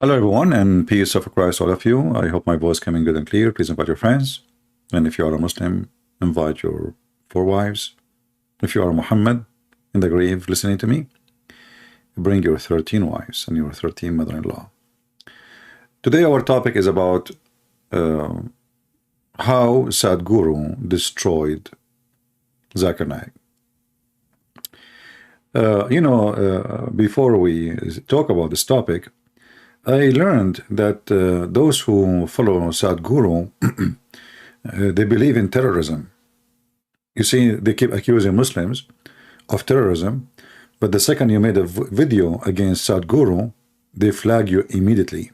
Hello everyone, and peace of Christ all of you. I hope my voice coming good and clear. Please invite your friends. And if you are a Muslim, invite your 4 wives. If you are Muhammad in the grave listening to me, bring your 13 wives and your 13 mother-in-law. Today our topic is about how Sadhguru destroyed Zakir Naik. Before we talk about this topic, I learned that those who follow Sadhguru, they believe in terrorism. You see, they keep accusing Muslims of terrorism, but the second you made a video against Sadhguru, they flag you immediately.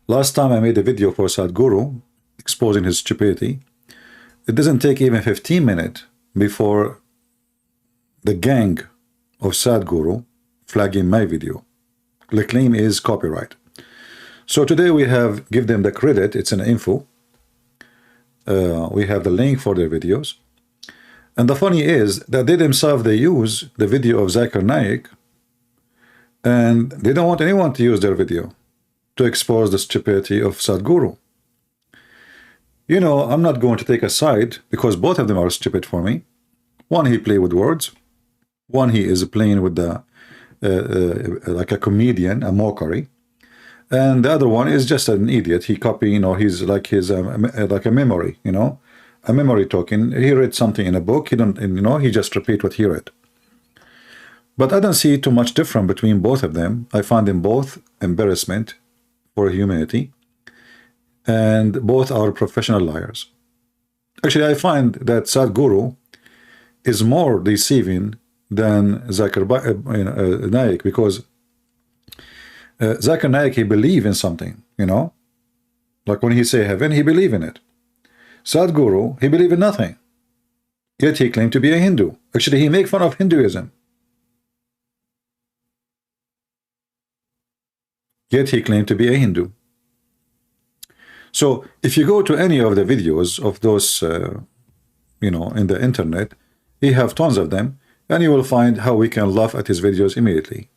Last time I made a video for Sadhguru exposing his stupidity, it doesn't take even 15 minutes before the gang of Sadhguru flagging my video. The claim is copyright. So today we have give them the credit. It's an info. We have the link for their videos. And the funny is that they themselves, they use the video of Zakir Naik, and they don't want anyone to use their video to expose the stupidity of Sadhguru. You know, I'm not going to take a side because both of them are stupid for me. One, he play with words. One, he is playing with the like a comedian, a mockery, and the other one is just an idiot. He copy, he's like his like a memory, a memory token. He read something in a book. He don't, he just repeat what he read. But I don't see too much difference between both of them. I find them both embarrassment for humanity, and both are professional liars. Actually, I find that Sadhguru is more deceiving than Zakir Naik, because Zakir Naik, he believe in something, like when he say heaven, he believe in it. Sadhguru, he believe in nothing, yet he claimed to be a Hindu. Actually, he make fun of Hinduism, yet he claimed to be a Hindu. So if you go to any of the videos of those in the internet, he have tons of them, and you will find how we can laugh at his videos immediately.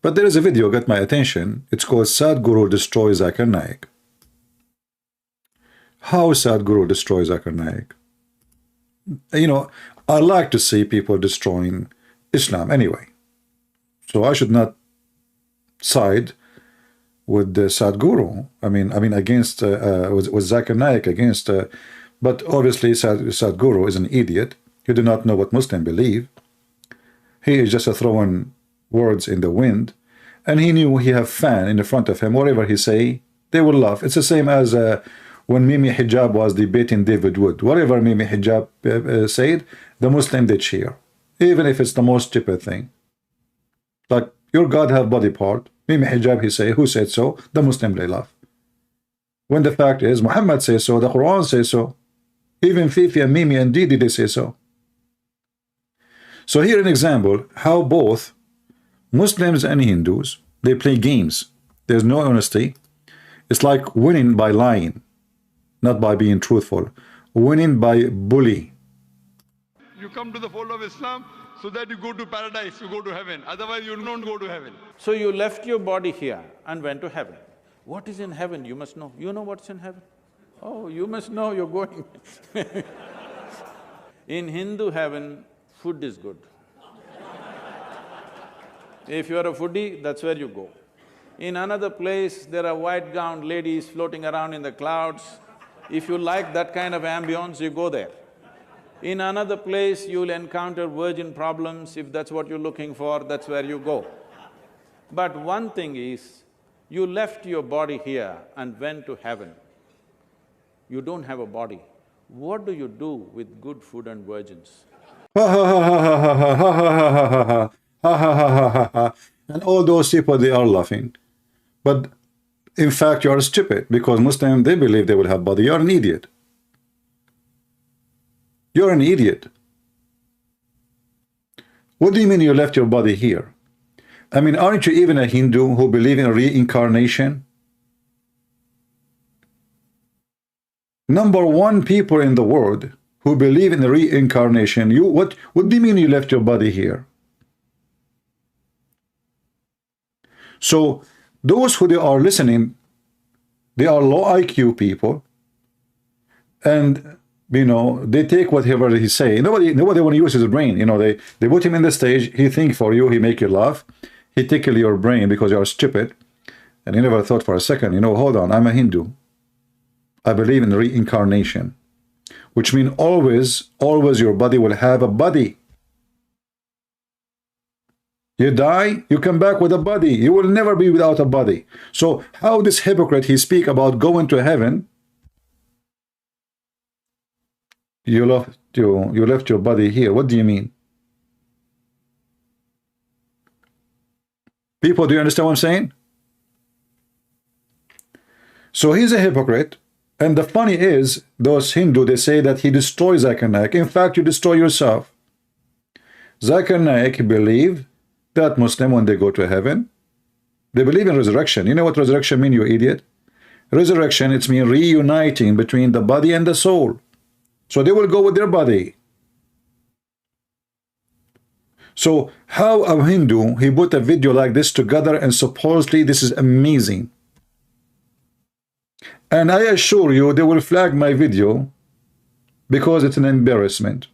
But there is a video got my attention. It's called Sadhguru Destroys Zakir Naik. How Sadhguru destroys Zakir Naik? I like to see people destroying Islam anyway. So I should not side with the Sadhguru. I mean against with Zakir Naik against. But obviously Sadhguru is an idiot. He do not know what Muslims believe. He is just throwing words in the wind, and he knew he have fan in the front of him. Whatever he say, they will laugh. It's the same as when Mimi Hijab was debating David Wood. Whatever Mimi Hijab said, the Muslim they cheer, even if it's the most stupid thing. Like, your God have body part. Mimi Hijab, he say, who said so? The Muslim they laugh. When the fact is, Muhammad says so, the Quran says so. Even Fifi and Mimi and Didi, they say so. So here an example how both Muslims and Hindus, they play games. There's no honesty. It's like winning by lying, not by being truthful. Winning by bully. You come to the fold of Islam so that you go to paradise, you go to heaven. Otherwise you don't go to heaven. So you left your body here and went to heaven. What is in heaven? You must know. You know what's in heaven? Oh, you must know you're going. In Hindu heaven, food is good. If you're a foodie, that's where you go. In another place, there are white-gowned ladies floating around in the clouds. If you like that kind of ambience, you go there. In another place, you'll encounter virgin problems. If that's what you're looking for, that's where you go. But one thing is, you left your body here and went to heaven. You don't have a body. What do you do with good food and virgins? And all those people, they are laughing. But in fact, you are stupid, because Muslims, they believe they will have body. You're an idiot. You're an idiot. What do you mean you left your body here? Aren't you even a Hindu who believe in reincarnation? #1 people in the world who believe in reincarnation. What do you mean you left your body here? So those who they are listening, they are low IQ people, and you know, they take whatever he say. Nobody want to use his brain. You know, they put him in the stage, he think for you, he make you laugh, he tickle your brain because you are stupid, and you never thought for a second, you know, hold on, I'm a Hindu, I believe in reincarnation, which means always your body will have a body. You die, you come back with a body. You will never be without a body. So how this hypocrite, he speak about going to heaven, you left your body here. What do you mean? People, do you understand what I'm saying? So he's a hypocrite. And the funny is, those Hindu, they say that he destroys Zakir Naik. In fact, you destroy yourself. Zakir Naik believe that Muslim, when they go to heaven, they believe in resurrection. You know what resurrection mean, you idiot? Resurrection, it's mean reuniting between the body and the soul. So they will go with their body. So how a Hindu, he put a video like this together, and supposedly this is amazing. And I assure you, they will flag my video because it's an embarrassment.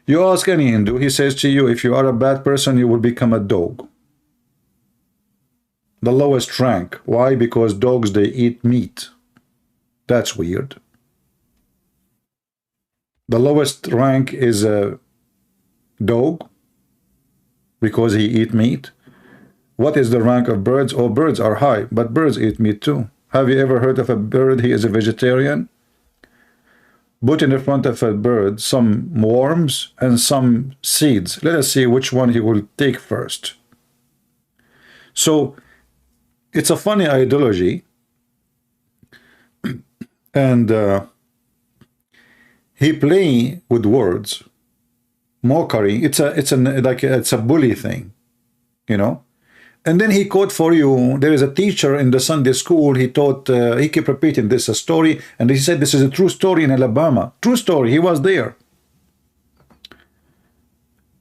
You ask any Hindu, he says to you, if you are a bad person, you will become a dog. The lowest rank. Why? Because dogs, they eat meat. That's weird. The lowest rank is a dog because he eat meat. What is the rank of birds? Oh, birds are high, but birds eat meat too. Have you ever heard of a bird, he is a vegetarian? Put in the front of a bird some worms and some seeds. Let us see which one he will take first. So it's a funny ideology, and he play with words, mockery. It's a bully thing, you know. And then he quote for you, there is a teacher in the Sunday school, he taught, he kept repeating this a story, and he said this is a true story in Alabama. True story, he was there.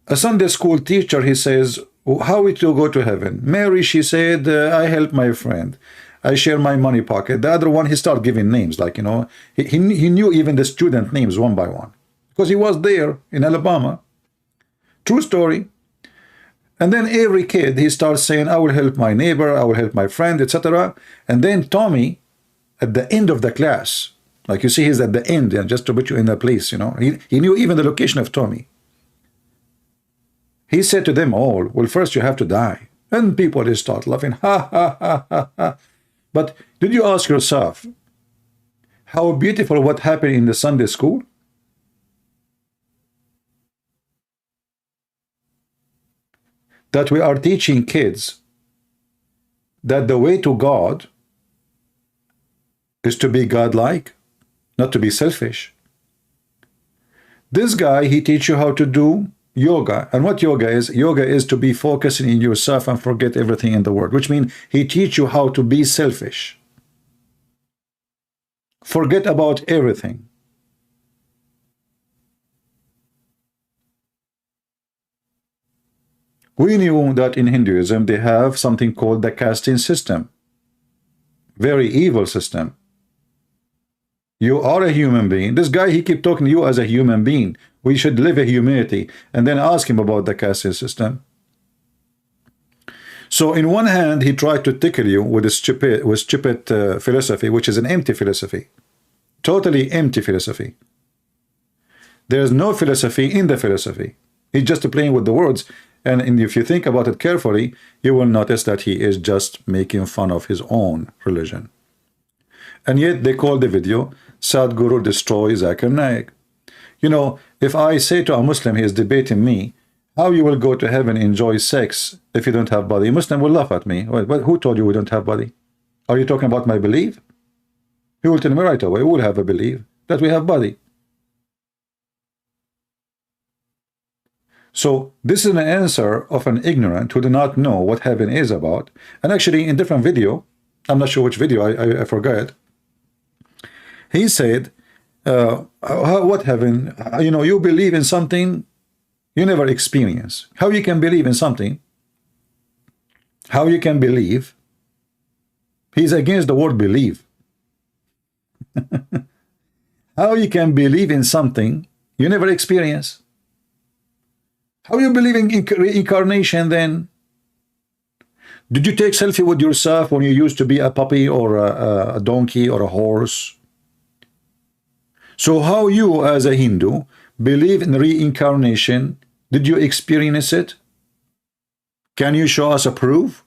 A Sunday school teacher, he says, how will you go to heaven? Mary, she said, I help my friend. I share my money pocket. The other one, he started giving names, like, you know, he knew even the student names one by one, because he was there in Alabama. True story. And then every kid, he starts saying, I will help my neighbor, I will help my friend, etc. And then Tommy, at the end of the class, like you see, he's at the end, and just to put you in the place, you know, he knew even the location of Tommy. He said to them all, well, first you have to die. And people, they start laughing, ha, ha, ha, ha, ha. But did you ask yourself, how beautiful what happened in the Sunday school? That we are teaching kids that the way to God is to be godlike, not to be selfish. This guy, he teach you how to do yoga. And what yoga is? Yoga is to be focusing in yourself and forget everything in the world, which means he teach you how to be selfish. Forget about everything. We knew that in Hinduism they have something called the casting system. Very evil system. You are a human being. This guy, he keep talking to you as a human being. We should live a humanity, and then ask him about the casting system. So in one hand, he tried to tickle you with his stupid philosophy, which is an empty philosophy. Totally empty philosophy. There is no philosophy in the philosophy. He's just playing with the words. And if you think about it carefully, you will notice that he is just making fun of his own religion. And yet they call the video, Sadhguru destroys Zakir Naik. You know, if I say to a Muslim, he is debating me, how you will go to heaven, enjoy sex if you don't have body? A Muslim will laugh at me. Well, who told you we don't have body? Are you talking about my belief? He will tell me right away, we will have a belief that we have body. So this is an answer of an ignorant who do not know what heaven is about. And actually in different video, I'm not sure which video, I forgot, he said, what heaven, you know, you believe in something you never experience. How you can believe in something How you can believe? He's against the word believe. How you can believe in something you never experience? How you believe in reincarnation then? Did you take selfie with yourself when you used to be a puppy or a donkey or a horse? So how you as a Hindu believe in reincarnation? Did you experience it? Can you show us a proof?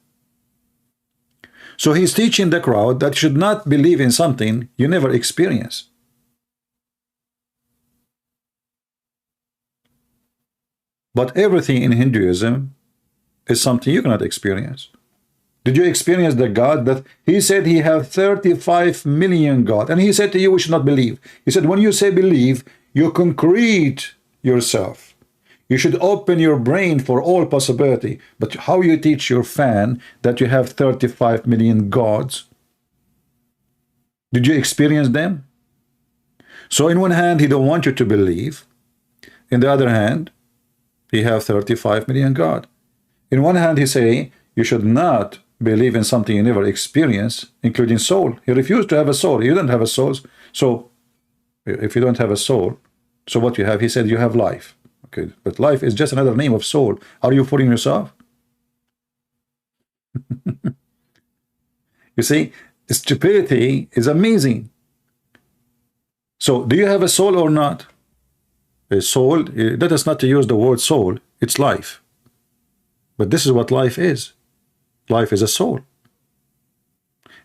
So he's teaching the crowd that you should not believe in something you never experience. But everything in Hinduism is something you cannot experience. Did you experience the God that he said he have 35 million God, and he said to you we should not believe? He said when you say believe, you concrete yourself. You should open your brain for all possibility. But how you teach your fan that you have 35 million gods? Did you experience them? So in one hand he don't want you to believe. In the other hand, he have 35 million God. In one hand he say you should not believe in something you never experience, including soul. He refused to have a soul. You don't have a soul. So if you don't have a soul, so what you have? He said you have life. Okay, but life is just another name of soul. Are you fooling yourself? You see, stupidity is amazing. So do you have a soul or not? A soul, let us not to use the word soul, it's life. But this is what life is. Life is a soul.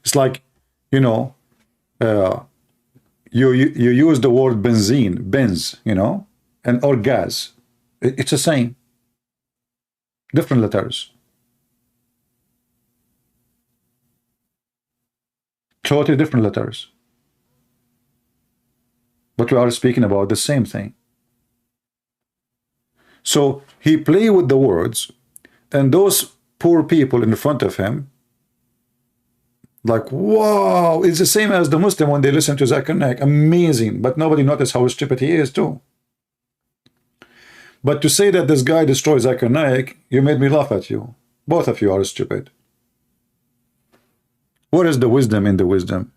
It's like, you know, you use the word benzene, benz, you know, and or gas. It's the same. Different letters. Totally different letters. But we are speaking about the same thing. So he played with the words, and those poor people in front of him, like, wow, it's the same as the Muslim when they listen to Zakir Naik, amazing, but nobody noticed how stupid he is too. But to say that this guy destroys Zakir Naik, you made me laugh at you. Both of you are stupid. What is the wisdom in the wisdom?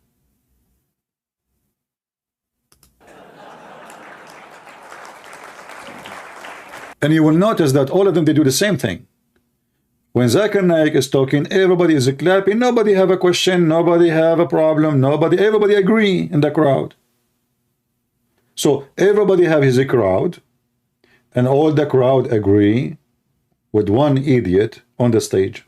And you will notice that all of them, they do the same thing. When Zakir Naik is talking, everybody is clapping, nobody have a question, nobody have a problem, everybody agree in the crowd. So everybody have his crowd, and all the crowd agree with one idiot on the stage.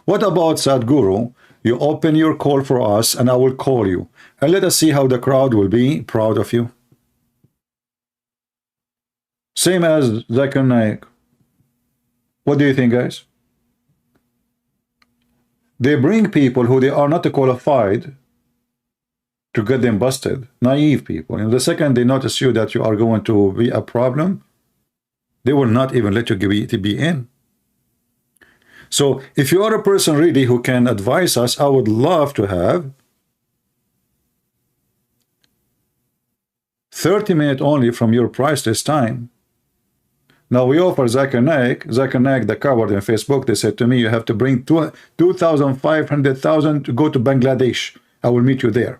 What about Sadhguru? You open your call for us, and I will call you. And let us see how the crowd will be proud of you. Same as Zakir Naik. What do you think, guys? They bring people who they are not qualified to get them busted. Naive people. And the second they notice you that you are going to be a problem, they will not even let you be in. So if you are a person really who can advise us, I would love to have 30 minutes only from your priceless time. Now we offer Zakir Naik, the coward in Facebook, they said to me, you have to bring 2,500,000 to go to Bangladesh. I will meet you there.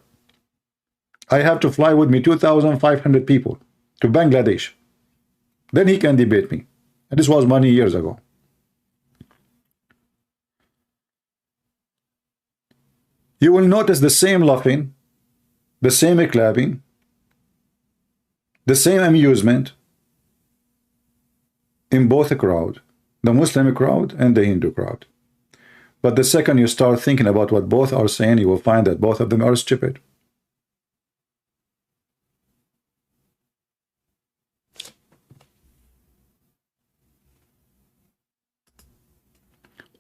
I have to fly with me 2,500 people to Bangladesh. Then he can debate me. And this was many years ago. You will notice the same laughing, the same clapping, the same amusement in both the crowd, the Muslim crowd and the Hindu crowd. But the second you start thinking about what both are saying, you will find that both of them are stupid.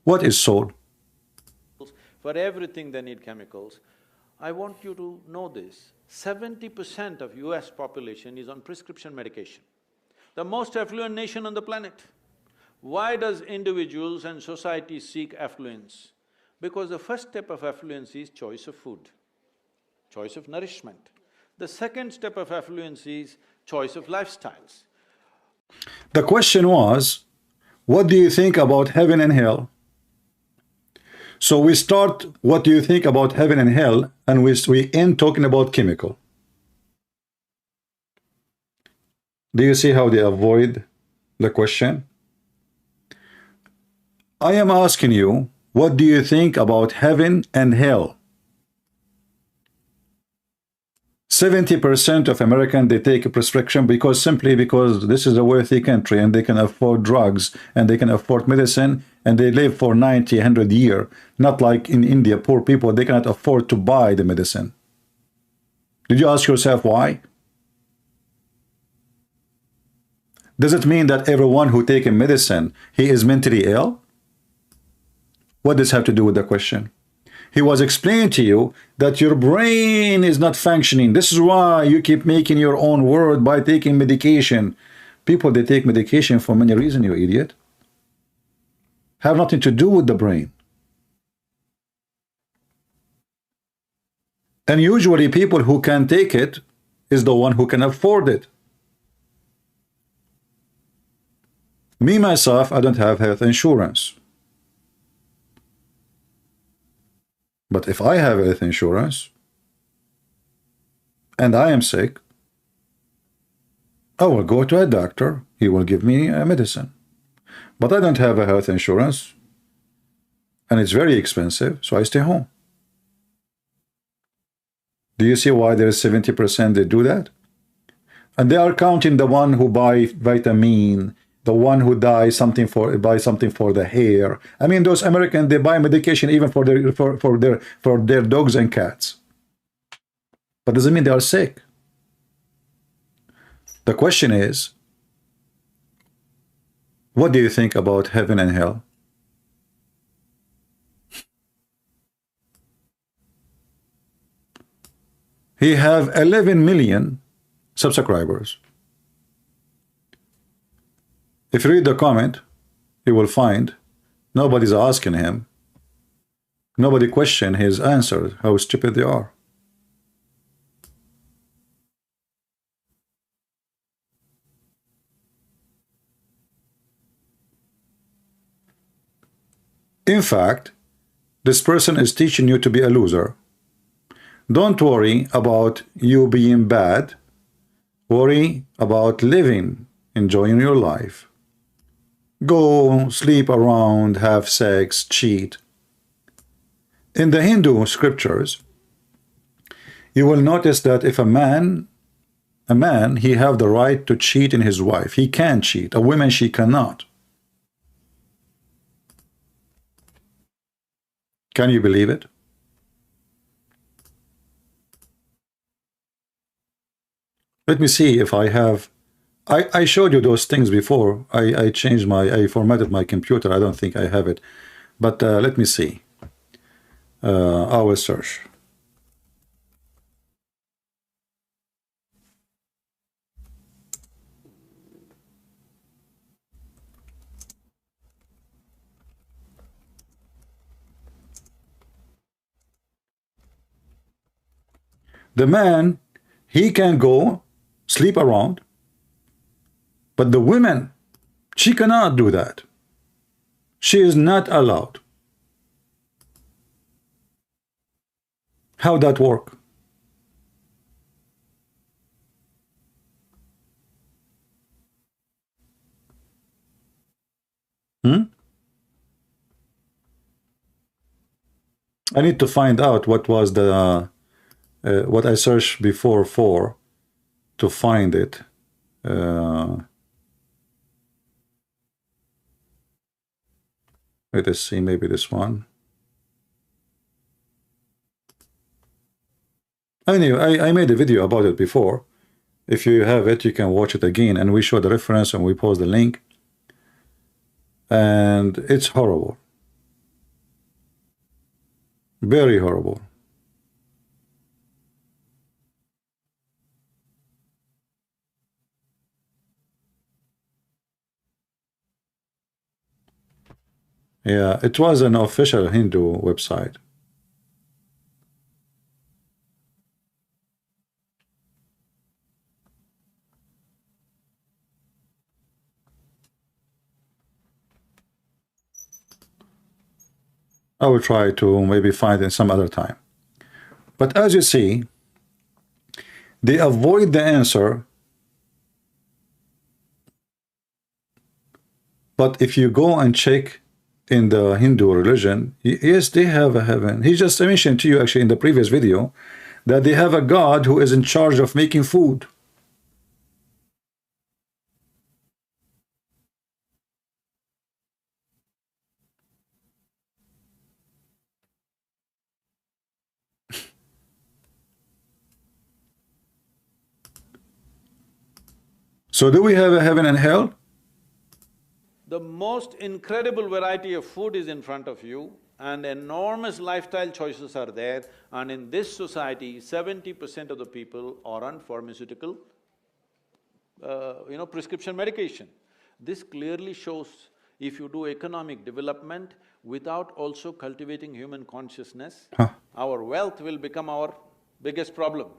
What is soul? For everything they need chemicals. I want you to know this, 70% of US population is on prescription medication. The most affluent nation on the planet. Why does individuals and society seek affluence? Because the first step of affluence is choice of food, choice of nourishment. The second step of affluence is choice of lifestyles. The question was, what do you think about heaven and hell? So we start, what do you think about heaven and hell? And we end talking about chemical. Do you see how they avoid the question? I am asking you, what do you think about heaven and hell? 70% of Americans, they take a prescription simply because this is a wealthy country and they can afford drugs and they can afford medicine and they live for 90, 100 years. Not like in India, poor people, they cannot afford to buy the medicine. Did you ask yourself why? Does it mean that everyone who takes medicine, he is mentally ill? What does this have to do with the question? He was explaining to you that your brain is not functioning. This is why you keep making your own word by taking medication. People, they take medication for many reasons, you idiot. Have nothing to do with the brain. And usually people who can take it is the one who can afford it. Me, myself, I don't have health insurance. But if I have health insurance and I am sick, I will go to a doctor. He will give me a medicine. But I don't have a health insurance and it's very expensive, so I stay home. Do you see why there is 70% that do that? And they are counting the one who buy vitamin, the one who buy something for the hair. I mean, those Americans, they buy medication even for their dogs and cats. But doesn't mean they are sick. The question is, what do you think about heaven and hell? He have 11 million subscribers. If you read the comment, you will find nobody's asking him. Nobody question his answers, how stupid they are. In fact, this person is teaching you to be a loser. Don't worry about you being bad. Worry about living, enjoying your life. Go sleep around, have sex, cheat. In the Hindu scriptures, you will notice that if a man, he have the right to cheat in his wife. He can cheat. A woman, she cannot. Can you believe it? Let me see if I have. I showed you those things before. I formatted my computer. I don't think I have it. But let me see. I will search. The man, he can go sleep around. But the woman, she cannot do that. She is not allowed. How that work? I need to find out what was the what I searched before for to find it. Let us see, maybe this one. Anyway, I made a video about it before. If you have it, you can watch it again, and we show the reference and we post the link. And it's horrible. Very horrible. Yeah, it was an official Hindu website. I will try to maybe find it some other time. But as you see, they avoid the answer. But if you go and check in the Hindu religion, yes, they have a heaven. He just mentioned to you actually in the previous video that they have a God who is in charge of making food. So do we have a heaven and hell? The most incredible variety of food is in front of you and enormous lifestyle choices are there, and in this society, 70% of the people are on pharmaceutical, prescription medication. This clearly shows if you do economic development without also cultivating human consciousness, our wealth will become our biggest problem.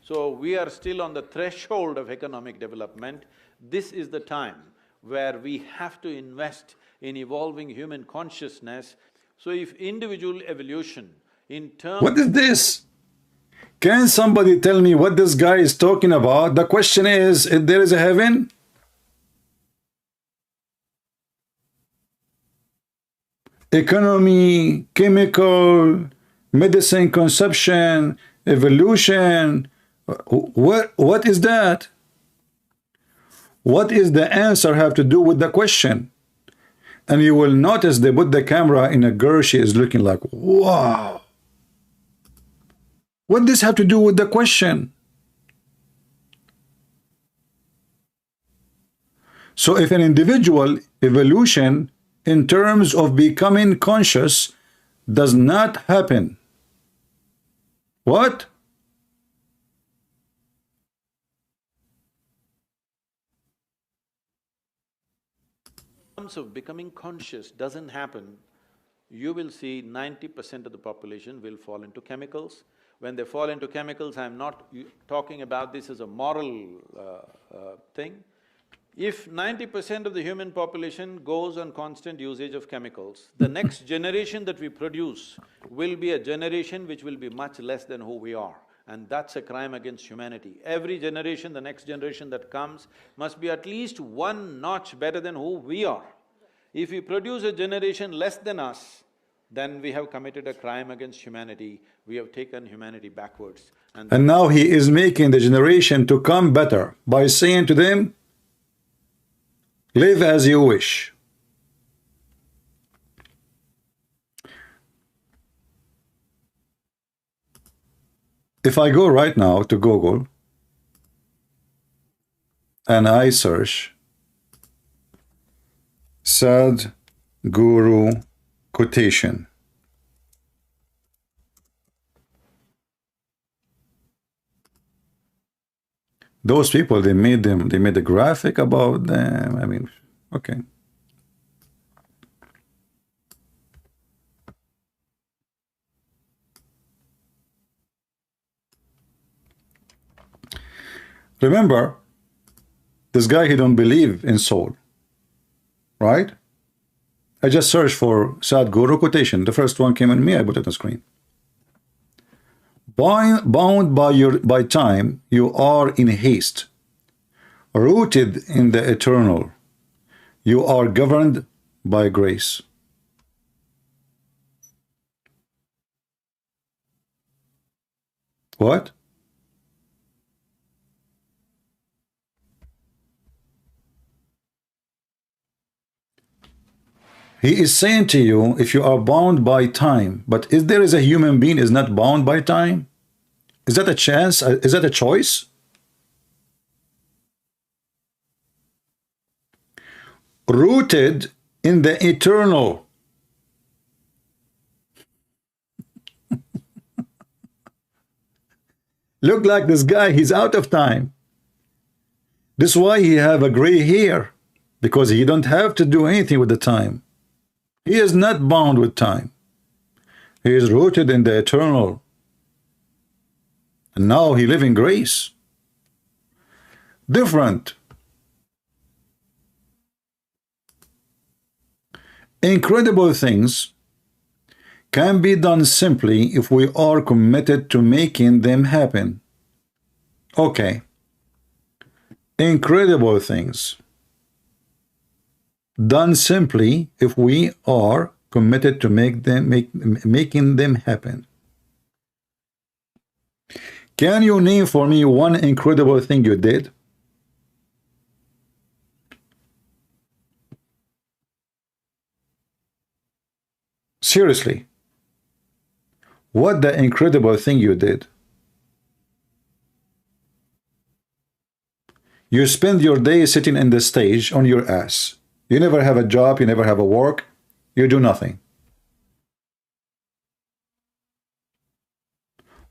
So we are still on the threshold of economic development. This is the time where we have to invest in evolving human consciousness. So if individual evolution in terms… What is this? Can somebody tell me what this guy is talking about? The question is, if there is a heaven? Economy, chemical, medicine conception, evolution… What is that? What is the answer have to do with the question? And you will notice they put the camera in a girl, she is looking like, wow. What does this have to do with the question? So if an individual evolution in terms of becoming conscious does not happen, what? of becoming conscious doesn't happen, you will see 90% of the population will fall into chemicals. When they fall into chemicals, I'm not talking about this as a moral thing. If 90% of the human population goes on constant usage of chemicals, the next generation that we produce will be a generation which will be much less than who we are. And that's a crime against humanity. Every generation, the next generation that comes, must be at least one notch better than who we are. If we produce a generation less than us, then we have committed a crime against humanity, we have taken humanity backwards. And now he is making the generation to come better by saying to them, live as you wish. If I go right now to Google and I search Sadhguru quotation, those people, they made a graphic about them. I mean, okay. Remember, this guy, he don't believe in soul, right? I just searched for Sadhguru quotation. The first one came on me, I put it on the screen. Bound by time, you are in haste. Rooted in the eternal, you are governed by grace. What? He is saying to you, if you are bound by time, but if there is a human being is not bound by time, is that a chance? Is that a choice? Rooted in the eternal. Look like this guy, he's out of time. This is why he have a gray hair, because he don't have to do anything with the time. He is not bound with time. He is rooted in the eternal. And now he lives in grace. Different. Incredible things can be done simply if we are committed to making them happen. Okay. Incredible things done simply if we are committed to making them happen. Can you name for me one incredible thing you did? Seriously, what the incredible thing you did? You spend your day sitting in the stage on your ass. You never have a job, you never have a work, you do nothing.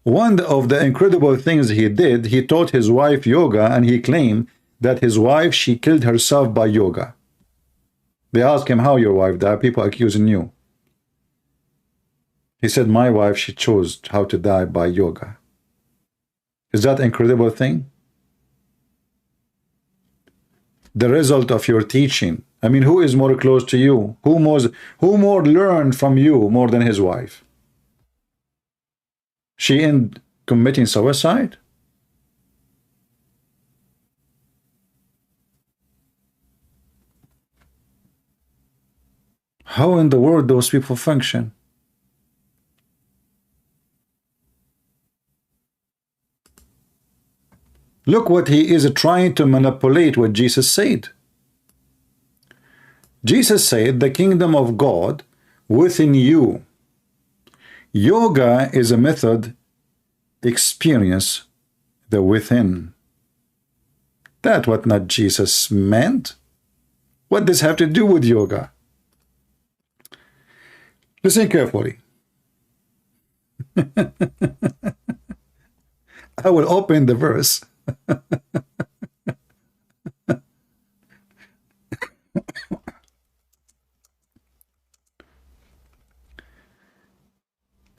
One of the incredible things he did, he taught his wife yoga, and he claimed that his wife, she killed herself by yoga. They asked him, how your wife died? People accusing you. He said, my wife, she chose how to die by yoga. Is that an incredible thing? The result of your teaching. I mean, who is more close to you? Who more learned from you more than his wife? She ended committing suicide? How in the world those people function? Look what he is trying to manipulate what Jesus said. Jesus said, the kingdom of God within you. Yoga is a method, experience the within. That's what not Jesus meant. What does this have to do with yoga? Listen carefully. I will open the verse.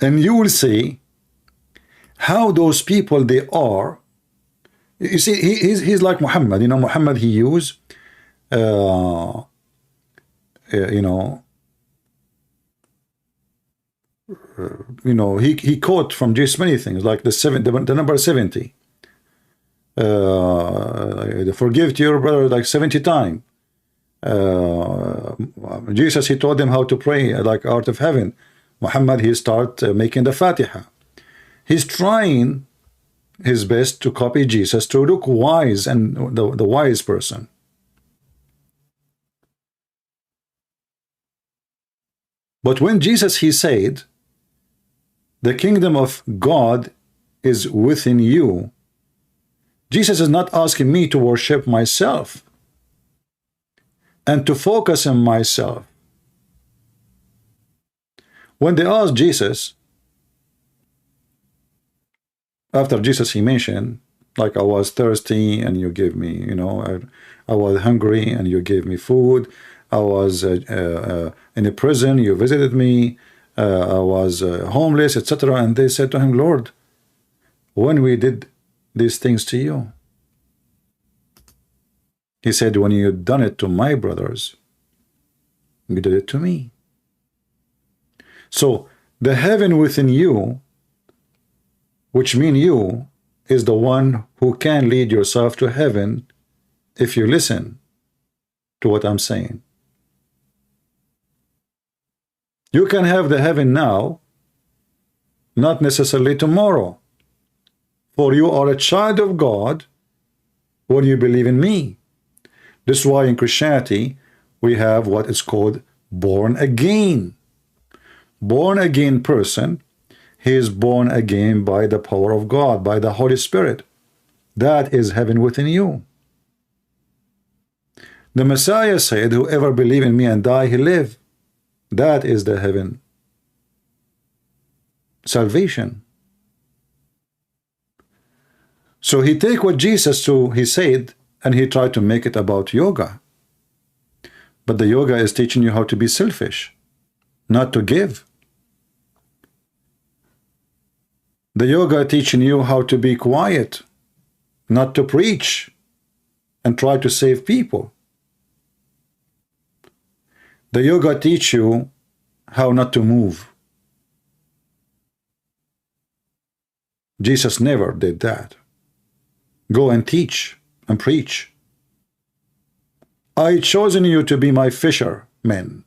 And you will see how those people they are. You see, he's like Muhammad. You know, Muhammad, he used, you know, he quote from just many things, like the number 70. Forgive to your brother like 70 times. Jesus, he taught them how to pray like out of heaven. Muhammad, he start making the Fatiha. He's trying his best to copy Jesus, to look wise and the wise person. But when Jesus, he said, the kingdom of God is within you, Jesus is not asking me to worship myself and to focus on myself. When they asked Jesus, after Jesus, he mentioned, like, I was thirsty and you gave me, you know, I was hungry and you gave me food. I was in a prison, you visited me. I was homeless, etc. And they said to him, Lord, when we did these things to you? He said, when you done it to my brothers, you did it to me. So the heaven within you, which mean you, is the one who can lead yourself to heaven if you listen to what I'm saying. You can have the heaven now, not necessarily tomorrow. For you are a child of God when you believe in me. This is why in Christianity we have what is called born again. Born again person, he is born again by the power of God, by the Holy Spirit. That is heaven within you. The Messiah said, whoever believe in me and die, he live. That is the heaven. Salvation. So he take what Jesus he said, and he tried to make it about yoga. But the yoga is teaching you how to be selfish, not to give. The yoga teaching you how to be quiet, not to preach and try to save people. The yoga teach you how not to move, Jesus never did that. Go and teach and preach. I chosen you to be my fishermen.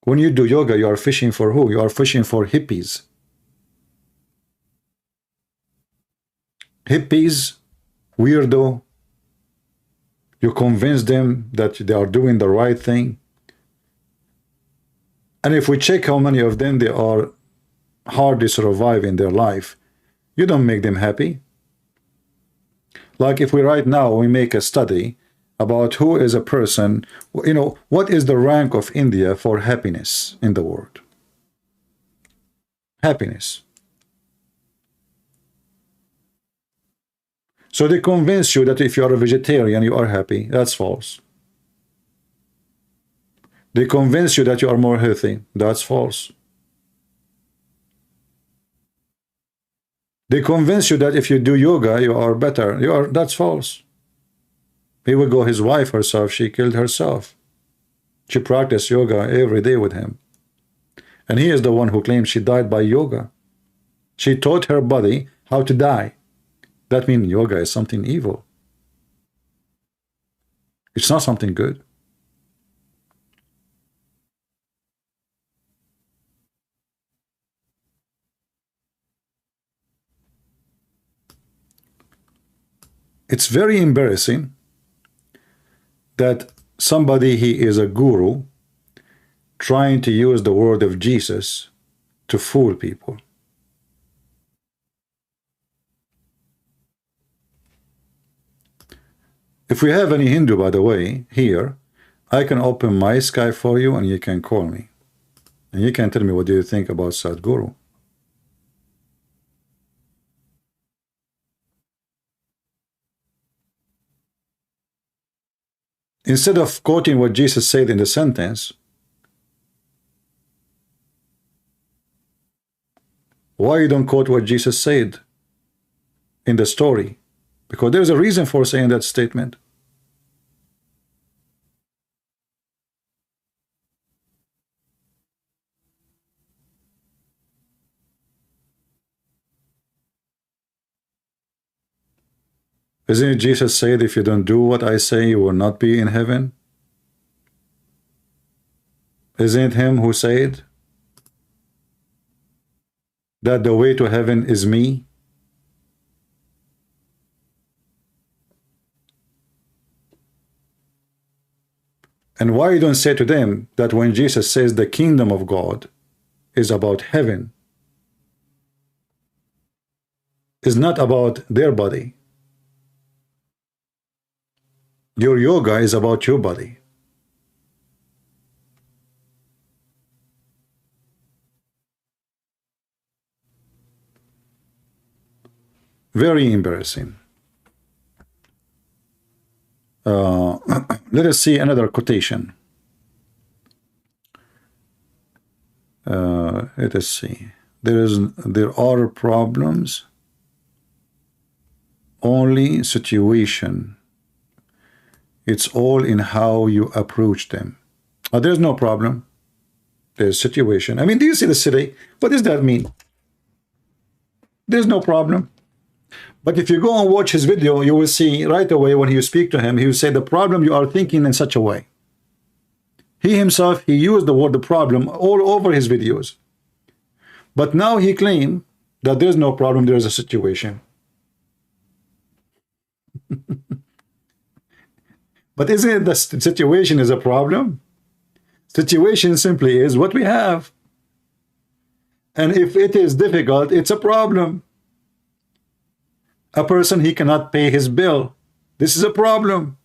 When you do yoga, you are fishing for who? You are fishing for hippies. Hippies, weirdo. You convince them that they are doing the right thing. And if we check how many of them they are hardly survive in their life, you don't make them happy. Like if we right now, we make a study about who is a person, you know, what is the rank of India for happiness in the world? Happiness. So they convince you that if you are a vegetarian, you are happy. That's false. They convince you that you are more healthy. That's false. They convince you that if you do yoga, you are better. That's false. Here we go, his wife herself, she killed herself. She practiced yoga every day with him. And he is the one who claims she died by yoga. She taught her body how to die. That means yoga is something evil. It's not something good. It's very embarrassing that somebody, he is a guru, trying to use the word of Jesus to fool people. If we have any Hindu, by the way, here, I can open my Skype for you and you can call me. And you can tell me what do you think about Sadhguru. Instead of quoting what Jesus said in the sentence, why you don't quote what Jesus said in the story? Because there's a reason for saying that statement. Isn't it Jesus said, if you don't do what I say, you will not be in heaven? Isn't it him who said that the way to heaven is me? And why you don't say to them that when Jesus says the kingdom of God is about heaven, is not about their body? Your yoga is about your body. Very embarrassing. Let us see another quotation. Let us see. There are problems, only situation. It's all in how you approach them. There's no problem. There's situation. I mean, do you see the city? What does that mean? There's no problem. But if you go and watch his video, you will see right away when you speak to him, he will say the problem you are thinking in such a way. He himself, he used the word the problem all over his videos. But now he claims that there's no problem, there's a situation. But isn't it the situation is a problem? Situation simply is what we have. And if it is difficult, it's a problem. A person, he cannot pay his bill. This is a problem.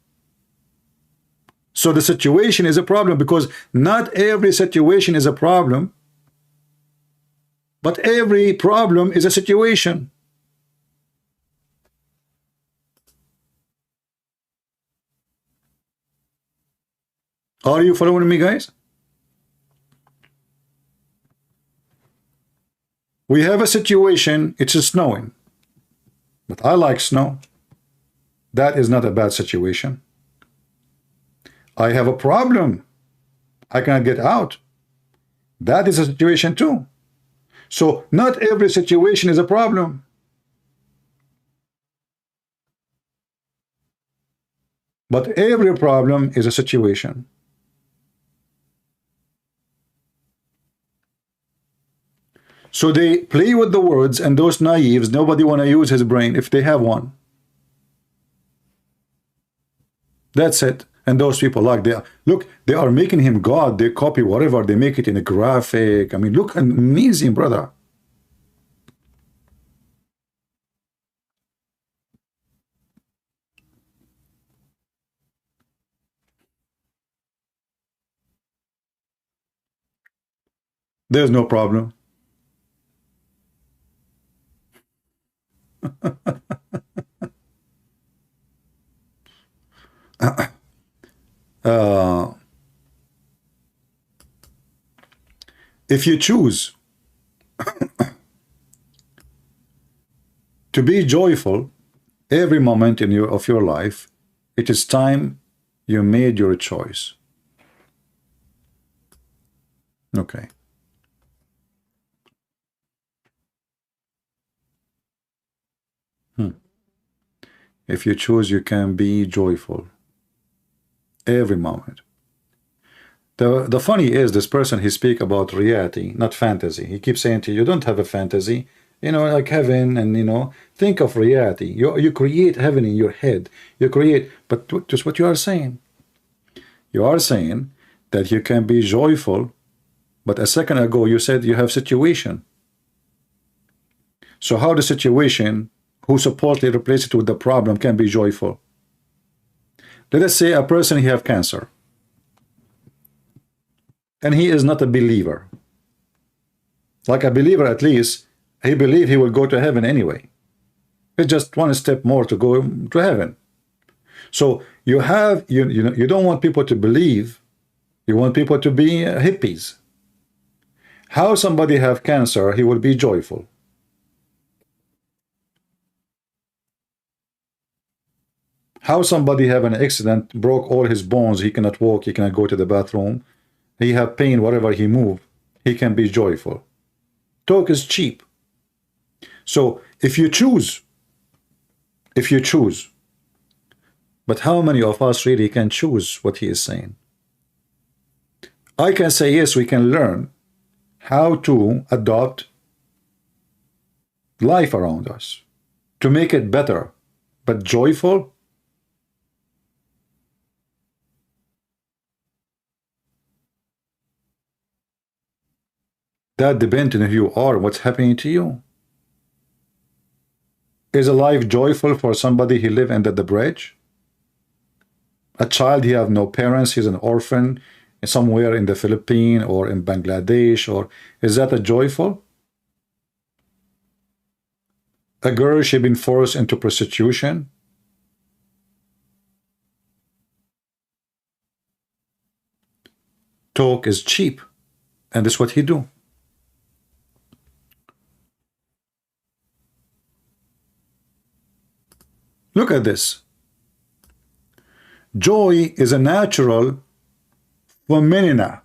So the situation is a problem because not every situation is a problem, but every problem is a situation. Are you following me, guys? We have a situation, it's snowing. But I like snow. That is not a bad situation. I have a problem. I cannot get out. That is a situation too. So not every situation is a problem. But every problem is a situation. So they play with the words, and those naives, nobody want to use his brain if they have one. That's it. And those people, like, they are making him God. They copy whatever, they make it in a graphic. I mean, look, amazing, brother. There's no problem. If you choose to be joyful every moment of your life, it is time you made your choice. Okay. If you choose, you can be joyful every moment. The funny is, this person, he speak about reality, not fantasy. He keeps saying to you, you don't have a fantasy, you know, like heaven, and, you know, think of reality. You create heaven in your head. You create, but just what you are saying. You are saying that you can be joyful, but a second ago you said you have situation. So how the situation, who supposedly replace it with the problem, can be joyful? Let us say a person, he have cancer, and he is not a believer. Like a believer, at least he believe he will go to heaven anyway. It's just one step more to go to heaven. So you have, you don't want people to believe, you want people to be hippies. How somebody have cancer, he will be joyful? How somebody have an accident, broke all his bones, he cannot walk, he cannot go to the bathroom, he have pain wherever he move, he can be joyful. Talk is cheap. So if you choose, but how many of us really can choose what he is saying? I can say yes, we can learn how to adopt life around us to make it better, but joyful? That depends on who you are, what's happening to you. Is a life joyful for somebody who live under the bridge? A child, he have no parents, he's an orphan somewhere in the Philippines or in Bangladesh, or is that a joyful? A girl, she been forced into prostitution. Talk is cheap, and that's what he do. Look at this. Joy is a natural phenomenon.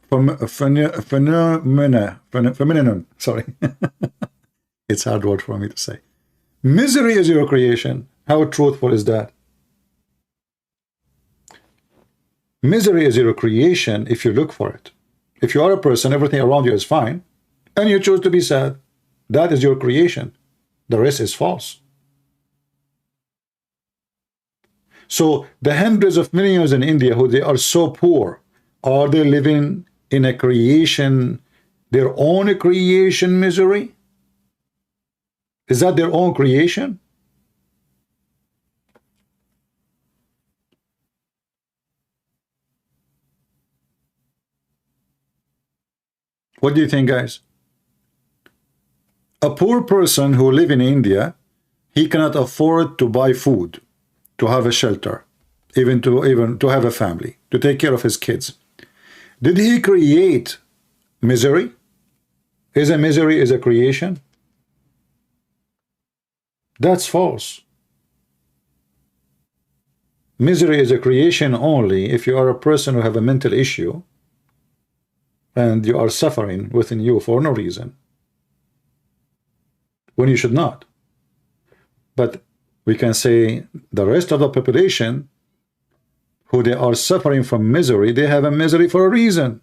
Sorry. It's a hard word for me to say. Misery is your creation. How truthful is that? Misery is your creation if you look for it. If you are a person, everything around you is fine, and you choose to be sad, that is your creation. The rest is false. So the hundreds of millions in India who they are so poor, are they living in a creation, their own creation misery? Is that their own creation? What do you think, guys? A poor person who live in India, he cannot afford to buy food, to have a shelter, even to have a family, to take care of his kids. Did he create misery? Is a misery is a creation? That's false. Misery is a creation only if you are a person who have a mental issue and you are suffering within you for no reason. when you should not. But we can say the rest of the population who they are suffering from misery, they have a misery for a reason.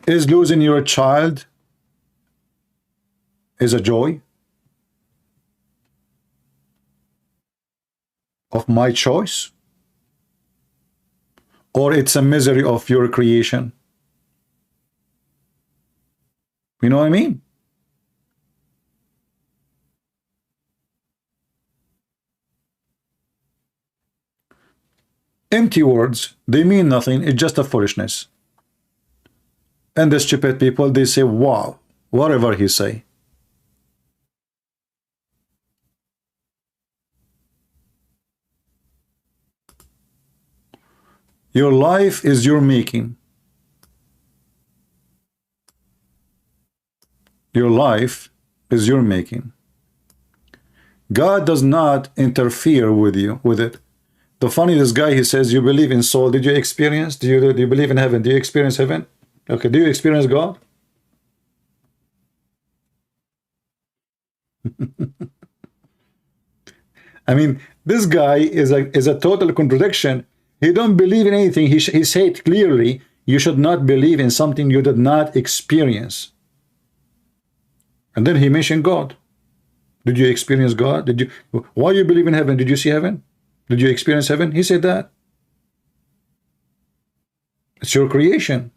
Is losing your child is a joy of my choice, or it's a misery of your creation? You know what I mean? Empty words, they mean nothing. It's just a foolishness. And the stupid people, they say, wow, whatever he say. Your life is your making. Your life is your making. God does not interfere with you, with it. The funniest guy, he says, you believe in soul. Did you experience? Do you believe in heaven? Do you experience heaven? Okay, do you experience God? I mean, this guy is a total contradiction. He don't believe in anything. He said clearly, you should not believe in something you did not experience. And then he mentioned God. Did you experience God? Did you? Why you believe in heaven? Did you see heaven? Did you experience heaven? He said that. It's your creation.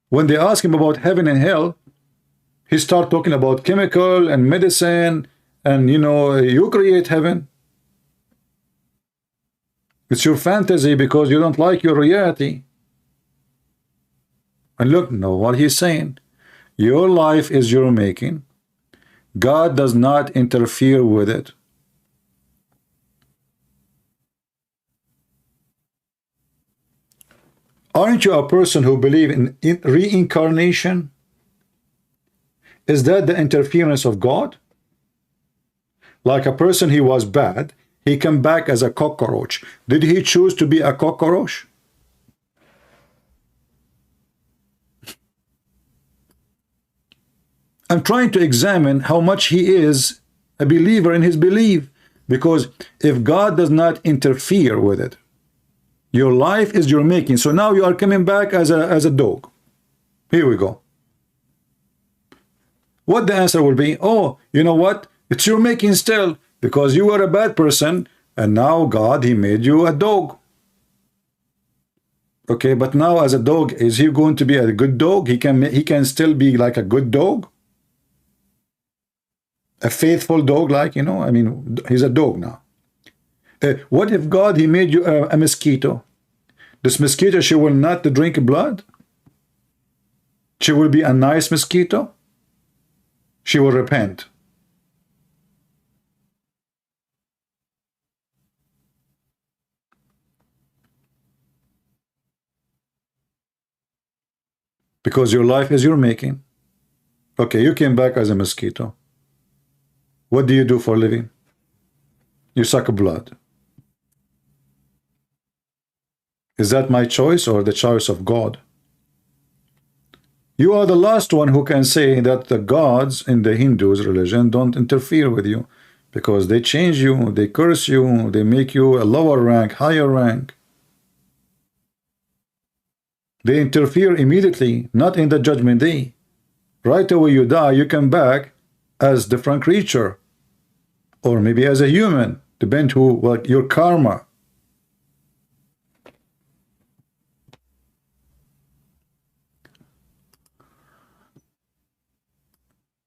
When they ask him about heaven and hell, he start talking about chemical and medicine, and you know, you create heaven. It's your fantasy because you don't like your reality. And look, no, what he's saying, your life is your making. God does not interfere with it. Aren't you a person who believes in reincarnation? Is that the interference of God? Like a person, he was bad, he came back as a cockroach. Did he choose to be a cockroach? I'm trying to examine how much he is a believer in his belief, because if God does not interfere with it, your life is your making. So now you are coming back as a dog. Here we go. What the answer will be? Oh, you know what? It's your making still, because you were a bad person, and now God, he made you a dog. Okay, but now as a dog, is he going to be a good dog? He can still be like a good dog? A faithful dog, like, you know, I mean, he's a dog now. What if God, he made you a mosquito? This mosquito, she will not drink blood? She will be a nice mosquito? She will repent. Because your life is your making. Okay, you came back as a mosquito. What do you do for a living? You suck blood. Is that my choice or the choice of God? You are the last one who can say that the gods in the Hindus religion don't interfere with you, because they change you, they curse you, they make you a lower rank, higher rank. They interfere immediately, not in the judgment day. Right away you die, you come back as different creature, or maybe as a human, depend who, what your karma.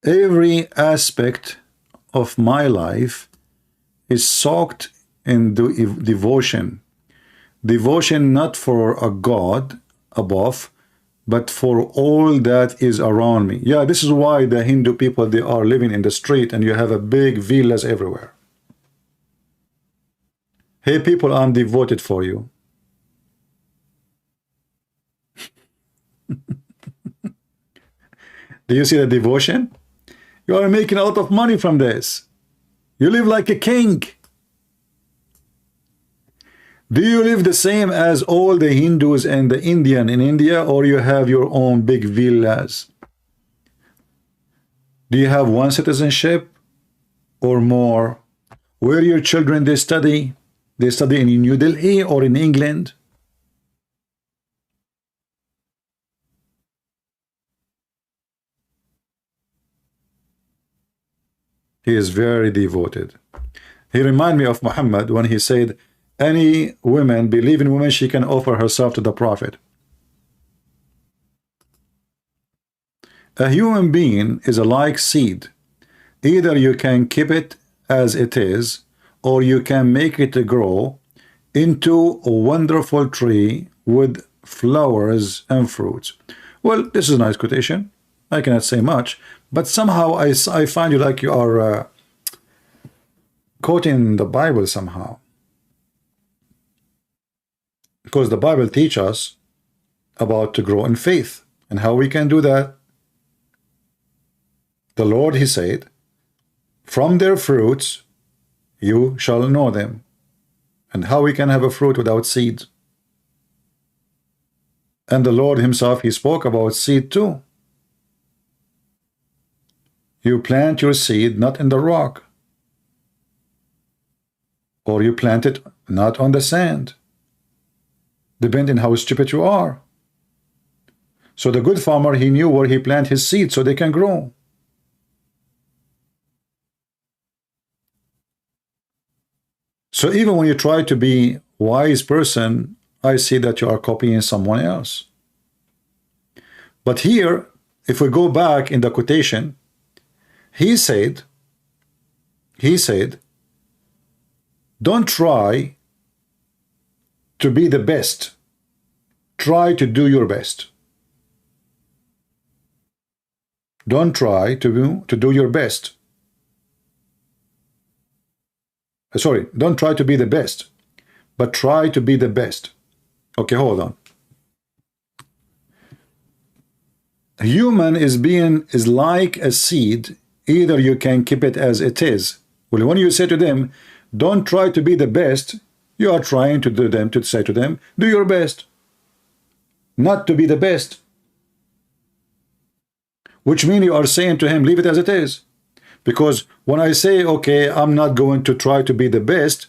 Every aspect of my life is soaked in devotion. Devotion not for a God above, but for all that is around me. Yeah, this is why the Hindu people, they are living in the street and you have a big villas everywhere. Hey people, I'm devoted for you. Do you see the devotion? You are making a lot of money from this. You live like a king. Do you live the same as all the Hindus and the Indian in India, or you have your own big villas? Do you have one citizenship or more? Where your children they study? They study in New Delhi or in England? He is very devoted. He reminds me of Muhammad when he said, any woman, believe in woman, she can offer herself to the Prophet. A human being is a like seed. Either you can keep it as it is, or you can make it grow into a wonderful tree with flowers and fruits. Well, this is a nice quotation. I cannot say much, but somehow I find you like you are quoting the Bible somehow. Because the Bible teaches us about to grow in faith and how we can do that. The Lord, he said, from their fruits you shall know them. And how we can have a fruit without seeds. And the Lord himself, he spoke about seed too. You plant your seed not in the rock, or you plant it not on the sand, depending how stupid you are. So the good farmer, he knew where he planted his seed so they can grow. So even when you try to be wise person, I see that you are copying someone else. But here, if we go back in the quotation, he said, don't try to be the best. Try to do your best. Don't try to do your best. Sorry, don't try to be the best, but try to be the best. Okay, hold on. A human is like a seed. Either you can keep it as it is. Well, when you say to them, don't try to be the best, you are trying to do them to say to them, do your best, not to be the best. Which means you are saying to him, leave it as it is. Because when I say, okay, I'm not going to try to be the best,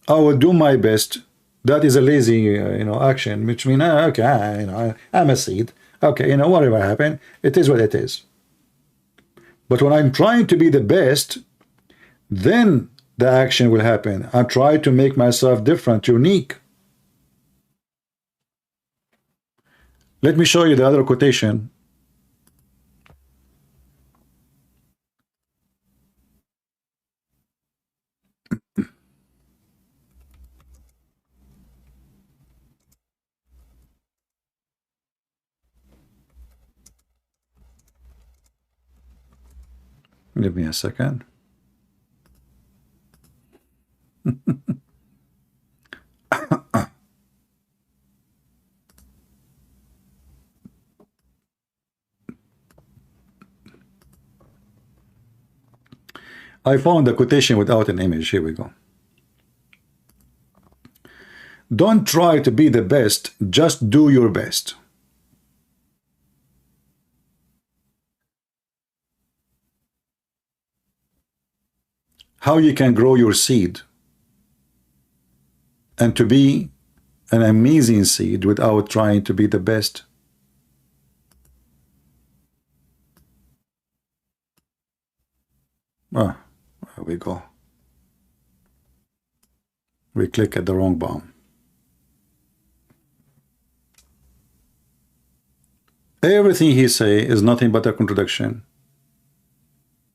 I will do my best. That is a lazy, action, which means, okay, I'm a seed. Okay, whatever happened, it is what it is. But when I'm trying to be the best, then the action will happen. I try to make myself different, unique. Let me show you the other quotation. Give me a second. I found the quotation without an image. Here we go. Don't try to be the best, just do your best. How you can grow your seed and to be an amazing seed without trying to be the best. There we go. We click at the wrong bomb. Everything he say is nothing but a contradiction.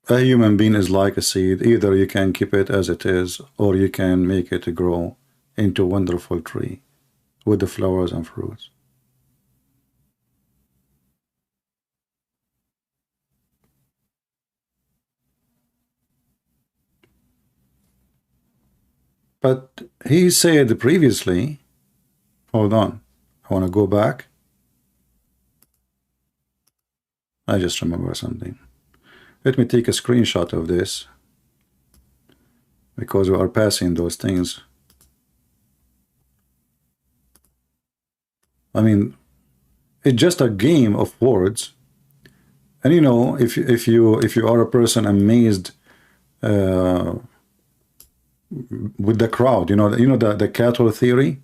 A human being is like a seed. Either you can keep it as it is, or you can make it grow into a wonderful tree with the flowers and fruits. But he said previously, hold on, I want to go back. I just remember something. Let me take a screenshot of this, because we are passing those things. I mean, it's just a game of words. And you know, if you are a person amazed with the crowd, you know the cattle theory.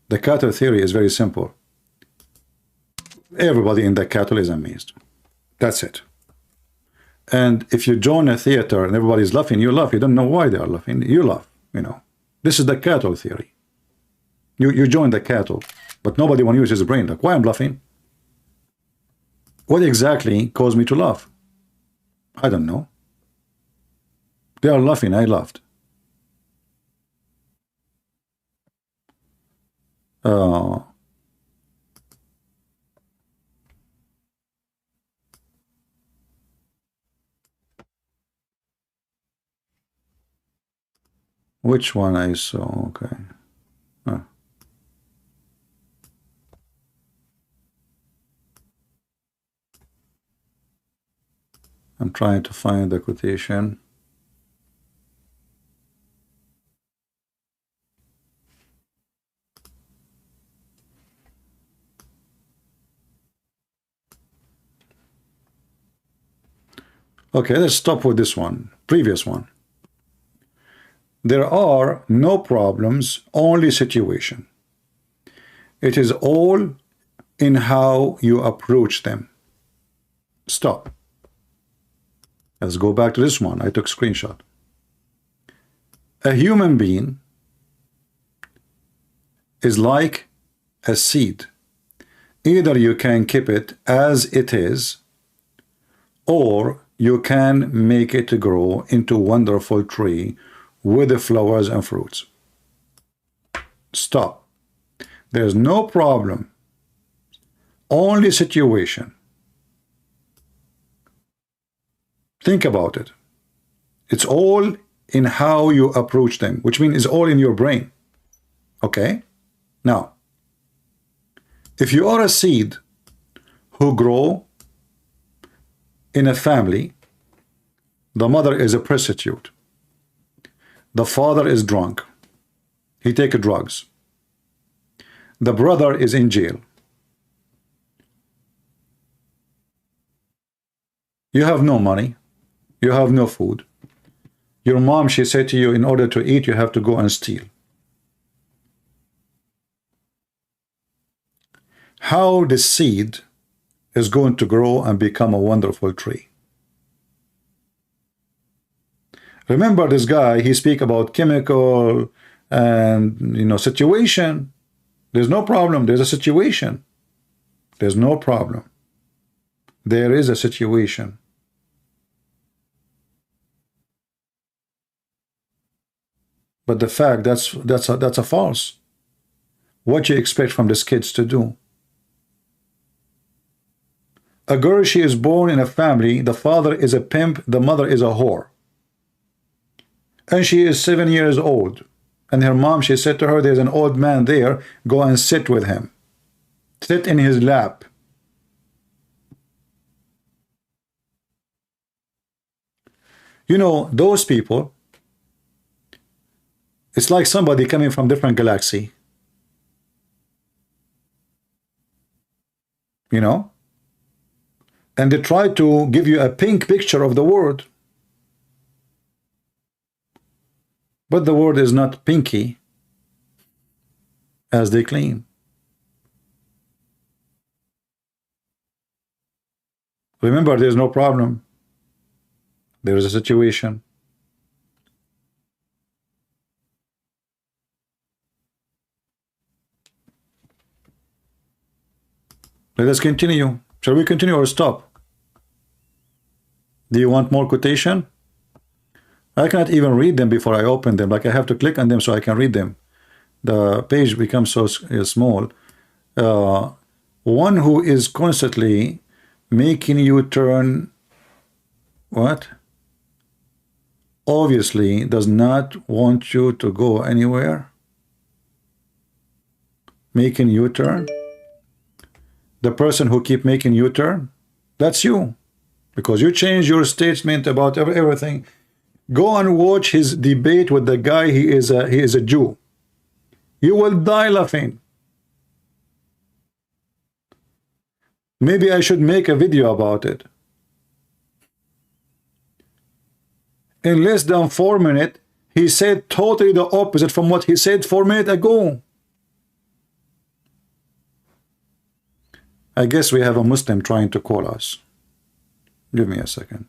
The cattle theory is very simple. Everybody in the cattle is amazed. That's it. And if you join a theater and everybody's laughing, you laugh. You don't know why they are laughing. You laugh. You know, this is the cattle theory. You join the cattle, but nobody want to use his brain. Like, why I'm laughing? What exactly caused me to laugh? I don't know. They are laughing. I laughed. Which one I saw? Okay. Huh. I'm trying to find the quotation. Okay, let's stop with this one, previous one. There are no problems, only situation. It is all in how you approach them. Stop. Let's go back to this one. I took screenshot. A human being is like a seed. Either you can keep it as it is, or you can make it grow into a wonderful tree with the flowers and fruits. Stop. There's no problem, only situation. Think about it. It's all in how you approach them, which means it's all in your brain. Okay? Now, if you are a seed who grow in a family, the mother is a prostitute. The father is drunk. He takes drugs. The brother is in jail. You have no money. You have no food. Your mom, she said to you, in order to eat, you have to go and steal. How the seed is going to grow and become a wonderful tree? Remember this guy, he speak about chemical and, you know, situation. There's no problem. There's a situation. There's no problem. There is a situation. But the fact that's a false. What you expect from these kids to do? A girl, she is born in a family. The father is a pimp. The mother is a whore. And she is 7 years old. And her mom, she said to her, there's an old man there. Go and sit with him. Sit in his lap. You know, those people, it's like somebody coming from different galaxy. You know? And they try to give you a pink picture of the world. But the world is not pinky as they claim. Remember, there's no problem. There is a situation. Let us continue. Shall we continue or stop? Do you want more quotation? I cannot even read them before I open them. Like, I have to click on them so I can read them. The page becomes so small. One who is constantly making you turn, what? Obviously does not want you to go anywhere. Making you turn. The person who keep making you turn, that's you. Because you change your statement about everything. Go and watch his debate with the guy. He is a Jew. You will die laughing. Maybe I should make a video about it. In less than 4 minutes, he said totally the opposite from what he said 4 minutes ago. I guess we have a Muslim trying to call us. Give me a second.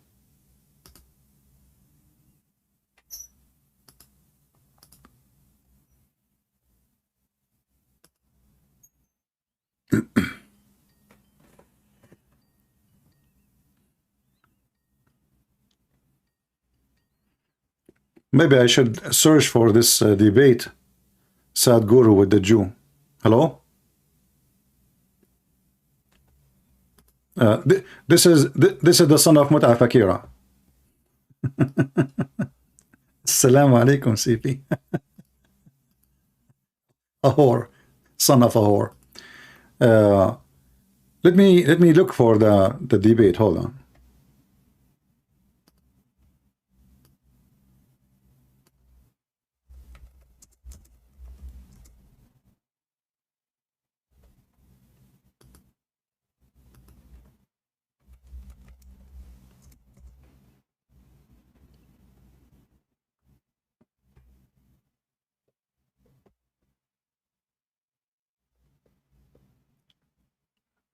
Maybe I should search for this debate, Sadhguru with the Jew. Hello? This is the son of Mut'a Fakira. Assalamu alaikum, CP. A whore, son of a whore. Let me look for the debate. Hold on.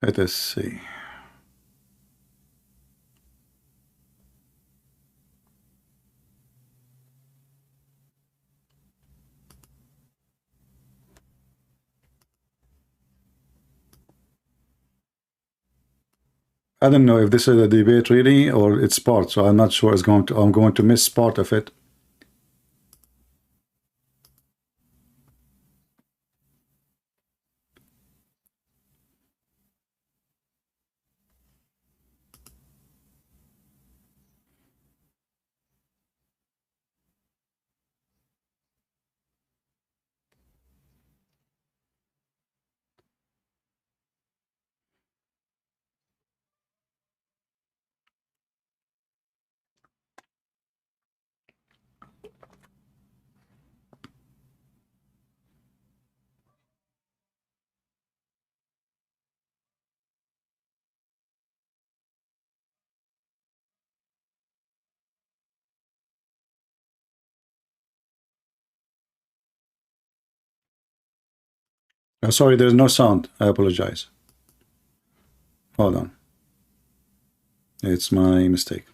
Let us see. I don't know if this is a debate really or it's part, so I'm not sure I'm going to miss part of it. Oh, sorry, there's no sound. I apologize. Hold on. It's my mistake.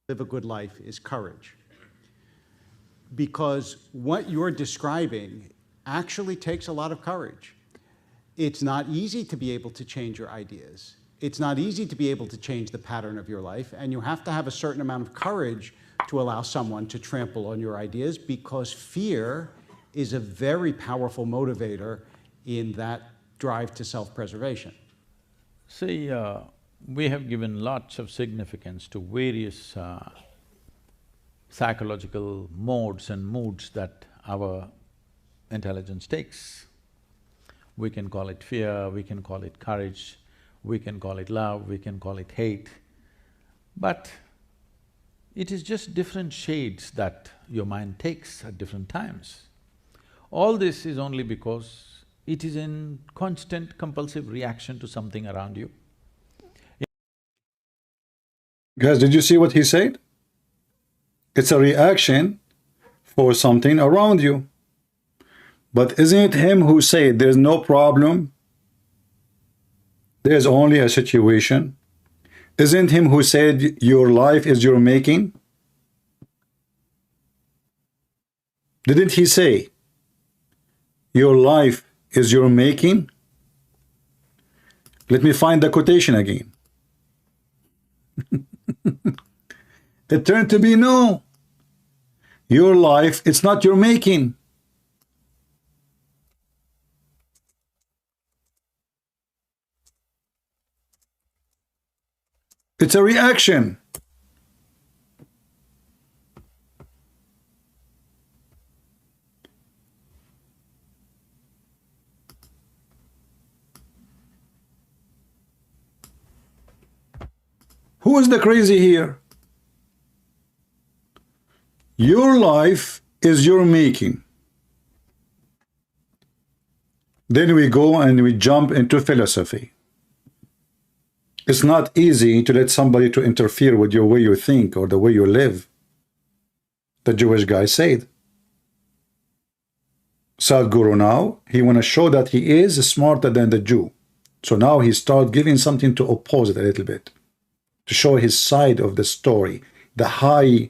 Live a good life is courage. Because what you're describing actually takes a lot of courage. It's not easy to be able to change your ideas. It's not easy to be able to change the pattern of your life, and you have to have a certain amount of courage to allow someone to trample on your ideas, because fear is a very powerful motivator in that drive to self-preservation. See, we have given lots of significance to various psychological modes and moods that our intelligence takes. We can call it fear, we can call it courage, we can call it love, we can call it hate, but it is just different shades that your mind takes at different times. All this is only because it is in constant compulsive reaction to something around you. Guys, did you see what he said? It's a reaction for something around you. But isn't it him who said there's no problem? There's only a situation. Isn't him who said your life is your making? Didn't he say your life is your making? Let me find the quotation again. It turned to be no. Your life, it's not your making. It's a reaction. Who is the crazy here? Your life is your making. Then we go and we jump into philosophy. It's not easy to let somebody to interfere with your way you think or the way you live. The Jewish guy said. Sadhguru now, he want to show that he is smarter than the Jew. So now he start giving something to oppose it a little bit, to show his side of the story, the high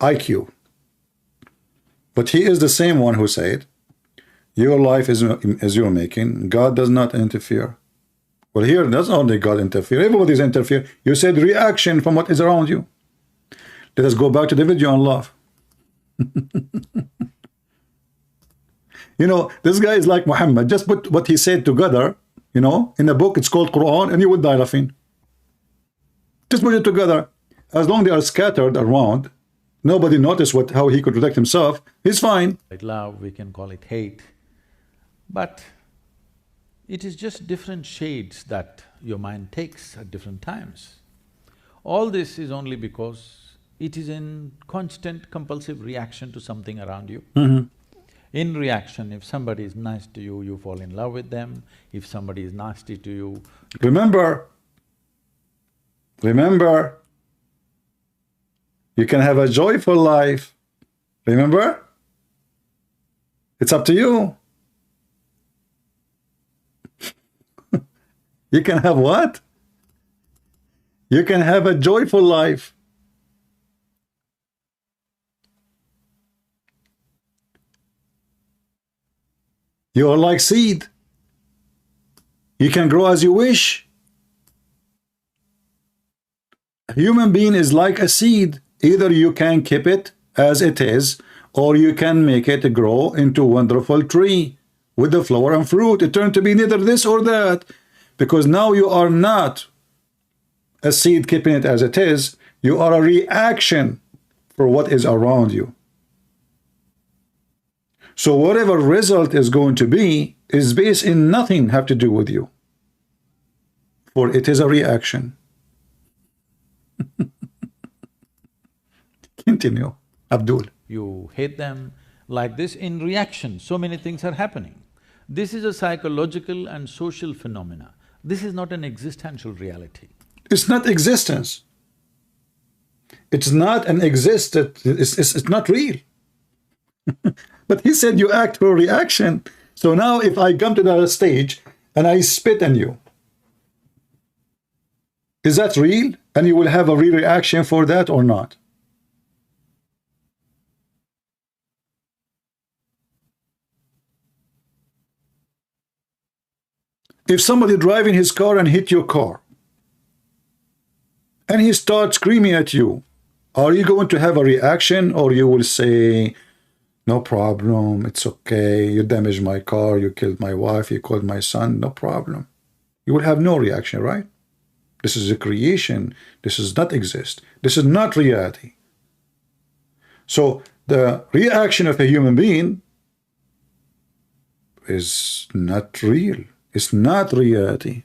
IQ. But he is the same one who said, your life is you're making. God does not interfere. Well, here, that's not only God interfere. Everybody's interfere. You said reaction from what is around you. Let us go back to the video on love. You know, this guy is like Muhammad. Just put what he said together, you know, in a book. It's called Qur'an, and you would die laughing. Just put it together. As long as they are scattered around, nobody noticed how he could protect himself. He's fine. Love, we can call it hate, but it is just different shades that your mind takes at different times. All this is only because it is in constant compulsive reaction to something around you. In reaction, if somebody is nice to you, you fall in love with them. If somebody is nasty to you… Remember, you can have a joyful life. Remember? It's up to you. You can have what? You can have a joyful life. You are like seed. You can grow as you wish. A human being is like a seed. Either you can keep it as it is, or you can make it grow into a wonderful tree with the flower and fruit. It turned to be neither this or that, because now you are not a seed keeping it as it is. You are a reaction for what is around you. So whatever result is going to be is based in nothing have to do with you, for it is a reaction. Continue, Abdul. You hate them. Like this, in reaction, so many things are happening. This is a psychological and social phenomena. This is not an existential reality. It's not existence. It's not an it's not real. But he said you act for reaction. So now if I come to that stage and I spit on you, is that real? And you will have a real reaction for that or not? If somebody driving his car and hit your car, and he starts screaming at you, are you going to have a reaction, or you will say, no problem, it's okay, you damaged my car, you killed my wife, you killed my son, no problem. You will have no reaction, right? This is a creation. This does not exist. This is not reality. So the reaction of a human being is not real. It's not reality.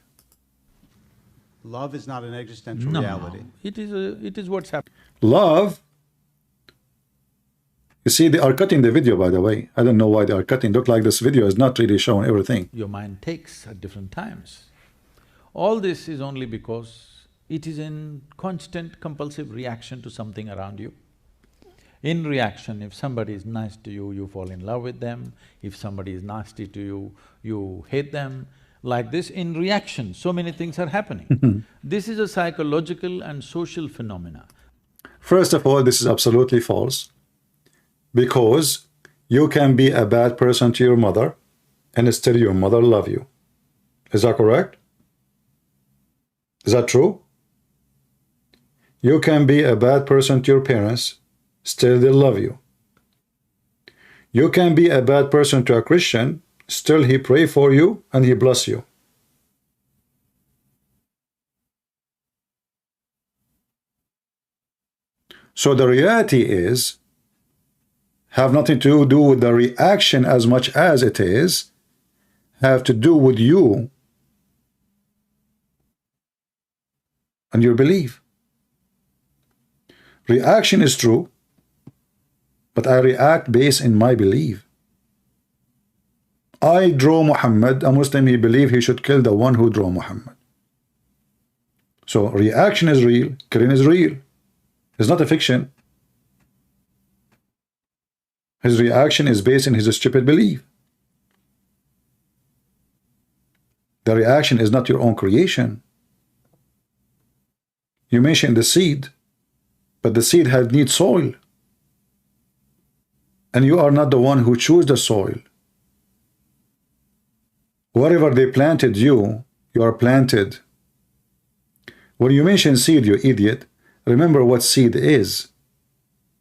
Love is not an existential reality. It is what's happening. Love, you see, they are cutting the video, by the way. I don't know why they are cutting. Look like this video is not really showing everything. Your mind takes at different times. All this is only because it is in constant compulsive reaction to something around you. In reaction, if somebody is nice to you, you fall in love with them. If somebody is nasty to you, you hate them. Like this, in reaction, so many things are happening. This is a psychological and social phenomena. First of all, this is absolutely false, because you can be a bad person to your mother and still your mother love you. Is that correct? Is that true? You can be a bad person to your parents, still they love you. You can be a bad person to a Christian, still he pray for you and he bless you. So the reality is, have nothing to do with the reaction as much as it is, have to do with you and your belief. Reaction is true, but I react based in my belief. I draw Muhammad, a Muslim, he believes he should kill the one who drew Muhammad. So reaction is real, killing is real. It's not a fiction. His reaction is based on his stupid belief. The reaction is not your own creation. You mentioned the seed, but the seed needs soil. And you are not the one who choose the soil. Wherever they planted you, you are planted. When you mention seed, you idiot, remember what seed is.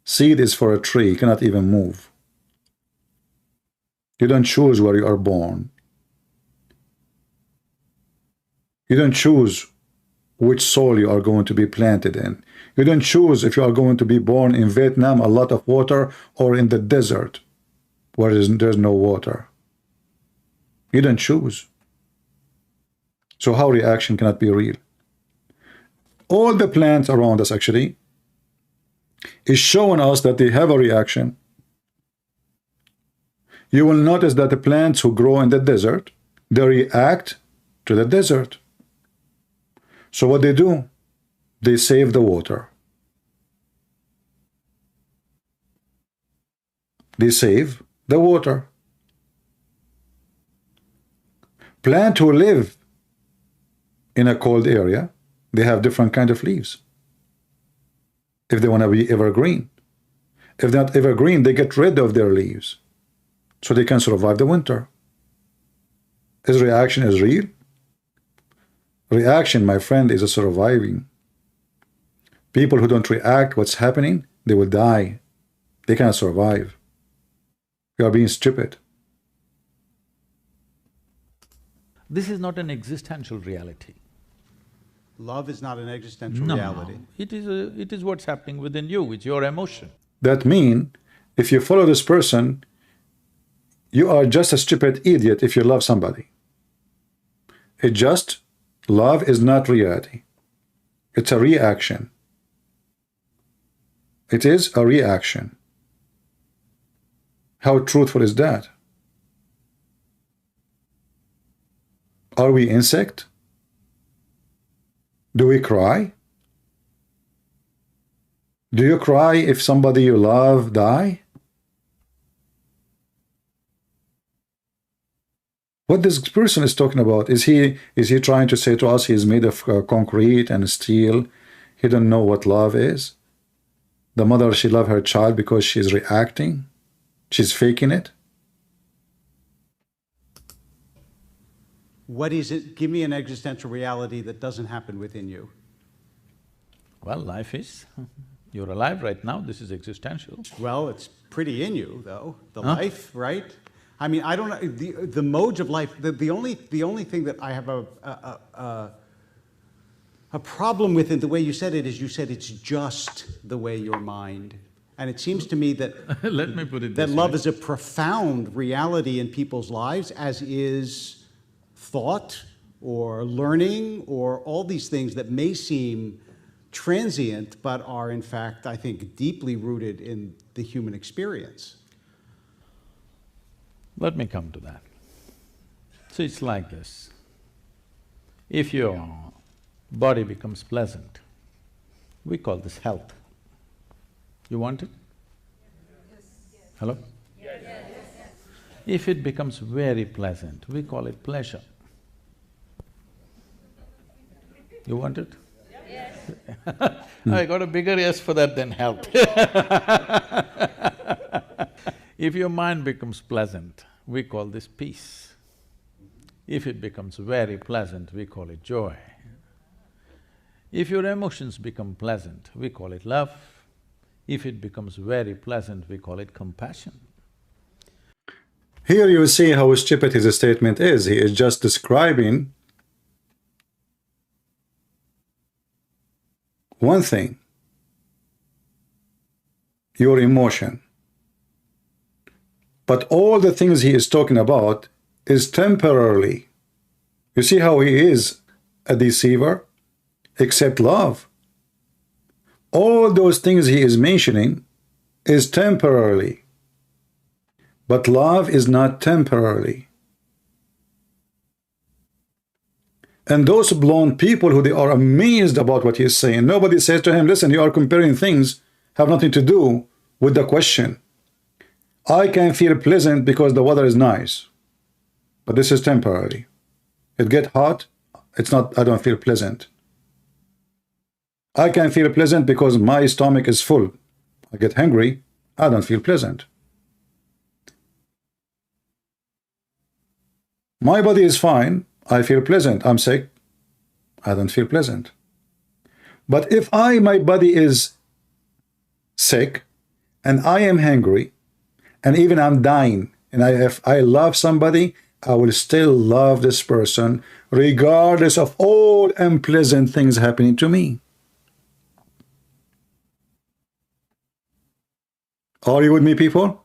Seed is for a tree, you cannot even move. You don't choose where you are born. You don't choose which soil you are going to be planted in. You don't choose if you are going to be born in Vietnam, a lot of water, or in the desert where there's no water. You don't choose. So how reaction cannot be real? All the plants around us actually is showing us that they have a reaction. You will notice that the plants who grow in the desert, they react to the desert. So what they do? They save the water. They save the water. Plants who live in a cold area, they have different kind of leaves. If they want to be evergreen. If they're not evergreen, they get rid of their leaves so they can survive the winter. His reaction is real. Reaction, my friend, is a surviving. People who don't react what's happening, they will die. They cannot survive. You are being stupid. This is not an existential reality. Love is not an existential reality. It is what's happening within you, it's your emotion. That means, if you follow this person, you are just a stupid idiot if you love somebody. Love is not reality. It's a reaction. It is a reaction. How truthful is that? Are we insect? Do we cry? Do you cry if somebody you love die? What this person is talking about, is he trying to say to us he is made of concrete and steel? He don't know what love is? The mother, she loves her child because she's reacting? She's faking it? What is it? Give me an existential reality that doesn't happen within you. Well, life is. You're alive right now, this is existential. Well, it's pretty in you, though. The life, right? I mean, I don't know, the modes of life, the only thing that I have a problem with in the way you said it is you said it's just the way your mind. And it seems to me that Let me put it that this love way. is a profound reality in people's lives, as is thought or learning or all these things that may seem transient but are in fact, I think, deeply rooted in the human experience. Let me come to that. So it's like this. If your body becomes pleasant, we call this health. You want it? Hello? If it becomes very pleasant, we call it pleasure. You want it? I got a bigger yes for that than health. If your mind becomes pleasant, we call this peace. If it becomes very pleasant, we call it joy. If your emotions become pleasant, we call it love. If it becomes very pleasant, we call it compassion. Here you see how stupid his statement is. He is just describing one thing, your emotion. But all the things he is talking about is temporarily. You see how he is a deceiver? Except love. All those things he is mentioning is temporarily. But love is not temporarily. And those blonde people who they are amazed about what he's saying. Nobody says to him, listen, you are comparing things, have nothing to do with the question. I can feel pleasant because the weather is nice, but this is temporary. It gets hot, it's not, I don't feel pleasant. I can feel pleasant because my stomach is full. I get hungry, I don't feel pleasant. My body is fine, I feel pleasant. I'm sick, I don't feel pleasant. But if my body is sick and I am hungry and even I'm dying and if I love somebody, I will still love this person regardless of all unpleasant things happening to me. Are you with me, people?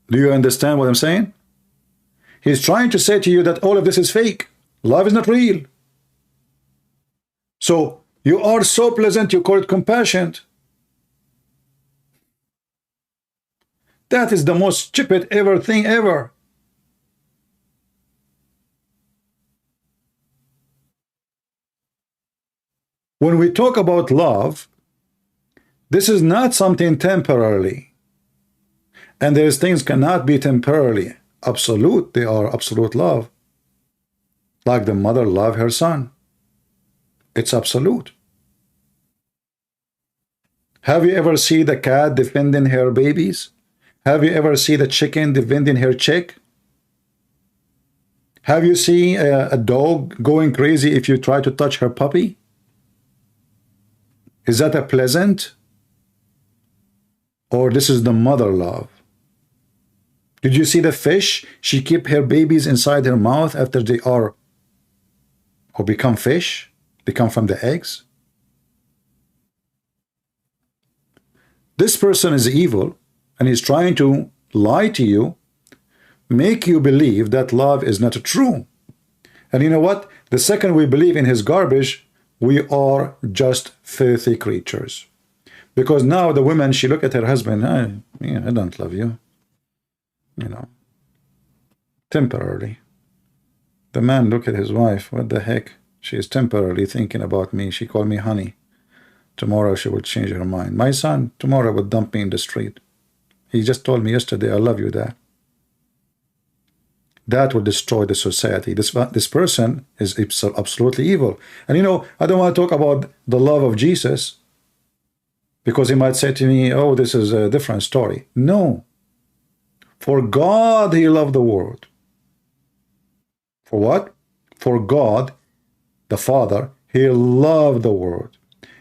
Do you understand what I'm saying? He's trying to say to you that all of this is fake. Love is not real. So you are so pleasant, you call it compassion. That is the most stupid ever thing ever. When we talk about love, this is not something temporarily. And these things cannot be temporarily. Absolute, they are absolute love. Like the mother loves her son. It's absolute. Have you ever seen the cat defending her babies? Have you ever seen the chicken defending her chick? Have you seen a dog going crazy if you try to touch her puppy? Is that a pleasant? Or this is the mother love? Did you see the fish? She keep her babies inside her mouth after they are or become fish. They come from the eggs. This person is evil and he's trying to lie to you, make you believe that love is not true. And you know what? The second we believe in his garbage, we are just filthy creatures. Because now the woman, she look at her husband, I don't love you. You know, temporarily. The man look at his wife, what the heck? She is temporarily thinking about me. She called me honey. Tomorrow she will change her mind. My son tomorrow will dump me in the street. He just told me yesterday, I love you, Dad. That will destroy the society. This person is absolutely evil. And you know, I don't want to talk about the love of Jesus because he might say to me, oh, this is a different story. No. For God he loved the world. For what? For God, the Father, he loved the world.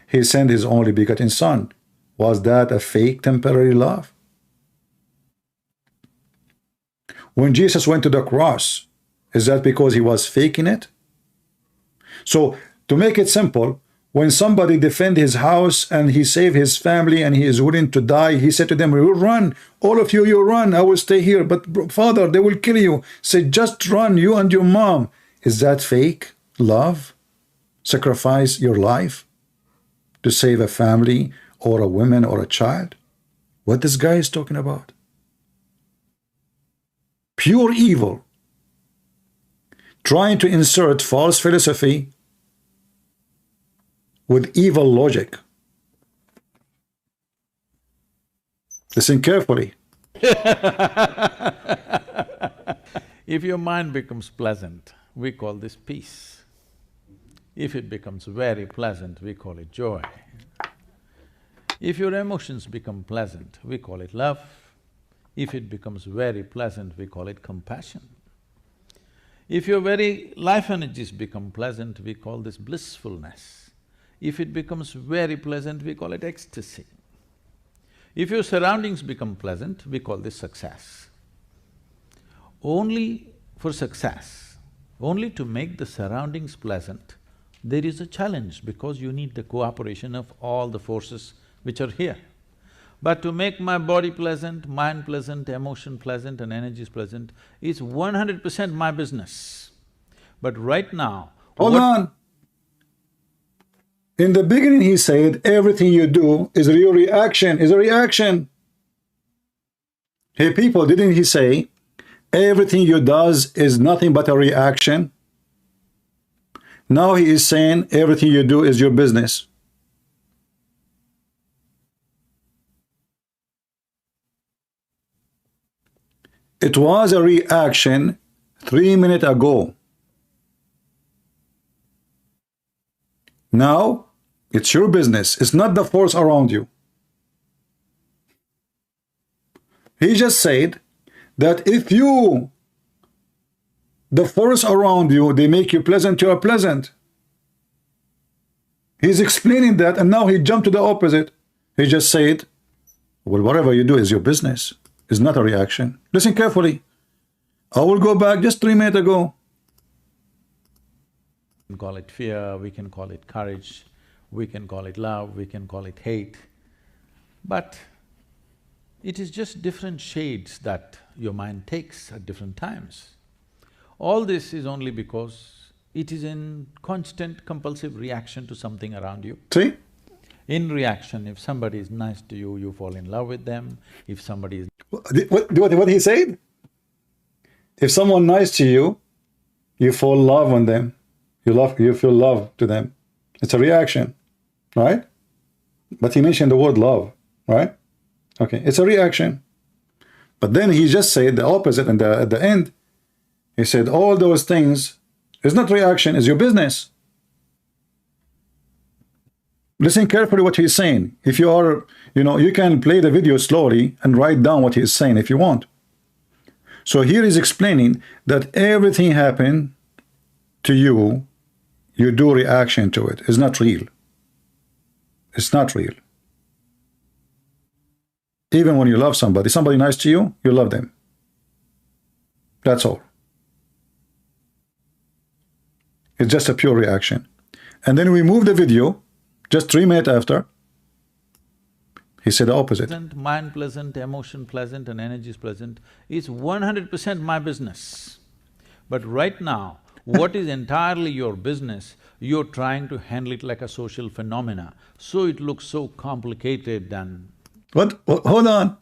He sent his only begotten Son. Was that a fake temporary love? When Jesus went to the cross, is that because he was faking it? So, to make it simple, when somebody defend his house and he saved his family and he is willing to die, he said to them, you run, all of you run, I will stay here. But Father, they will kill you. Say, just run, you and your mom. Is that fake love? Sacrifice your life to save a family or a woman or a child? What this guy is talking about? Pure evil. Trying to insert false philosophy with evil logic. Listen carefully. If your mind becomes pleasant, we call this peace. If it becomes very pleasant, we call it joy. If your emotions become pleasant, we call it love. If it becomes very pleasant, we call it compassion. If your very life energies become pleasant, we call this blissfulness. If it becomes very pleasant, we call it ecstasy. If your surroundings become pleasant, we call this success. Only for success, only to make the surroundings pleasant, there is a challenge because you need the cooperation of all the forces which are here. But to make my body pleasant, mind pleasant, emotion pleasant and energies pleasant is 100% my business. But right now… Hold on. In the beginning he said, everything you do is your reaction, is a reaction. Hey people, didn't he say everything you does is nothing but a reaction. Now he is saying everything you do is your business. It was a reaction 3 minutes ago. Now it's your business. It's not the force around you. He just said that if you, the force around you, they make you pleasant, you are pleasant. He's explaining that, and now he jumped to the opposite. He just said, well, whatever you do is your business. It's not a reaction. Listen carefully. I will go back just 3 minutes ago. We can call it fear, we can call it courage, we can call it love, we can call it hate. But it is just different shades that your mind takes at different times. All this is only because it is in constant compulsive reaction to something around you. See? In reaction, if somebody is nice to you, you fall in love with them. If somebody is… What he said? If someone nice to you, you fall in love on them. You feel love to them. It's a reaction, right? But he mentioned the word love, right? Okay, it's a reaction. But then he just said the opposite, and at the end, he said all those things is not reaction, is your business. Listen carefully what he's saying. If you are, you can play the video slowly and write down what he's saying if you want. So here he's explaining that everything happened to you, you do reaction to it. It's not real. It's not real. Even when you love somebody nice to you, you love them. That's all. It's just a pure reaction. And then we move the video, just 3 minutes after, he said the opposite. Mind pleasant, emotion pleasant and energy is pleasant, is 100% my business. But right now, what is entirely your business, you're trying to handle it like a social phenomena, so it looks so complicated and… What? Hold on.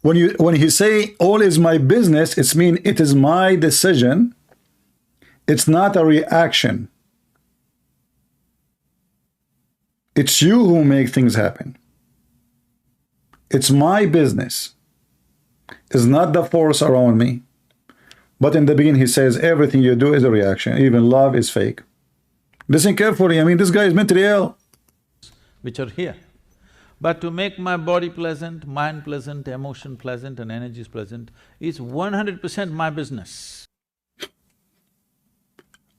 When he say all is my business, it's mean it is my decision. It's not a reaction. It's you who make things happen. It's my business. It's not the force around me. But in the beginning he says everything you do is a reaction. Even love is fake. Listen carefully. I mean, this guy is mentally ill. Which are here. But to make my body pleasant, mind pleasant, emotion pleasant and energy is pleasant is 100% my business.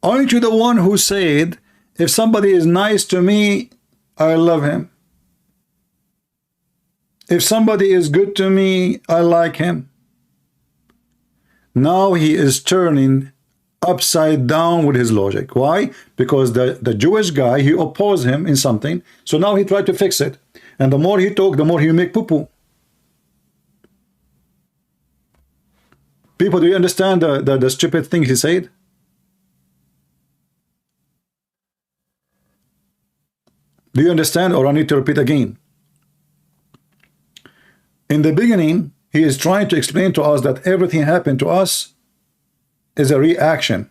Aren't you the one who said, if somebody is nice to me, I love him? If somebody is good to me, I like him. Now he is turning upside down with his logic. Why? Because the Jewish guy, he opposed him in something, so now he tried to fix it. And the more he talk, the more he make poo-poo. People, do you understand the stupid thing he said? Do you understand, or I need to repeat again? In the beginning, he is trying to explain to us that everything happened to us is a reaction.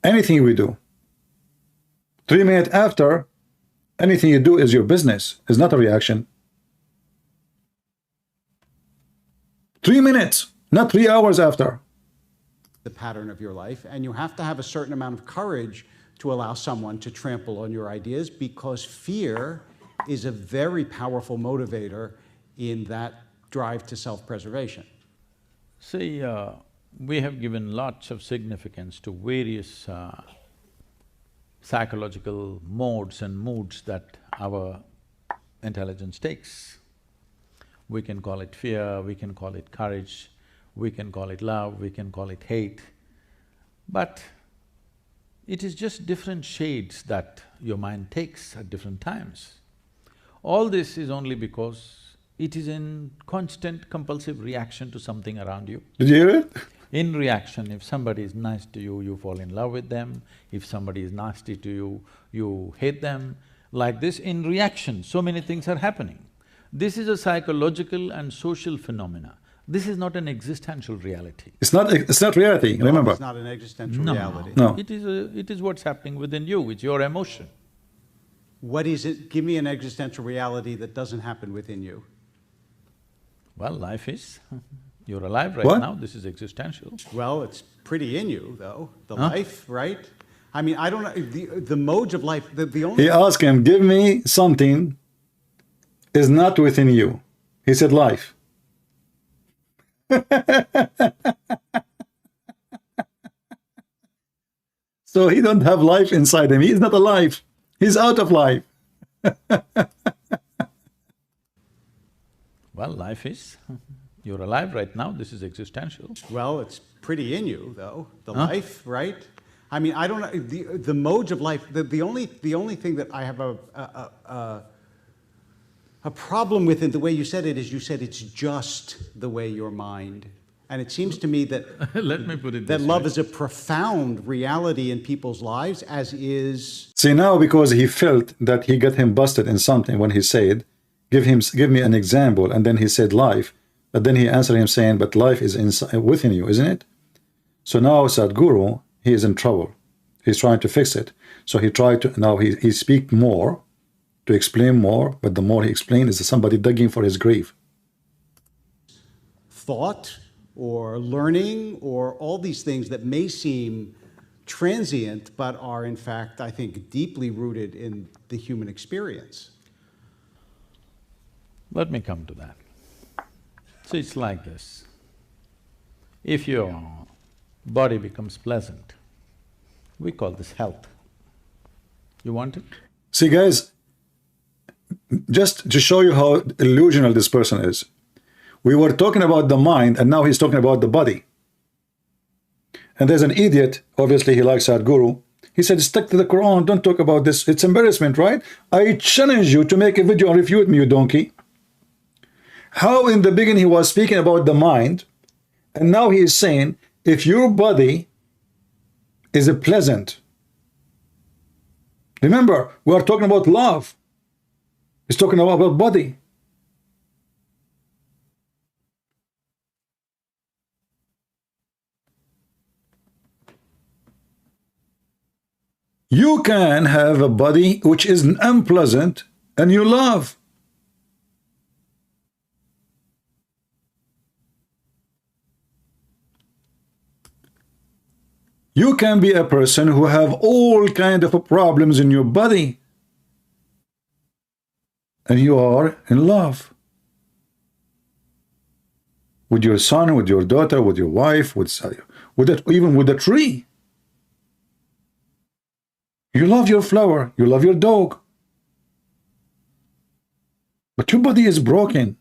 Anything we do. 3 minutes after, anything you do is your business. It's not a reaction. 3 minutes, not 3 hours after. The pattern of your life, and you have to have a certain amount of courage to allow someone to trample on your ideas, because fear is a very powerful motivator in that drive to self-preservation. See, we have given lots of significance to various psychological modes and moods that our intelligence takes. We can call it fear, we can call it courage, we can call it love, we can call it hate. But it is just different shades that your mind takes at different times. All this is only because it is in constant compulsive reaction to something around you. Did you hear it? In reaction, if somebody is nice to you, you fall in love with them. If somebody is nasty to you, you hate them. Like this, in reaction, so many things are happening. This is a psychological and social phenomena. This is not an existential reality. It's not reality, remember. It's not an existential reality. No. It is what's happening within you, it's your emotion. What is it? Give me an existential reality that doesn't happen within you. Well, life is. You're alive right What? now, this is existential. Well, it's pretty in you, though. The life, right? I mean, I don't know, the modes of life, the only… He asked him, give me something is not within you. He said life. So he don't have life inside him. He's not alive. He's out of life. Well, life is. You're alive right now, this is existential. Well, it's pretty in you, though. The life, right? I mean, I don't know, the modes of life, the only thing that I have a problem with in the way you said it is you said it's just the way your mind. And it seems to me that… Let me put it that this love way. is a profound reality in people's lives, as is… See, now because he felt that he got him busted in something when he said, give me an example, and then he said life, but then he answered him saying, but life is within you, isn't it? So now Sadhguru, he is in trouble. He's trying to fix it. So he tried to, now he speak more, to explain more, but the more he explained is somebody digging for his grave. Thought or learning or all these things that may seem transient but are in fact, I think, deeply rooted in the human experience. Let me come to that. So it's like this. If your body becomes pleasant, we call this health. You want it? See guys, just to show you how illusional this person is. We were talking about the mind and now he's talking about the body. And there's an idiot, obviously he likes Sadhguru. He said, stick to the Quran, don't talk about this. It's embarrassment, right? I challenge you to make a video and refute me, you donkey. How in the beginning he was speaking about the mind, and now he is saying, if your body is pleasant. Remember, we are talking about love. He's talking about body. You can have a body which is unpleasant and you love. You can be a person who have all kind of problems in your body and you are in love with your son, with your daughter, with your wife, even with a tree. You love your flower, you love your dog, but your body is broken.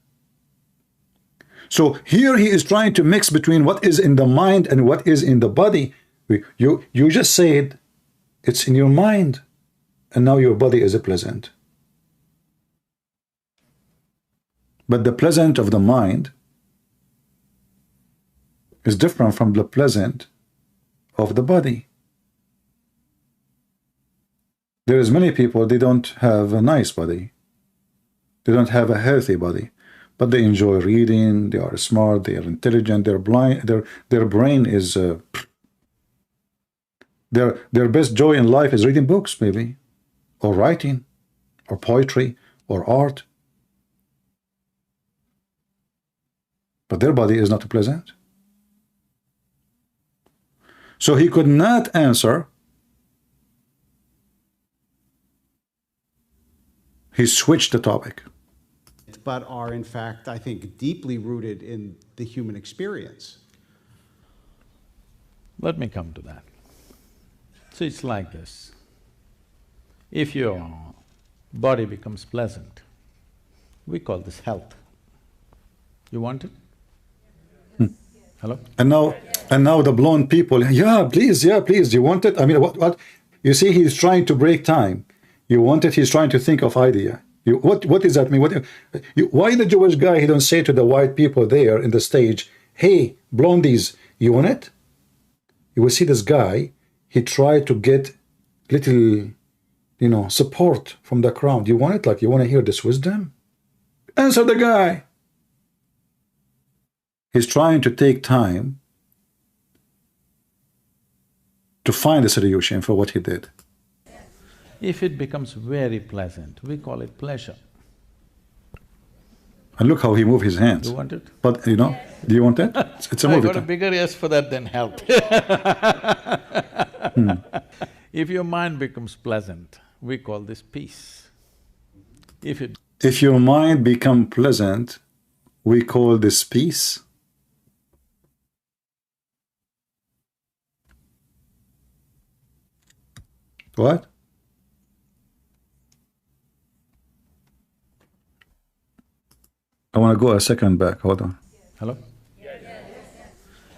So here he is trying to mix between what is in the mind and what is in the body. You just said it's in your mind and now your body is pleasant. But the pleasant of the mind is different from the pleasant of the body. There is many people, they don't have a nice body. They don't have a healthy body, but they enjoy reading, they are smart, they are intelligent, they're blind, their brain is their best joy in life is reading books, maybe, or writing, or poetry, or art. But their body is not pleasant. So he could not answer. He switched the topic. But are in fact, I think, deeply rooted in the human experience. Let me come to that. So it's like this. If your body becomes pleasant, we call this health. You want it? Hello? And now the blonde people, yeah, please, you want it? I mean, what? You see, he's trying to break time. You want it, he's trying to think of idea. What does that mean? Why the Jewish guy, he don't say to the white people there in the stage, hey, blondies, you want it? You will see this guy, he tried to get little, support from the crowd. You want it? Like, you want to hear this wisdom? Answer the guy. He's trying to take time to find a solution for what he did. If it becomes very pleasant, we call it pleasure. And look how he moved his hands. You want it? But you know, do you want it? It's a I movie. got a bigger yes for that than health. If your mind becomes pleasant, we call this peace. If your mind become pleasant, we call this peace. What? I want to go a second back, hold on. Hello?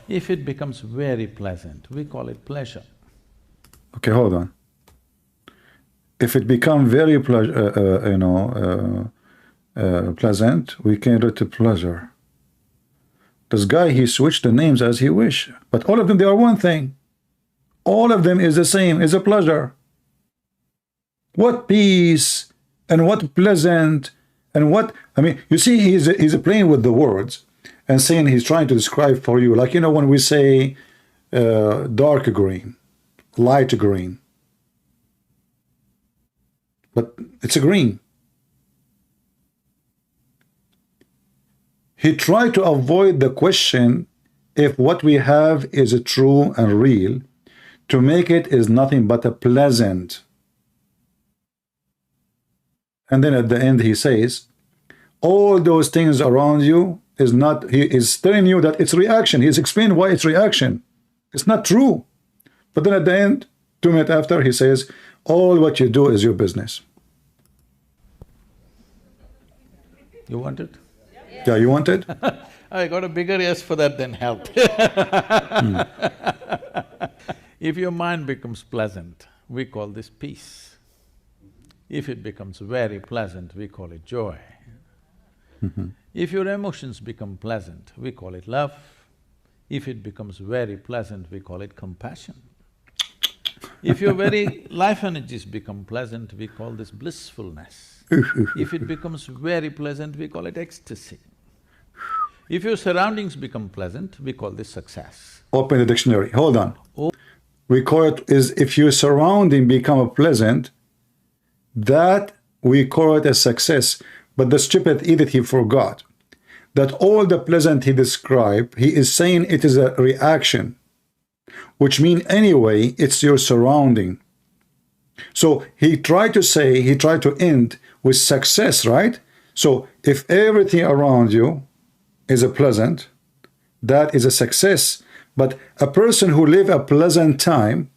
If it becomes very pleasant, we call it pleasure. Okay, hold on. If it become very pleasant, we can do it to pleasure. This guy, he switched the names as he wish, but all of them, they are one thing. All of them is the same, is a pleasure. What peace and what pleasant and what, I mean, you see, he's playing with the words and saying he's trying to describe for you, like, you know, when we say dark green, light green, but it's a green. He tried to avoid the question if what we have is true and real, to make it is nothing but a pleasant. And then at the end he says, all those things around you is not, he is telling you that it's reaction. He's explained why it's reaction. It's not true. But then at the end, 2 minutes after, he says, all what you do is your business. You want it? Yeah, you want it? I got a bigger yes for that than health. If your mind becomes pleasant, we call this peace. If it becomes very pleasant, we call it joy. If your emotions become pleasant, we call it love. If it becomes very pleasant, we call it compassion. If your very life energies become pleasant, we call this blissfulness. If it becomes very pleasant, we call it ecstasy. If your surroundings become pleasant, we call this success. Open the dictionary, hold on. We call it is if your surrounding become a pleasant, that we call it a success. But the stupid idiot, he forgot that all the pleasant he described, he is saying it is a reaction, which means anyway, it's your surrounding. So he tried to say, he tried to end with success, right? So if everything around you is a pleasant, that is a success. But a person who live a pleasant time,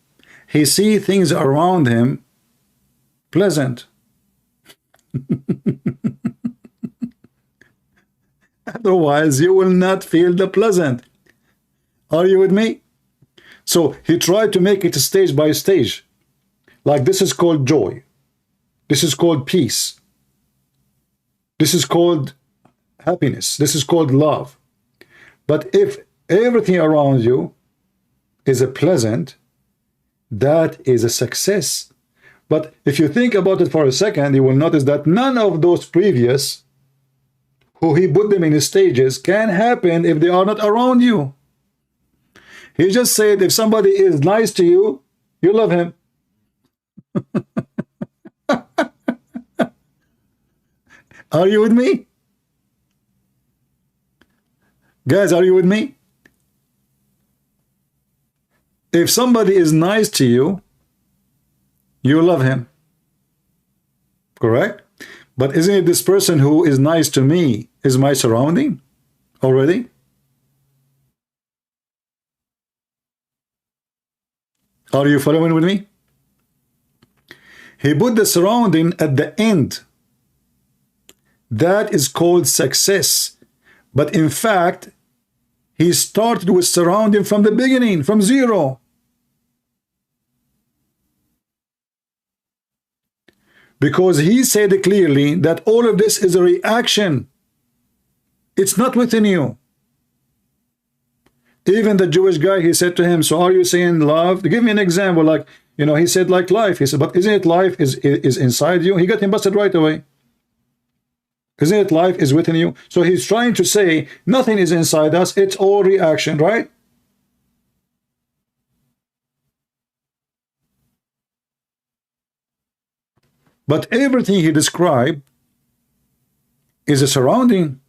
he see things around him pleasant. Otherwise, you will not feel the pleasant. Are you with me? So he tried to make it stage by stage. Like this is called joy. This is called peace. This is called happiness. This is called love. But if everything around you is a pleasant, that is a success. But if you think about it for a second, you will notice that none of those previous, who he put them in stages, can happen if they are not around you. He just said if somebody is nice to you, you love him. Are you with me? Guys, are you with me? If somebody is nice to you, you love him. Correct? But isn't it this person who is nice to me is my surrounding already? Are you following with me? He put the surrounding at the end. That is called success. But in fact, he started with surrounding from the beginning, from zero. Because he said clearly that all of this is a reaction. It's not within you. Even the Jewish guy, he said to him, so are you saying love? Give me an example, like, you know, he said like life. He said, but isn't it life is inside you? He got him busted right away. Isn't it life is within you? So he's trying to say nothing is inside us, it's all reaction, right? But everything he described is a surrounding.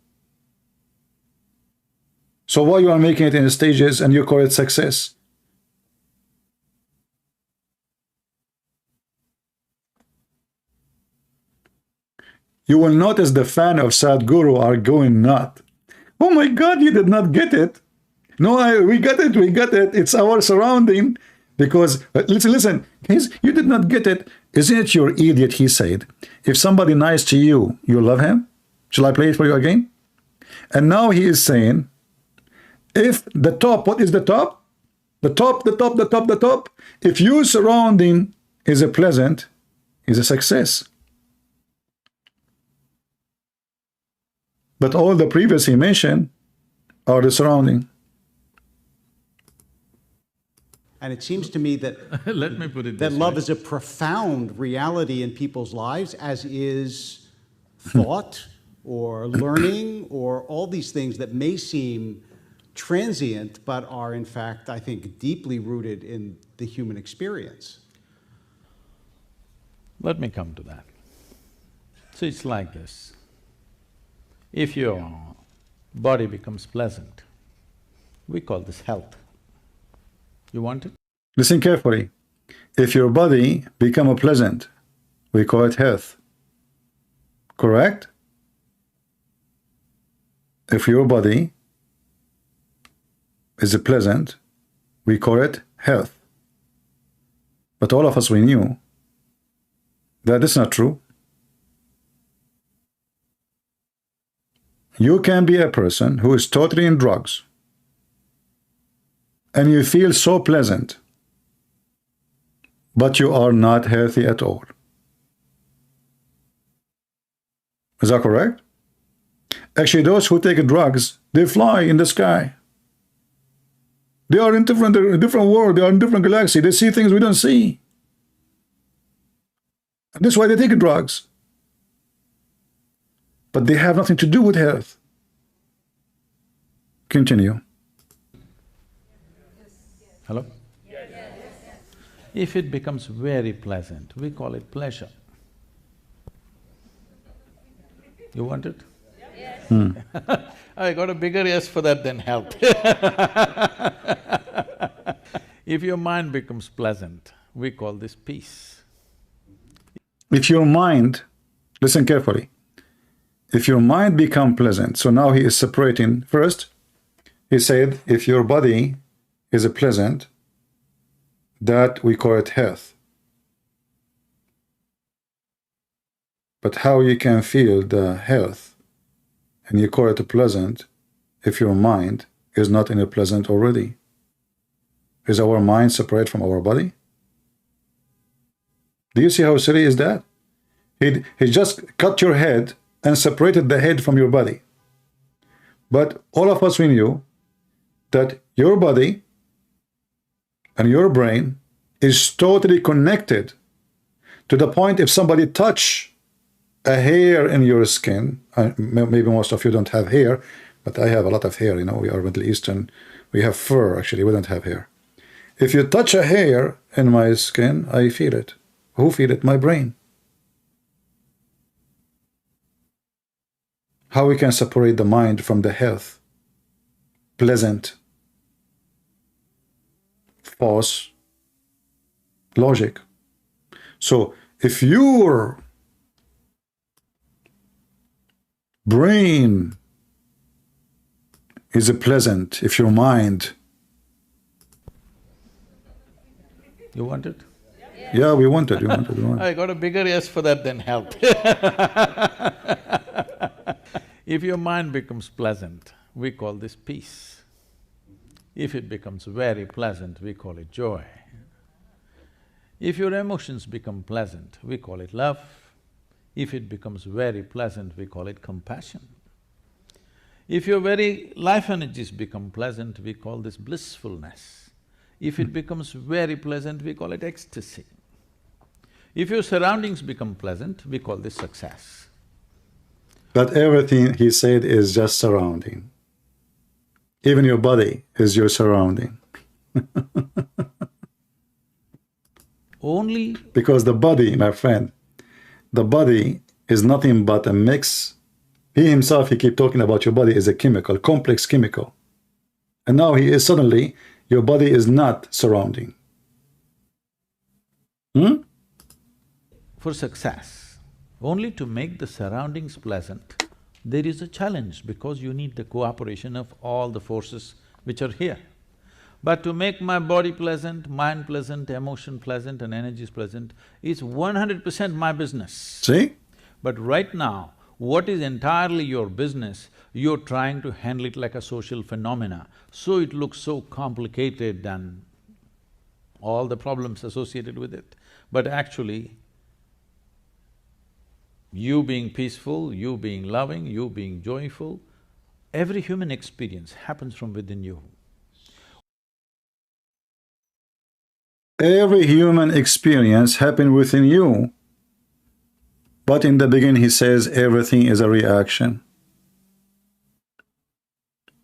So why you are making it in stages and you call it success? You will notice the fan of Sadhguru are going nuts. Oh my God, you did not get it. No, we got it, we got it. It's our surrounding. Because, listen, you did not get it. Isn't it your idiot, he said. If somebody nice to you, you love him? Shall I play it for you again? And now he is saying, if the top, what is the top? The top, the top, the top, the top. If your surrounding is a pleasant, is a success. But all the previous he mentioned are the surrounding. And it seems to me that let me put it that this love way. is a profound reality in people's lives, as is thought or learning or all these things that may seem transient, but are in fact, I think, deeply rooted in the human experience. Let me come to that. So it's like this. If your body becomes pleasant, we call this health. You want it? Listen carefully. If your body become pleasant, we call it health. Correct? If your body is pleasant, we call it health. But all of us, we knew that is not true. You can be a person who is totally in drugs and you feel so pleasant, but you are not healthy at all. Is that correct? Actually, those who take drugs, they fly in the sky. They are in different world, they are in different galaxy, they see things we don't see. And that's why they take drugs. But they have nothing to do with health. Continue. Hello? If it becomes very pleasant, we call it pleasure. You want it? I got a bigger yes for that than health. If your mind becomes pleasant, we call this peace. If your mind, listen carefully, if your mind become pleasant, so now he is separating. First, he said, if your body is a pleasant, that we call it health. But how you can feel the health and you call it a pleasant if your mind is not in a pleasant already? Is our mind separate from our body? Do you see how silly is that? He just cut your head and separated the head from your body. But all of us, we knew that your body and your brain is totally connected to the point if somebody touch a hair in your skin, maybe most of you don't have hair, but I have a lot of hair, you know, we are Middle Eastern, we have fur actually, we don't have hair. If you touch a hair in my skin, I feel it. Who feel it? My brain. How we can separate the mind from the health? Pleasant, false logic. So if your brain is pleasant, if your mind… You want it? Yeah, we want it, we want it, we want it. I got a bigger yes for that than health. If your mind becomes pleasant, we call this peace. If it becomes very pleasant, we call it joy. If your emotions become pleasant, we call it love. If it becomes very pleasant, we call it compassion. If your very life energies become pleasant, we call this blissfulness. If it becomes very pleasant, we call it ecstasy. If your surroundings become pleasant, we call this success. But everything he said is just surrounding. Even your body is your surrounding. Only Because the body, my friend, the body is nothing but a mix. He himself, he keep talking about your body is a chemical, complex chemical. And now he is suddenly, your body is not surrounding. for success, only to make the surroundings pleasant, there is a challenge because you need the cooperation of all the forces which are here. But to make my body pleasant, mind pleasant, emotion pleasant and energies pleasant is 100% my business. See? But right now, what is entirely your business, you're trying to handle it like a social phenomena, so it looks so complicated and all the problems associated with it. But actually, you being peaceful, you being loving, you being joyful, every human experience happens from within you. Every human experience happens within you. But in the beginning he says everything is a reaction.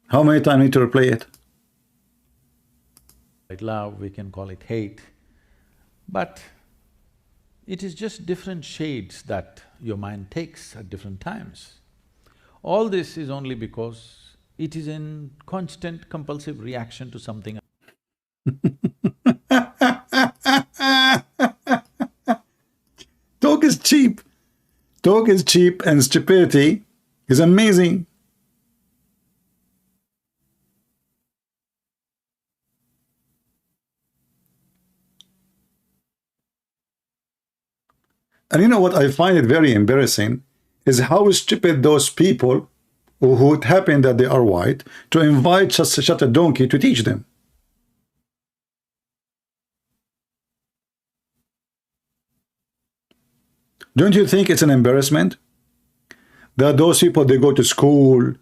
How many times need to replay it? Like love, we can call it hate, but it is just different shades that your mind takes at different times. All this is only because it is in constant compulsive reaction to something. Talk is cheap. Talk is cheap and stupidity is amazing. And you know what I find it very embarrassing is how stupid those people who it happened that they are white to invite such a donkey to teach them. Don't you think it's an embarrassment that those people, they go to school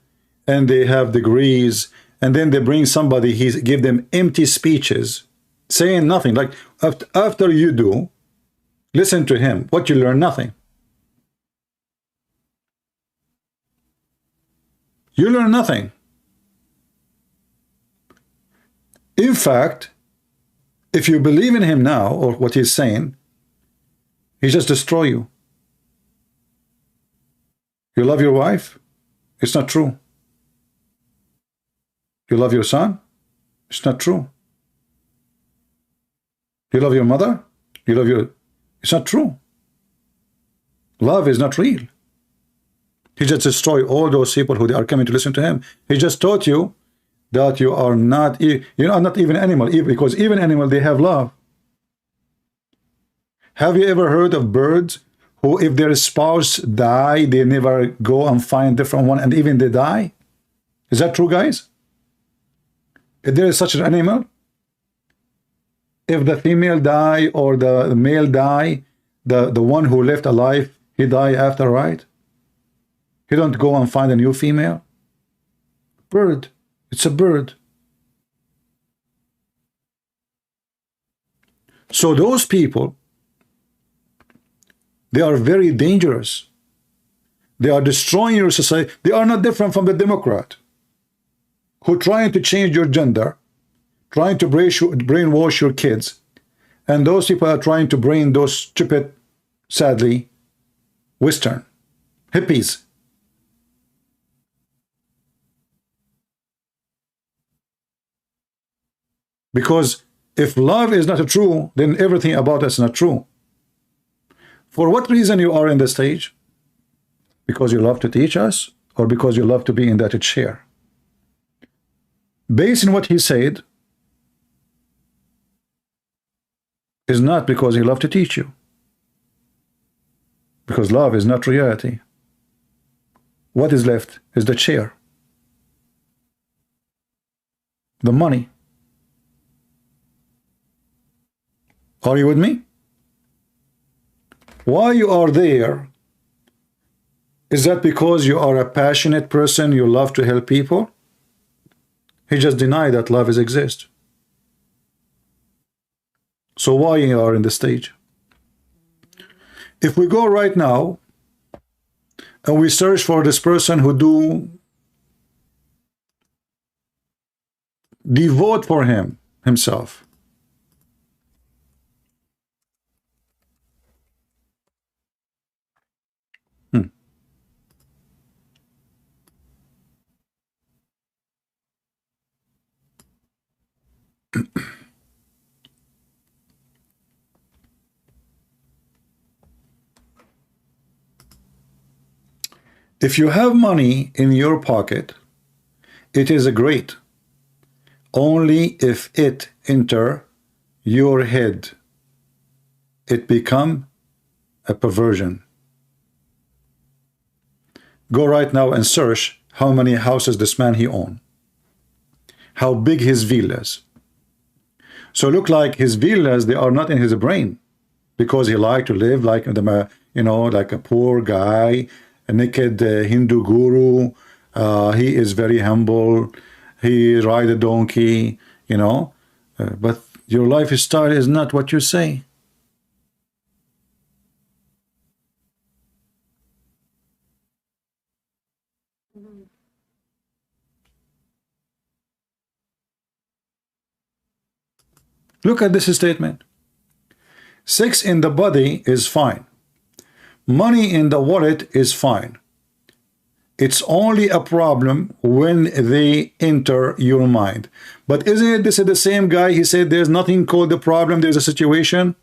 and they have degrees and then they bring somebody, he give them empty speeches saying nothing, like after you do listen to him, what you learn? Nothing. You learn nothing. In fact, if you believe in him now or what he's saying, he just destroy you. You love your wife? It's not true. You love your son? It's not true. You love your mother? You love your... It's not true. Love is not real. He just destroyed all those people who are coming to listen to him. He just taught you that you are not... You are not even animal, because even animal, they have love. Have you ever heard of birds who, if their spouse die, they never go and find a different one, and even they die? Is that true, guys? If there is such an animal, if the female die or the male die, the one who left alive, he die after, right? He don't go and find a new female. Bird, it's a bird. So those people, they are very dangerous. They are destroying your society. They are not different from the Democrat who trying to change your gender, trying to brainwash your kids, and those people are trying to bring those stupid, sadly, Western hippies. Because if love is not true, then everything about us is not true. For what reason you are in the stage? Because you love to teach us, or because you love to be in that chair? Based on what he said, is not because he loved to teach you. Because love is not reality. What is left is the chair, the money. Are you with me? Why you are there? Is that because you are a passionate person, you love to help people? He just denied that love exists. So why you are in the stage? If we go right now and we search for this person who do devote for himself. If you have money in your pocket, it is a great. Only if it enter your head, it become a perversion. Go right now and search how many houses this man he own, how big his villas. So look like his villas, they are not in his brain, because he like to live like the, you know, like a poor guy, a naked Hindu guru. He is very humble. He ride a donkey, you know. But your lifestyle is not what you say. Look at this statement. Sex in the body is fine. Money in the wallet is fine. It's only a problem when they enter your mind. But isn't it this is the same guy? He said there's nothing called the problem, there's a situation.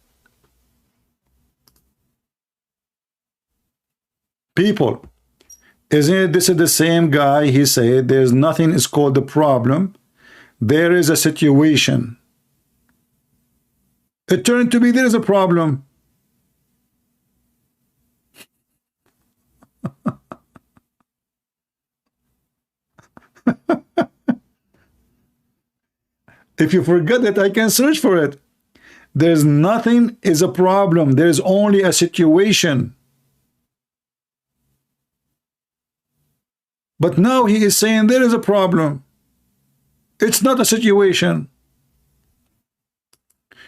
People, isn't it this is the same guy? He said there's nothing is called the problem, there is a situation. It turned to be there is a problem. If you forget it, I can search for it. There's nothing is a problem. There's only a situation. But now he is saying there is a problem. It's not a situation.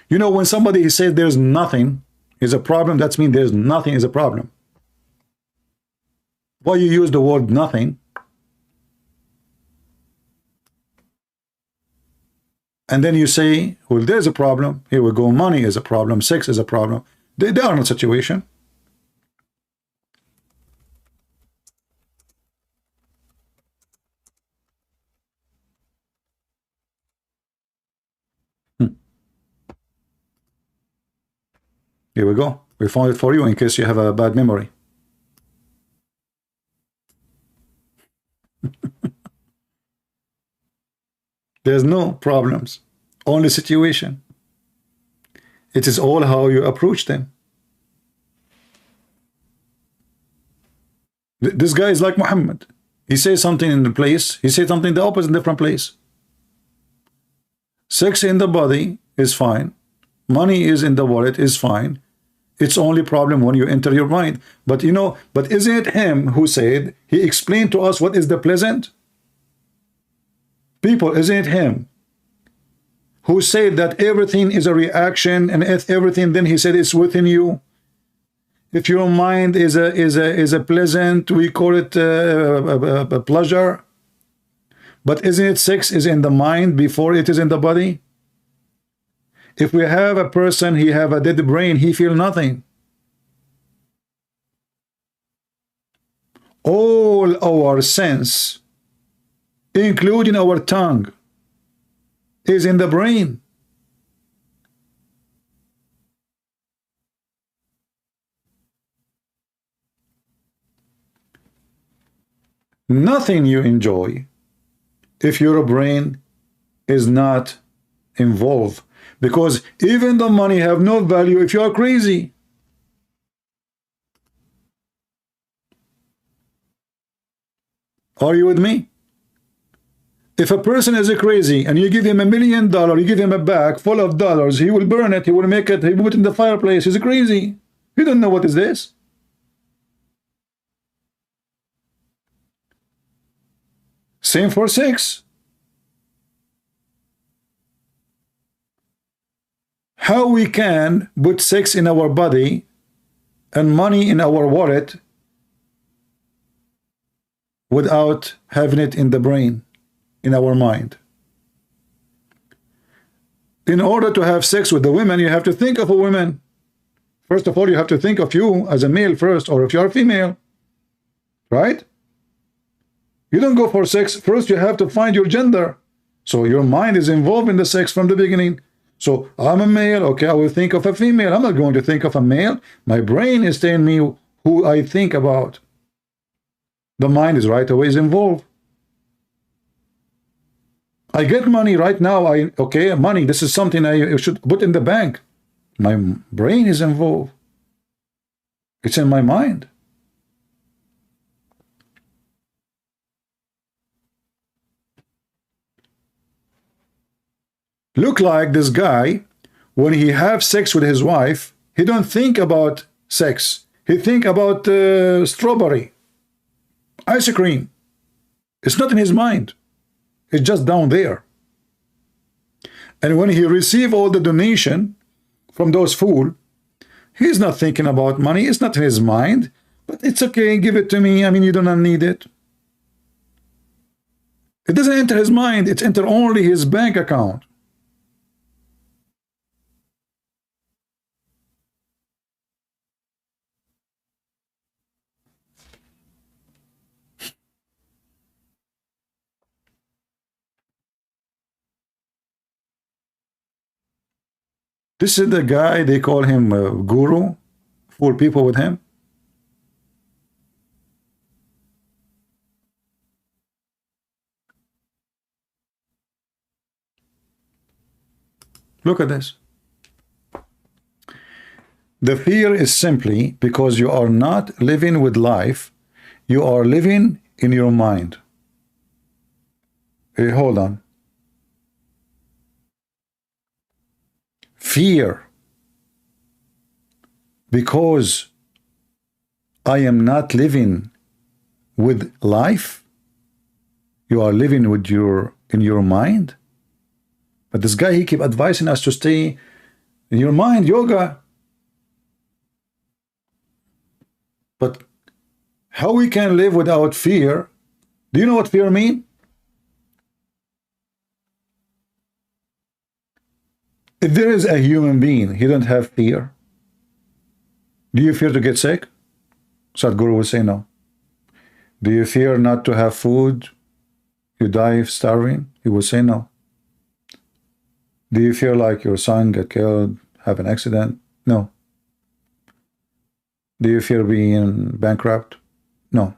You know, when somebody says there's nothing is a problem, that means there's nothing is a problem. Why you use the word nothing? And then you say, well, there's a problem. Here we go. Money is a problem. Sex is a problem. They are not a situation. Here we go. We found it for you in case you have a bad memory. There's no problems, only situation. It is all how you approach them. This guy is like Muhammad. He says something in the place, he says something the opposite in a different place. Sex in the body is fine. Money is in the wallet is fine. It's only problem when you enter your mind. But you know, but isn't it him who said, he explained to us what is the pleasant? People, isn't it him who said that everything is a reaction, and if everything, then he said it's within you. If your mind is a pleasant, we call it a pleasure. But isn't it sex is in the mind before it is in the body? If we have a person, he have a dead brain, he feel nothing. All our sense, including our tongue, is in the brain. Nothing you enjoy if your brain is not involved, because even the money have no value if you are crazy. Are you with me? If a person is crazy and you give him $1 million, you give him a bag full of dollars, he will burn it, he will make it, he will put it in the fireplace. He's crazy. You don't know what is this. Same for sex. How we can put sex in our body and money in our wallet without having it in the brain, in our mind. In order to have sex with the women, you have to think of a woman. First of all, you have to think of you as a male first, or if you are female, right? You don't go for sex. First, you have to find your gender. So your mind is involved in the sex from the beginning. So I'm a male, okay, I will think of a female. I'm not going to think of a male. My brain is telling me who I think about. The mind is right away involved. I get money right now. Okay, money, this is something I should put in the bank. My brain is involved. It's in my mind. Look like this guy, when he have sex with his wife, he don't think about sex. He think about strawberry, ice cream. It's not in his mind. It's just down there. And when he receive all the donation from those fools, he's not thinking about money. It's not in his mind. But it's okay, give it to me. I mean, you don't need it. It doesn't enter his mind. It enter only his bank account. This is the guy, they call him guru, fool people with him. Look at this. The fear is simply because you are not living with life, you are living in your mind. Hey, hold on. Fear, because I am not living with life, you are living with in your mind. But this guy, he keep advising us to stay in your mind, yoga. But how we can live without fear? Do you know what fear means? If there is a human being, he don't have fear. Do you fear to get sick? Sadhguru will say no. Do you fear not to have food? You die starving? He will say no. Do you fear like your son get killed, have an accident? No. Do you fear being bankrupt? No.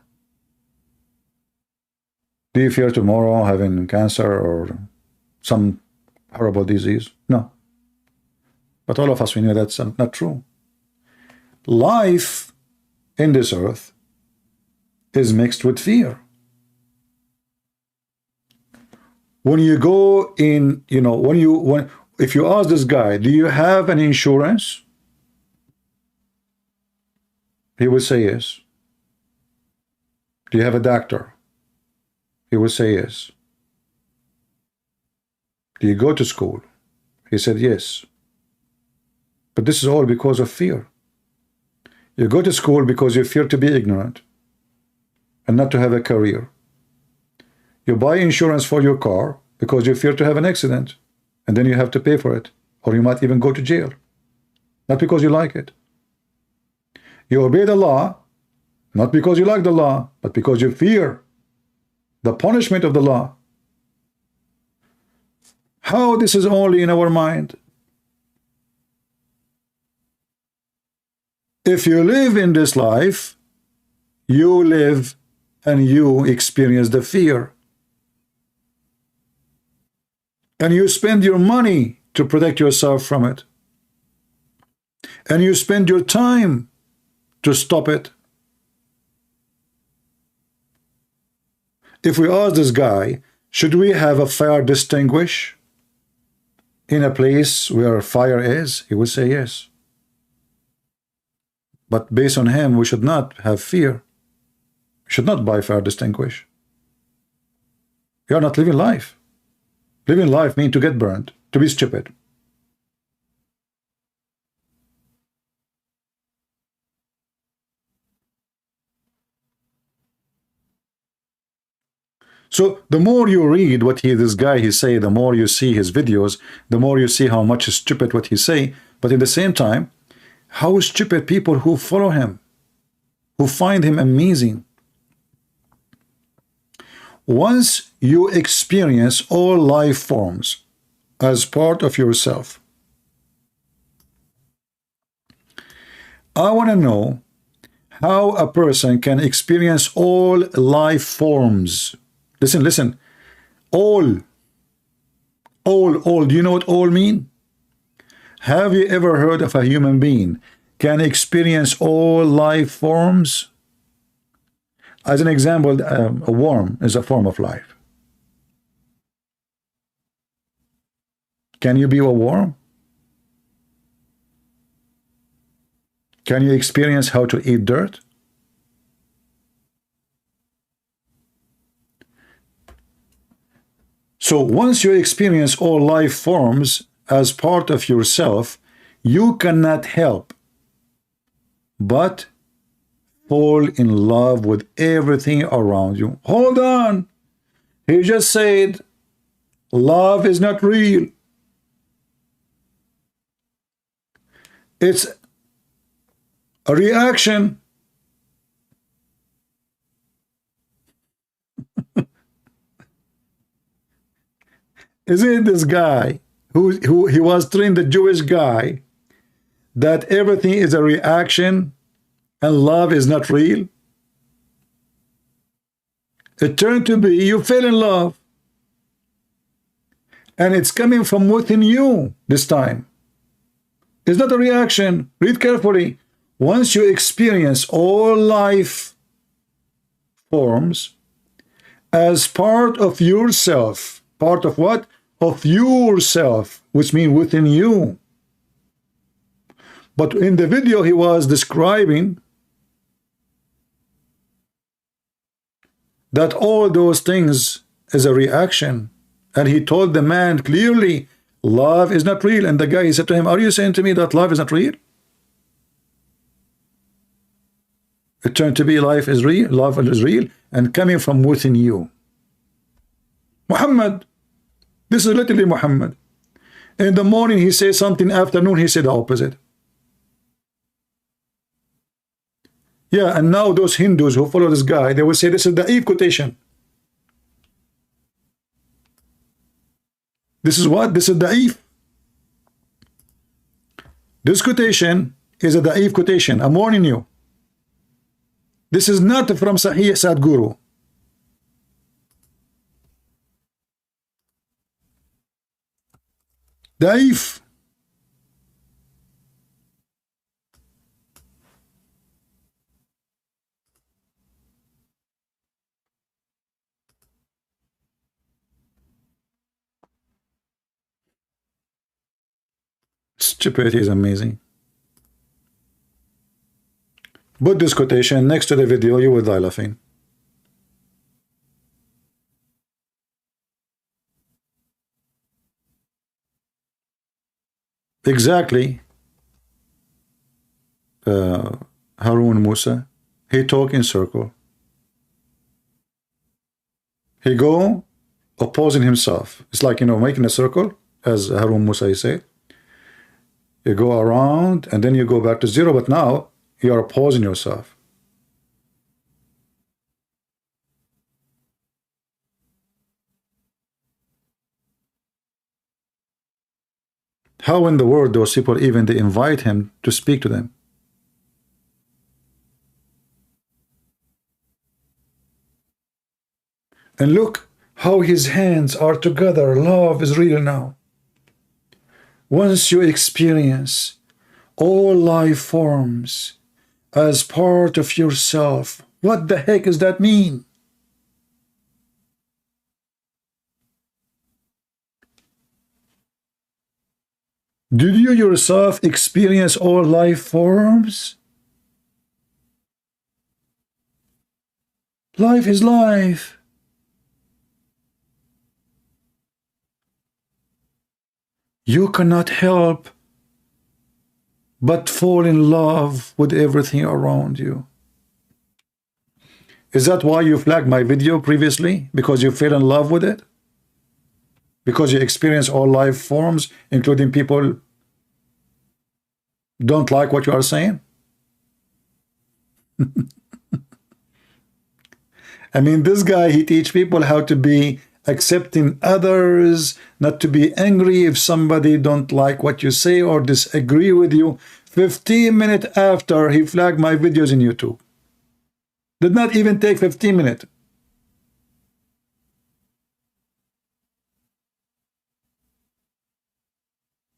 Do you fear tomorrow having cancer or some horrible disease? No. But all of us, we know that's not true. Life in this earth is mixed with fear. When you go in, you know, if you ask this guy, do you have an insurance? He will say yes. Do you have a doctor? He will say yes. Do you go to school? He said yes. But this is all because of fear. You go to school because you fear to be ignorant and not to have a career. You buy insurance for your car because you fear to have an accident, and then you have to pay for it, or you might even go to jail. Not because you like it. You obey the law, not because you like the law, but because you fear the punishment of the law. How this is only in our mind? If you live in this life, you live and you experience the fear. And you spend your money to protect yourself from it. And you spend your time to stop it. If we ask this guy, should we have a fire extinguisher in a place where fire is? He would say yes. But based on him, we should not have fear. We should not buy fire extinguisher. You are not living life. Living life means to get burned, to be stupid. So the more you read what this guy say, the more you see his videos, the more you see how much is stupid what he say. But at the same time, how stupid people who follow him, who find him amazing. Once you experience all life forms as part of yourself, I want to know how a person can experience all life forms. Listen, listen. All. Do you know what all mean? Have you ever heard of a human being can experience all life forms? As an example, a worm is a form of life. Can you be a worm? Can you experience how to eat dirt? So once you experience all life forms as part of yourself, you cannot help but fall in love with everything around you. Hold on. He just said love is not real. It's a reaction. Isn't this guy who he was trained, the Jewish guy, that everything is a reaction and love is not real? It turned to be you fell in love, and it's coming from within you this time. It's not a reaction. Read carefully. Once you experience all life forms as part of yourself, part of what? Of yourself, which means within you. But in the video he was describing that all those things is a reaction, and he told the man clearly love is not real. And the guy, he said to him, are you saying to me that love is not real? It turned to be life is real, love is real, and coming from within you. Muhammad, this is literally Muhammad. In the morning he says something, afternoon he said the opposite. Yeah, and now those Hindus who follow this guy, they will say this is the Eve quotation. This is what? This is the Eve. This quotation is a Da'if quotation. I'm warning you. This is not from Sahih Sadhguru. Da'if. Stupidity is amazing. Put this quotation next to the video, you will die laughing. Exactly. Harun Musa, he talk in circle. He go opposing himself. It's like, you know, making a circle, as Harun Musa he said. You go around and then you go back to zero, but now you are opposing yourself. How in the world those people even they invite him to speak to them? And look how his hands are together. Love is real now. Once you experience all life forms as part of yourself, what the heck does that mean? Did you yourself experience all life forms? Life is life. You cannot help but fall in love with everything around you. Is that why you flagged my video previously? Because you fell in love with it? Because you experience all life forms, including people don't like what you are saying? I mean, this guy, he teach people how to be accepting others, not to be angry if somebody don't like what you say or disagree with you. 15 minutes after he flagged my videos in YouTube. Did not even take 15 minutes.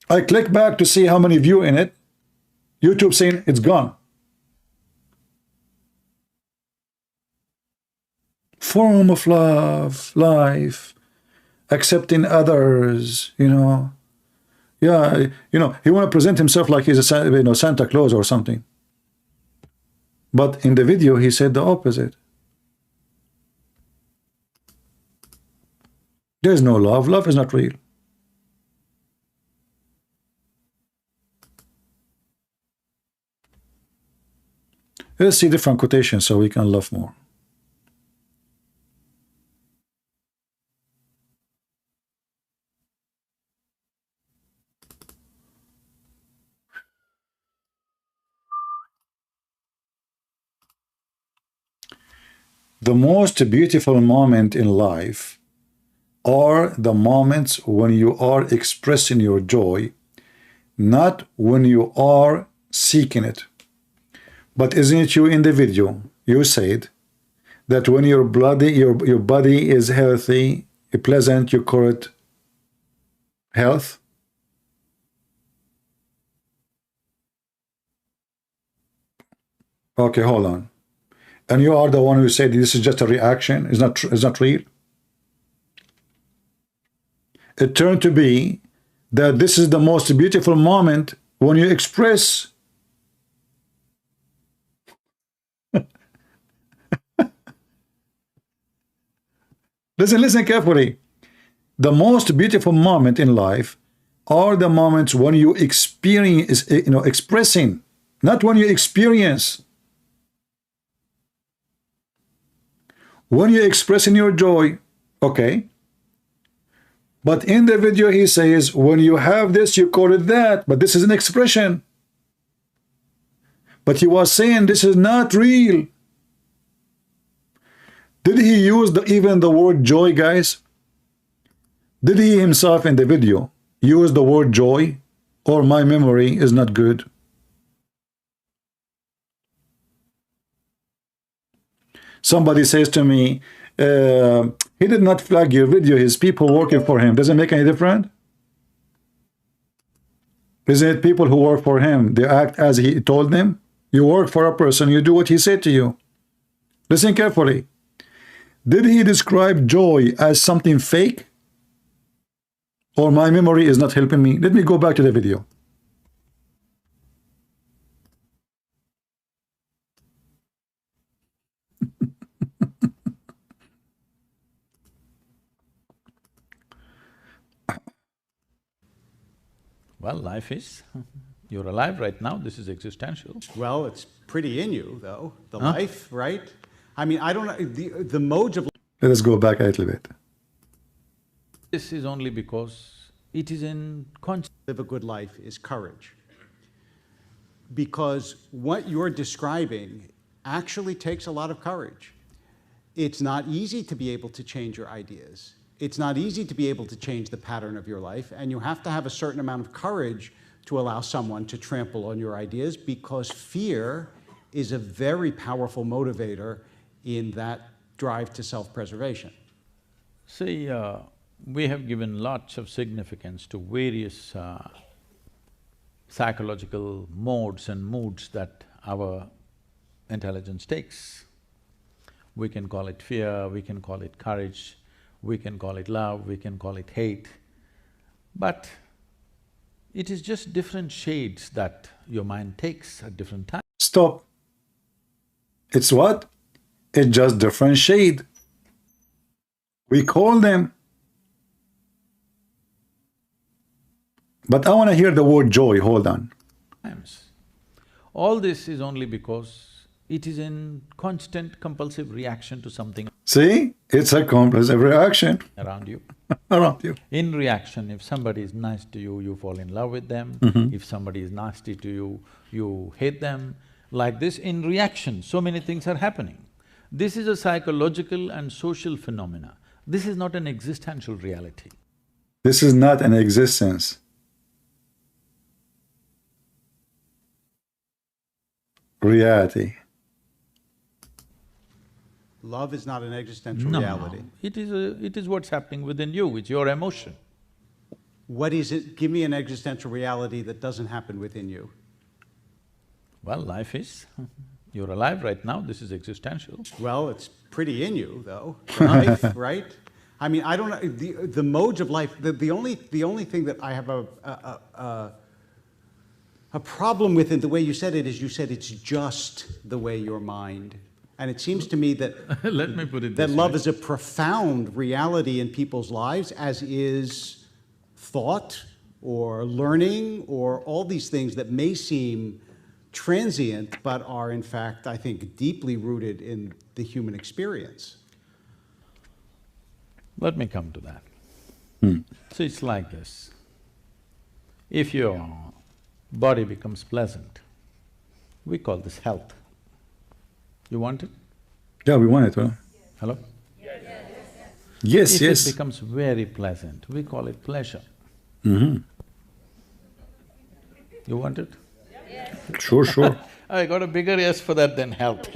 I click back to see how many view in it. YouTube saying it's gone. Form of love, life, accepting others, you know. Yeah, you know, he want to present himself like he's a, you know, Santa Claus or something. But in the video, he said the opposite. There's no love. Love is not real. Let's see different quotations so we can love more. The most beautiful moment in life are the moments when you are expressing your joy, not when you are seeking it. But isn't it you in the video? You said that when your body is healthy, pleasant, you call it health. Okay, hold on. And you are the one who said this is just a reaction, it's not real. It turned to be that this is the most beautiful moment when you express. Listen carefully. The most beautiful moment in life are the moments when you experience, you know, expressing, not when you experience. When you're expressing your joy, okay. But in the video he says, when you have this, you call it that. But this is an expression. But he was saying this is not real. Did he use even the word joy, guys? Did he himself in the video use the word joy? Or my memory is not good? Somebody says to me, he did not flag your video, his people working for him. Does it make any difference? Isn't it people who work for him, they act as he told them? You work for a person, you do what he said to you. Listen carefully. Did he describe joy as something fake? Or my memory is not helping me? Let me go back to the video. Well, life is. You're alive right now. This is existential. Well, it's pretty in you, though. The life, right? I mean, I don't know, the modes of… Let us go back a little bit. This is only because it is in conscious. Live a good life is courage. Because what you're describing actually takes a lot of courage. It's not easy to be able to change your ideas. It's not easy to be able to change the pattern of your life, and you have to have a certain amount of courage to allow someone to trample on your ideas, because fear is a very powerful motivator in that drive to self-preservation. See, we have given lots of significance to various psychological modes and moods that our intelligence takes. We can call it fear, we can call it courage, we can call it love, we can call it hate, but it is just different shades that your mind takes at different times. Stop. It's what? It's just different shade. We call them. But I want to hear the word joy. Hold on. All this is only because It is in constant compulsive reaction to something See? It's a compulsive reaction around you. around you. In reaction, if somebody is nice to you, you fall in love with them. If somebody is nasty to you, you hate them. Like this, in reaction, so many things are happening. This is a psychological and social phenomena. This is not an existential reality. This is not an existence. Reality. Love is not an existential No, reality. it is what's happening within you, it's your emotion. What is it? Give me an existential reality that doesn't happen within you. Well, life is. You're alive right now, this is existential. Well, it's pretty in you, though, life, right? I mean, I don't know, the modes of life, the only thing that I have a problem with in the way you said it is you said it's just the way your mind. And it seems to me that Let me put it that this love way. is a profound reality in people's lives, as is thought or learning or all these things that may seem transient but are in fact, I think, deeply rooted in the human experience. Let me come to that. So it's like this. If your body becomes pleasant, we call this health. You want it? Yeah, we want it, huh? Hello? Yes, If yes. it becomes very pleasant, we call it pleasure. Mm-hmm. You want it? Sure, sure. I got a bigger yes for that than health.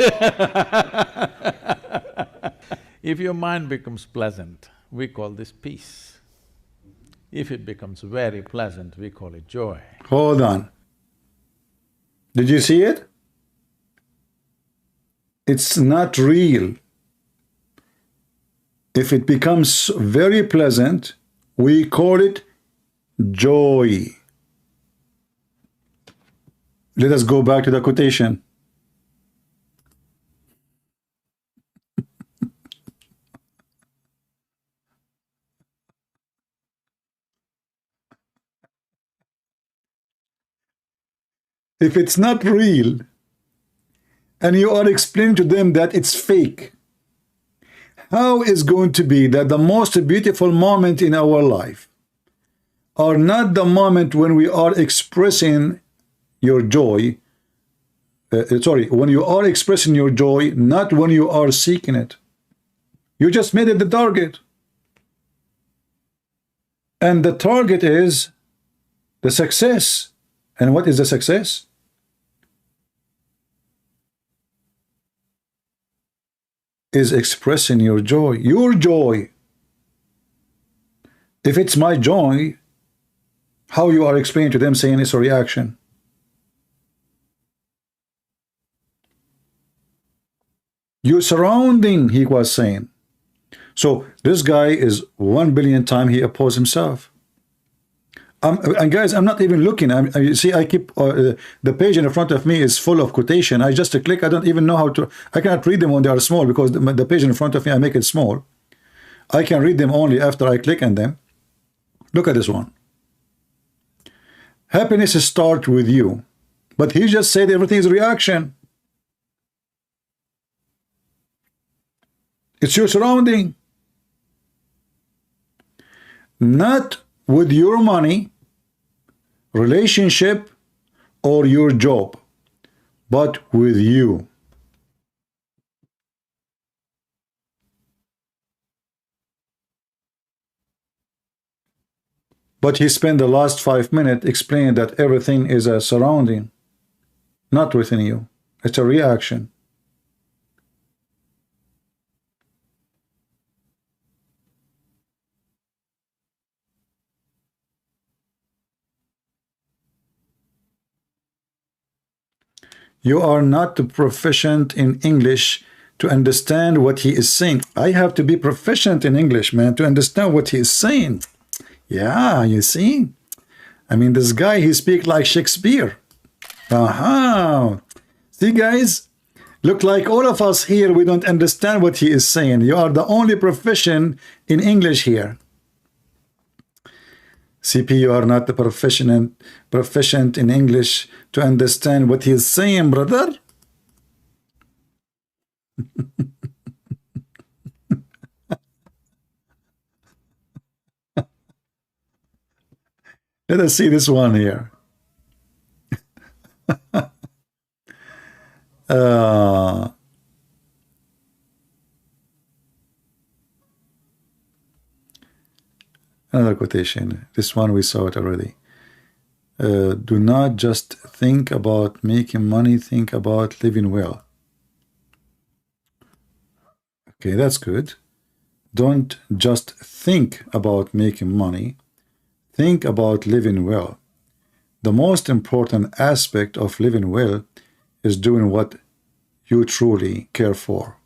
If your mind becomes pleasant, we call this peace. If it becomes very pleasant, we call it joy. Hold on. Did you see it? It's not real. If it becomes very pleasant, we call it joy. Let us go back to the quotation. If it's not real, and you are explaining to them that it's fake, how is going to be that the most beautiful moment in our life are not the moment when we are expressing your joy, when you are expressing your joy, not when you are seeking it. You just made it the target. And the target is the success. And what is the success? Is expressing your joy. Your joy. If it's my joy, how you are explaining to them saying it's a reaction? Your surrounding, he was saying. So this guy is 1 billion times he opposed himself. And guys, I'm not even looking. You see, I keep the page in front of me is full of quotation. I just click. I don't even know how to. I cannot read them when they are small because the page in front of me, I make it small. I can read them only after I click on them. Look at this one. Happiness starts with you, but he just said everything is reaction. It's your surrounding, not with your money, relationship, or your job, but with you. But he spent the last 5 minutes explaining that everything is a surrounding, not within you. It's a reaction. You are not proficient in English to understand what he is saying. I have to be proficient in English, man, to understand what he is saying. Yeah, you see? I mean, this guy, he speaks like Shakespeare. See, guys? Look like all of us here, we don't understand what he is saying. You are the only proficient in English here. CP, you are not the proficient in English to understand what he is saying, brother. Let us see this one here. Another quotation. This one we saw it already. Do not just think about making money, think about living well. Okay, that's good. Don't just think about making money, think about living well. The most important aspect of living well is doing what you truly care for.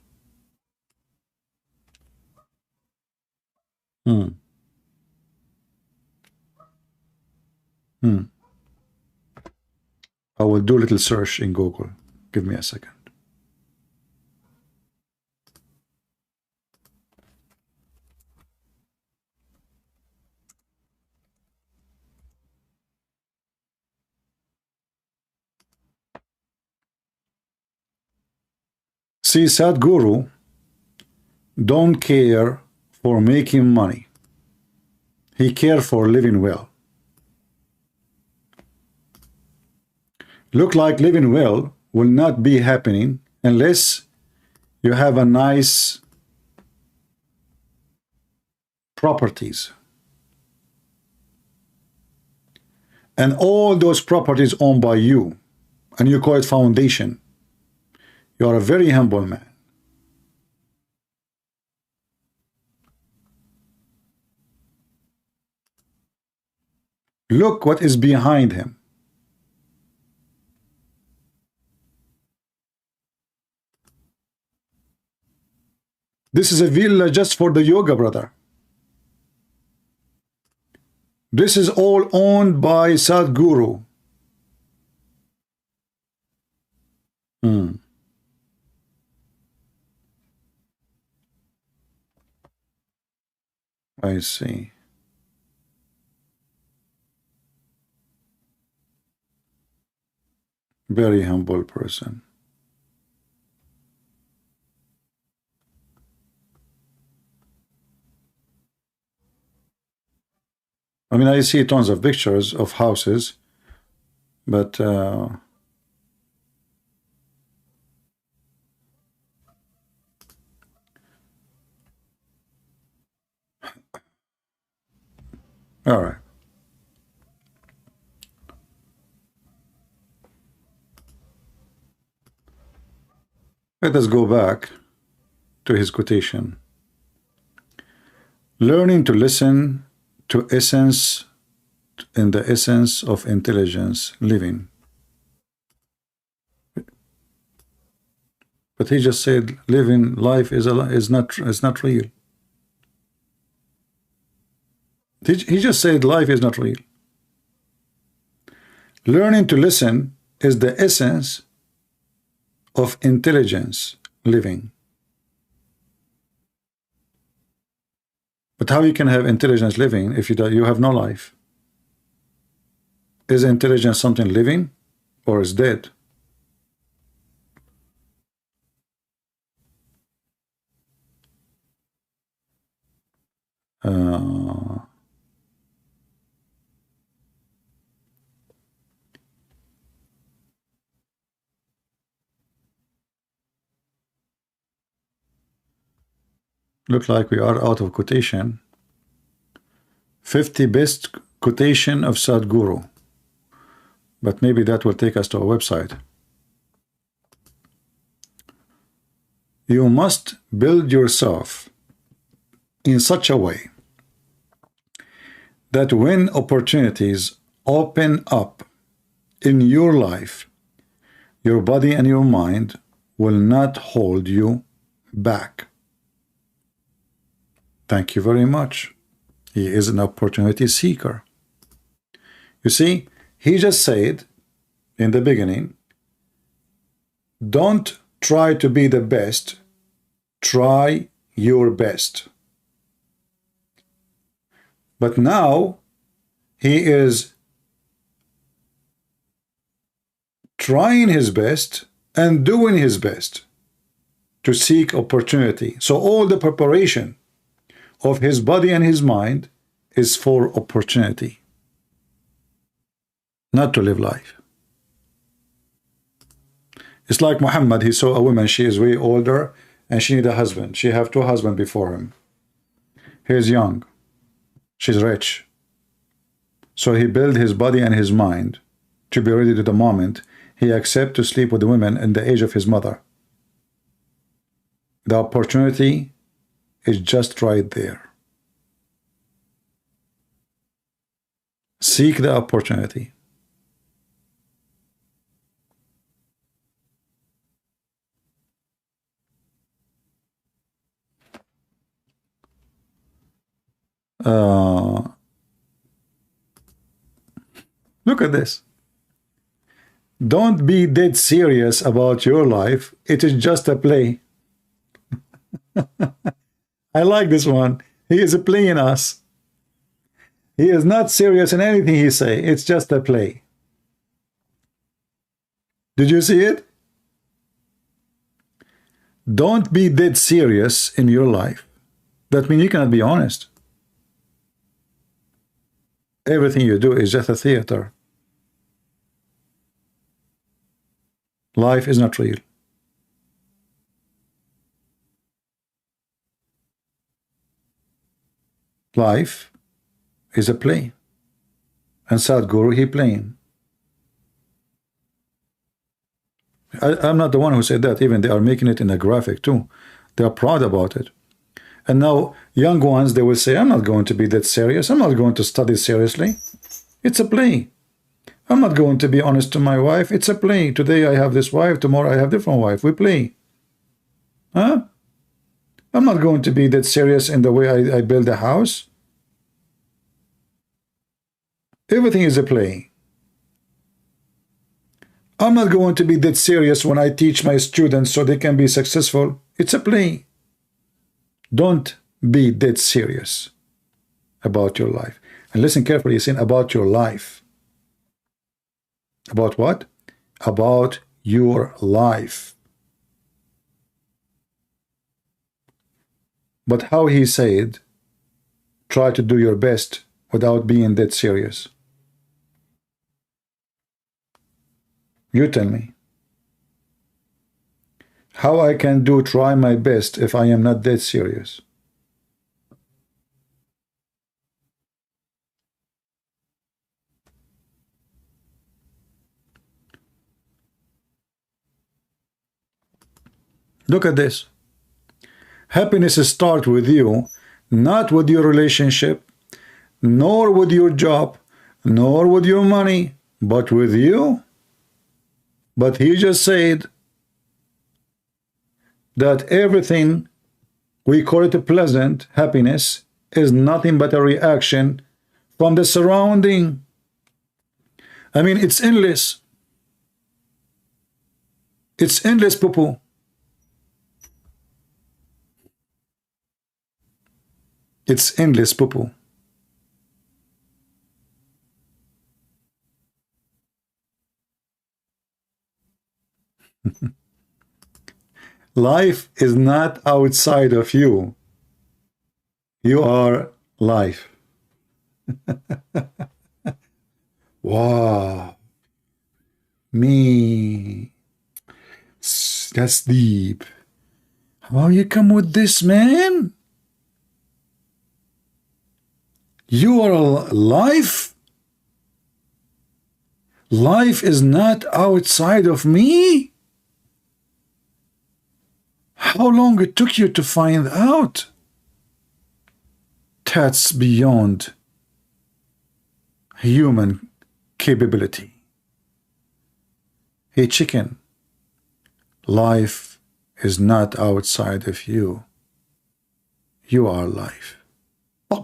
I will do a little search in Google. Give me a second. See, Sadhguru don't care for making money. He cares for living well. Look like living well will not be happening unless you have a nice properties. And all those properties owned by you, and you call it foundation. You are a very humble man. Look what is behind him. This is a villa just for the yoga, brother. This is all owned by Sadhguru. I see. Very humble person. I mean, I see tons of pictures of houses, but all right. Let us go back to his quotation. Learning to listen to essence in the essence of intelligence living. But he just said living life is not real. He just said life is not real. Learning to listen is the essence of intelligence living. But how you can have intelligence living if you have no life? Is intelligence something living or is dead? Look like we are out of quotation. 50 best quotation of Sadhguru. But maybe that will take us to a website. You must build yourself in such a way that when opportunities open up in your life, your body and your mind will not hold you back. Thank you very much. He is an opportunity seeker. You see, he just said in the beginning, don't try to be the best, try your best. But now he is trying his best and doing his best to seek opportunity. So all the preparation of his body and his mind is for opportunity, not to live life. It's like Muhammad, he saw a woman, she is way older and she need a husband. She have two husbands before him. He is young, she's rich. So he built his body and his mind to be ready to the moment he accept to sleep with the women in the age of his mother. The opportunity is just right there. Seek the opportunity. Look at this. Don't be dead serious about your life. It is just a play. I like this one. He is playing us. He is not serious in anything he say. It's just a play. Did you see it? Don't be dead serious in your life. That means you cannot be honest. Everything you do is just a theater. Life is not real. Life is a play. And Sadhguru, he playing. I'm not the one who said that. Even they are making it in a graphic too. They are proud about it. And now young ones, they will say, I'm not going to be that serious. I'm not going to study seriously. It's a play. I'm not going to be honest to my wife. It's a play. Today I have this wife. Tomorrow I have different wife. We play. Huh? I'm not going to be that serious in the way I build a house. Everything is a play. I'm not going to be that serious when I teach my students so they can be successful. It's a play. Don't be that serious about your life. And listen carefully, saying about your life. About what? About your life. But how he said, try to do your best without being that serious. You tell me. How I can try my best if I am not that serious? Look at this. Happiness starts with you, not with your relationship, nor with your job, nor with your money, but with you. But he just said that everything we call it a pleasant happiness is nothing but a reaction from the surrounding. I mean, it's endless. It's endless, poo-poo. It's endless, poo-poo. Life is not outside of you. You are life. Wow. Me. That's deep. How you come with this, man? You are life. Life is not outside of me. How long it took you to find out? That's beyond human capability. Hey, chicken, life is not outside of you. You are life. So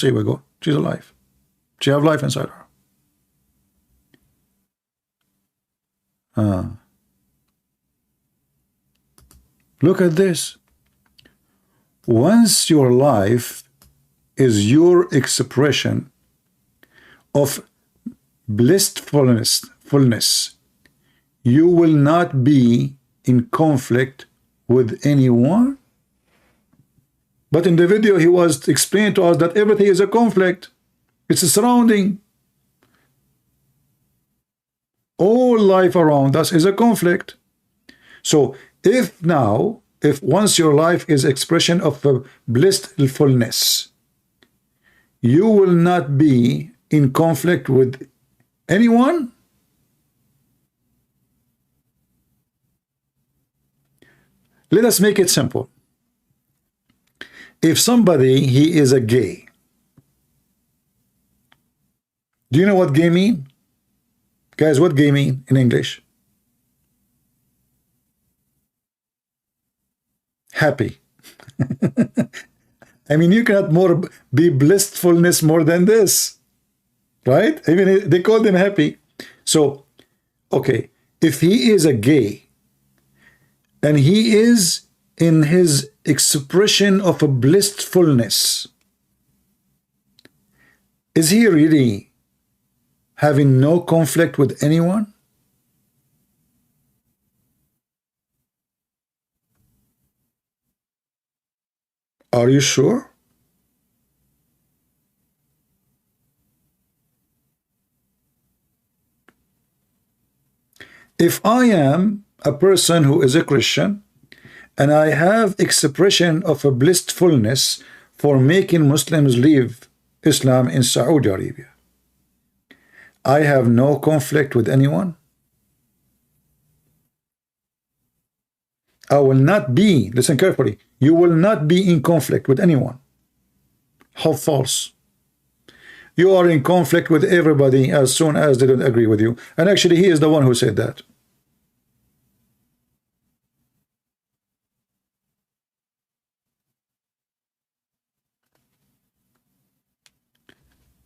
here we go. She's alive. She have life inside her. Look at this. Once your life is your expression of blissfulness, you will not be in conflict with anyone? But in the video, he was explaining to us that everything is a conflict. It's a surrounding. All life around us is a conflict. So if once your life is expression of a blissfulness, you will not be in conflict with anyone? Let us make it simple. If somebody, he is a gay, do you know what gay mean? Guys, what gay mean in English? Happy. I mean, you cannot be blissfulness more than this, right? Even they call them happy. So, okay, if he is a gay and he is in his expression of a blissfulness, is he really having no conflict with anyone? Are you sure? If I am a person who is a Christian and I have expression of a blissfulness for making Muslims leave Islam in Saudi Arabia, I have no conflict with anyone. I will not be, listen carefully, you will not be in conflict with anyone. How false. You are in conflict with everybody as soon as they don't agree with you. And actually, he is the one who said that.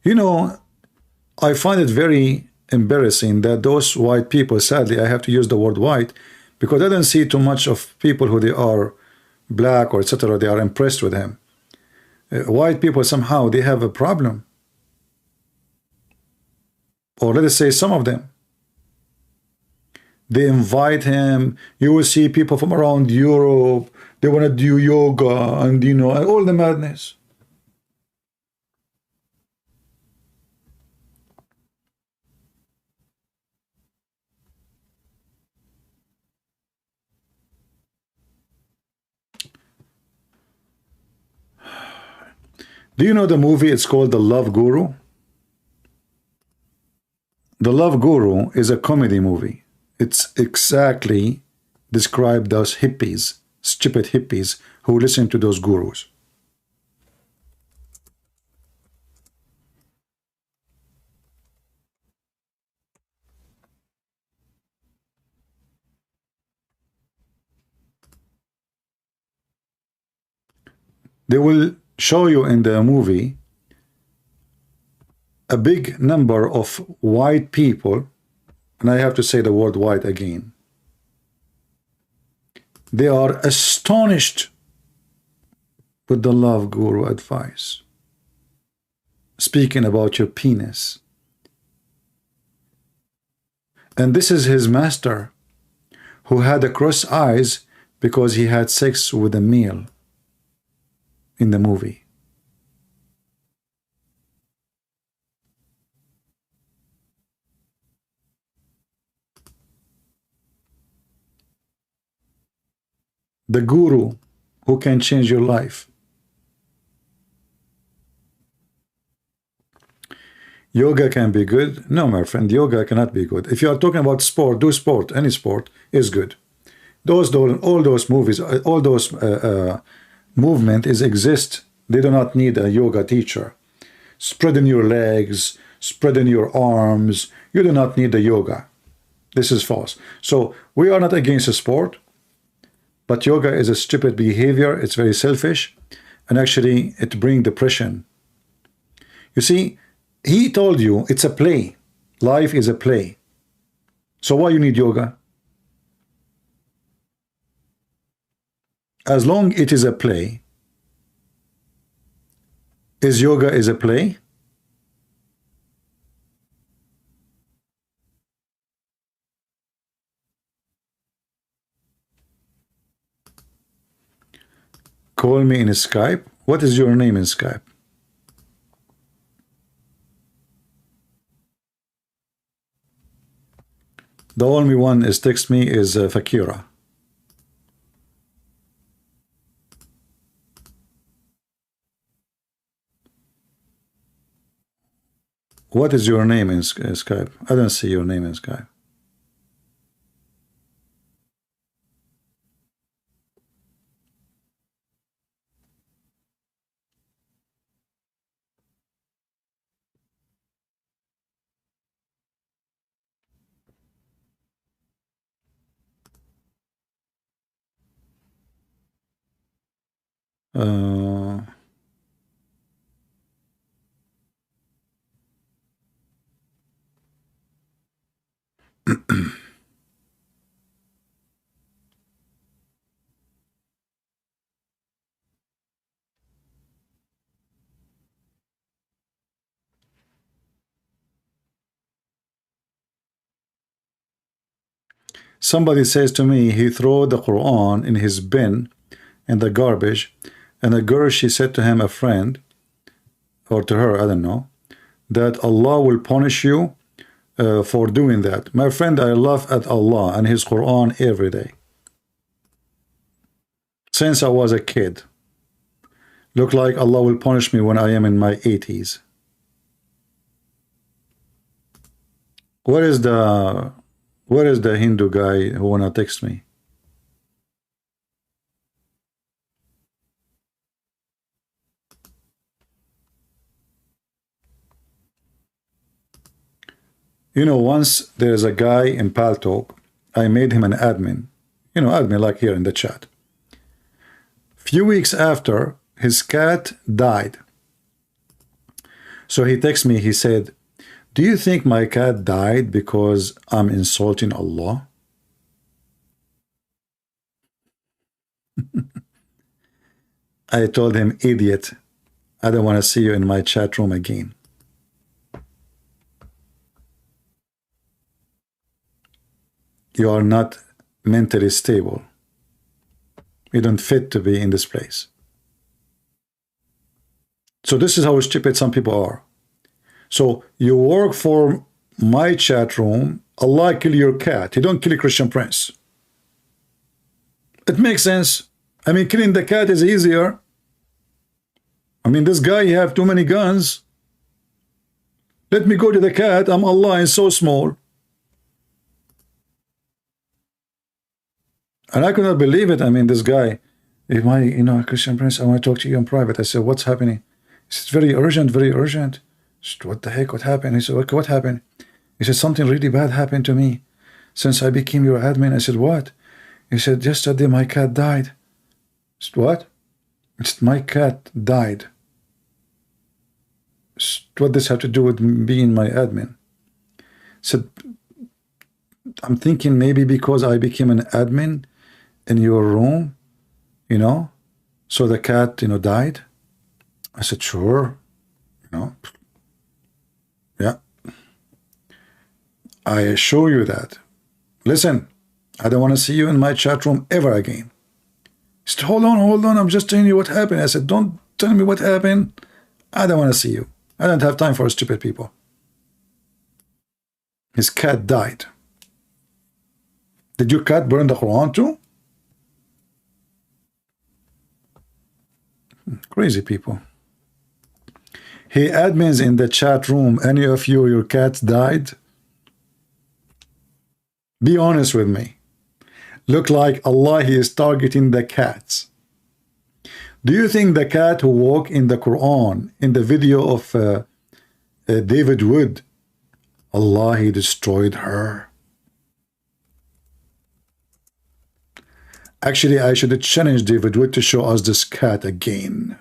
You know, I find it very embarrassing that those white people, sadly, I have to use the word white, because I don't see too much of people who they are black or etc. They are impressed with him. White people somehow they have a problem, or let us say some of them. They invite him. You will see people from around Europe. They want to do yoga and and all the madness. Do you know the movie? It's called The Love Guru. The Love Guru is a comedy movie. It's exactly described as hippies, stupid hippies who listen to those gurus. They will show you in the movie a big number of white people, and I have to say the word white again. They are astonished with the Love Guru advice, speaking about your penis. And this is his master, who had a cross eyes because he had sex with a male in the movie. The guru who can change your life. Yoga can be good. No, my friend, yoga cannot be good. If you are talking about sport, do sport. Any sport is good. All those movies, all those movement exist. They do not need a yoga teacher. Spreading your legs, spreading your arms, you do not need the yoga. This is false. So we are not against a sport, but yoga is a stupid behavior. It's very selfish, and actually it brings depression. You see, he told you it's a play. Life is a play. So why you need yoga? As long it is a play, is yoga is a play? call me in Skype? What is your name in Skype? The only one is text me is Fakira. What is your name in Skype? I don't see your name in Skype. Uh, Somebody says to me he threw the Quran in his bin in the garbage, and a girl, she said to him, a friend, or to her, I don't know, that Allah will punish you for doing that. My friend, I laugh at Allah and his Quran every day. Since I was a kid. Look like Allah will punish me when I am in my 80s. Where is the Hindu guy who wanna text me? You know, once there's a guy in Paltalk, I made him an admin. You know, admin like here in the chat. Few weeks after, his cat died. So he texted me, he said, do you think my cat died because I'm insulting Allah? I told him, idiot, I don't want to see you in my chat room again. You are not mentally stable. You don't fit to be in this place. So this is how stupid some people are. So you work for my chat room, Allah kill your cat. He don't kill a Christian prince. It makes sense. I mean, killing the cat is easier. I mean, this guy, he have too many guns. Let me go to the cat. I'm Allah and so small. And I could not believe it. I mean, this guy, if my, you know, Christian prince, I want to talk to you in private. I said, what's happening? He said, very urgent, very urgent. I said, what the heck, what happened? He said, what happened? He said, something really bad happened to me since I became your admin. I said, what? He said, yesterday my cat died. I said, what? I said, my cat died. I said, what does this have to do with being my admin? I said, I'm thinking maybe because I became an admin in your room, you know, so the cat, you know, died. I said, sure, you know, yeah. I assure you that. Listen, I don't want to see you in my chat room ever again. He said, hold on, I'm just telling you what happened. I said, don't tell me what happened. I don't want to see you. I don't have time for stupid people. His cat died. Did your cat burn the Quran too? Crazy people. Hey, admins in the chat room, any of you, your cat died? Be honest with me. Look like Allah, he is targeting the cats. Do you think the cat who walked in the Quran, in the video of David Wood, Allah, he destroyed her? Actually, I should challenge David Wood to show us this cat again.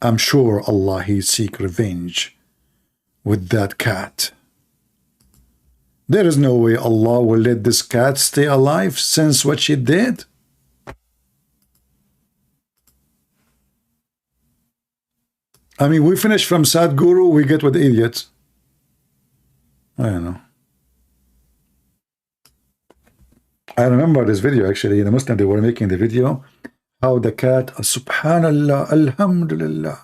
I'm sure Allah, he seek revenge with that cat. There is no way Allah will let this cat stay alive since what she did. I mean, we finish from Sadhguru, we get with idiots. I don't know. I remember this video actually. The Muslim, they were making the video how the cat, subhanallah, alhamdulillah,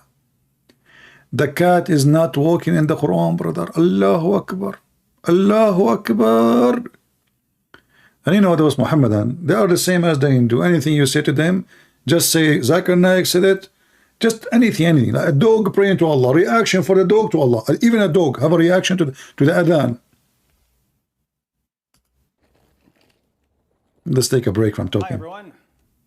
the cat is not walking in the Quran, brother. Allahu Akbar, Allahu Akbar. And you know those Muhammadan, they are the same as the Hindu. Anything you say to them, just say Zakir Naik said it. Just anything, like a dog praying to Allah, reaction for the dog to Allah. Even a dog have a reaction to the adhan. Let's take a break from talking. Hi everyone.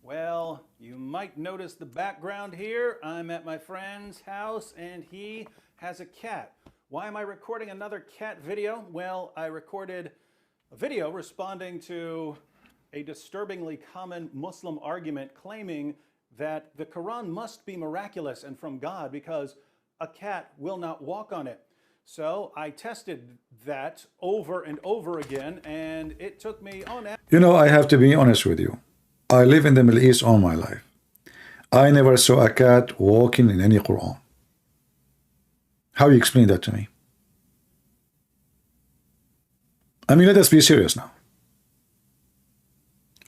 Well, you might notice the background here. I'm at my friend's house and he has a cat. Why am I recording another cat video? Well, I recorded a video responding to a disturbingly common Muslim argument claiming that the Quran must be miraculous and from God because a cat will not walk on it. So I tested that over and over again, and it took me on. You know, I have to be honest with you. I live in the Middle East all my life. I never saw a cat walking in any Quran. How you explain that to me? I mean, let us be serious now.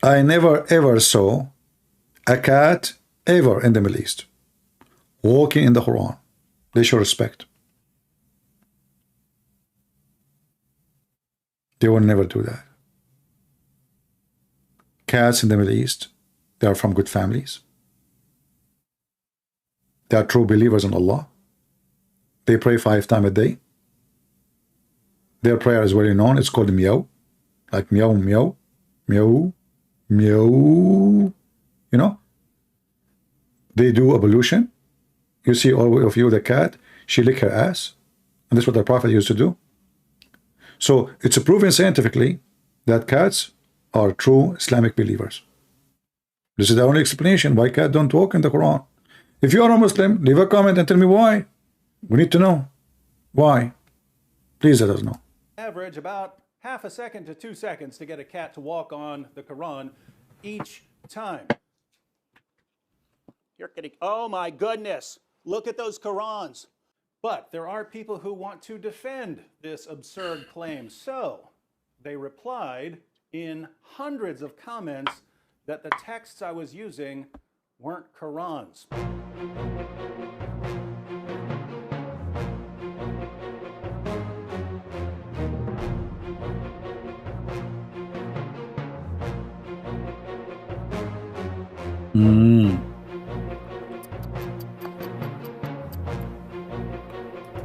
I never ever saw a cat ever in the Middle East walking in the Quran. They show respect. They will never do that. Cats in the Middle East, they are from good families. They are true believers in Allah. They pray 5 times a day. Their prayer is well known. It's called meow. Like meow, meow, meow, meow. You know? They do ablution. You see all of you, the cat, she lick her ass. And that's what the Prophet used to do. So it's proven scientifically that cats are true Islamic believers. This is the only explanation why cats don't walk in the Quran. If you are a Muslim, leave a comment and tell me why. We need to know. Why? Please let us know. Average about half a second to 2 seconds to get a cat to walk on the Quran each time. You're kidding. Oh my goodness. Look at those Qurans. But there are people who want to defend this absurd claim. So they replied in hundreds of comments that the texts I was using weren't Qurans.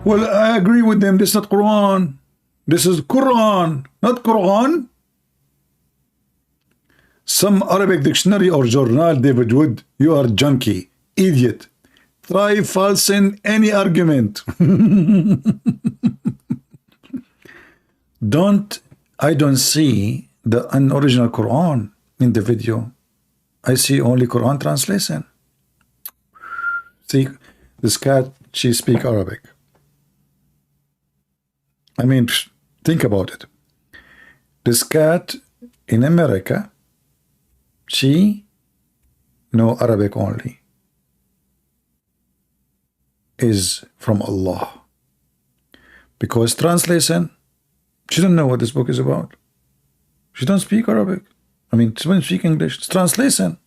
Well, I agree with them. This is not Quran. This is Quran, not Quran. Some Arabic dictionary or journal, David Wood, you are junkie, idiot. Try falsing any argument. I don't see the unoriginal Quran in the video. I see only Quran translation. See, this cat, she speak Arabic. I mean, think about it. This cat in America, she know Arabic only. Is from Allah. Because translation, she don't know what this book is about. She don't speak Arabic. I mean, she doesn't speak English. It's translation.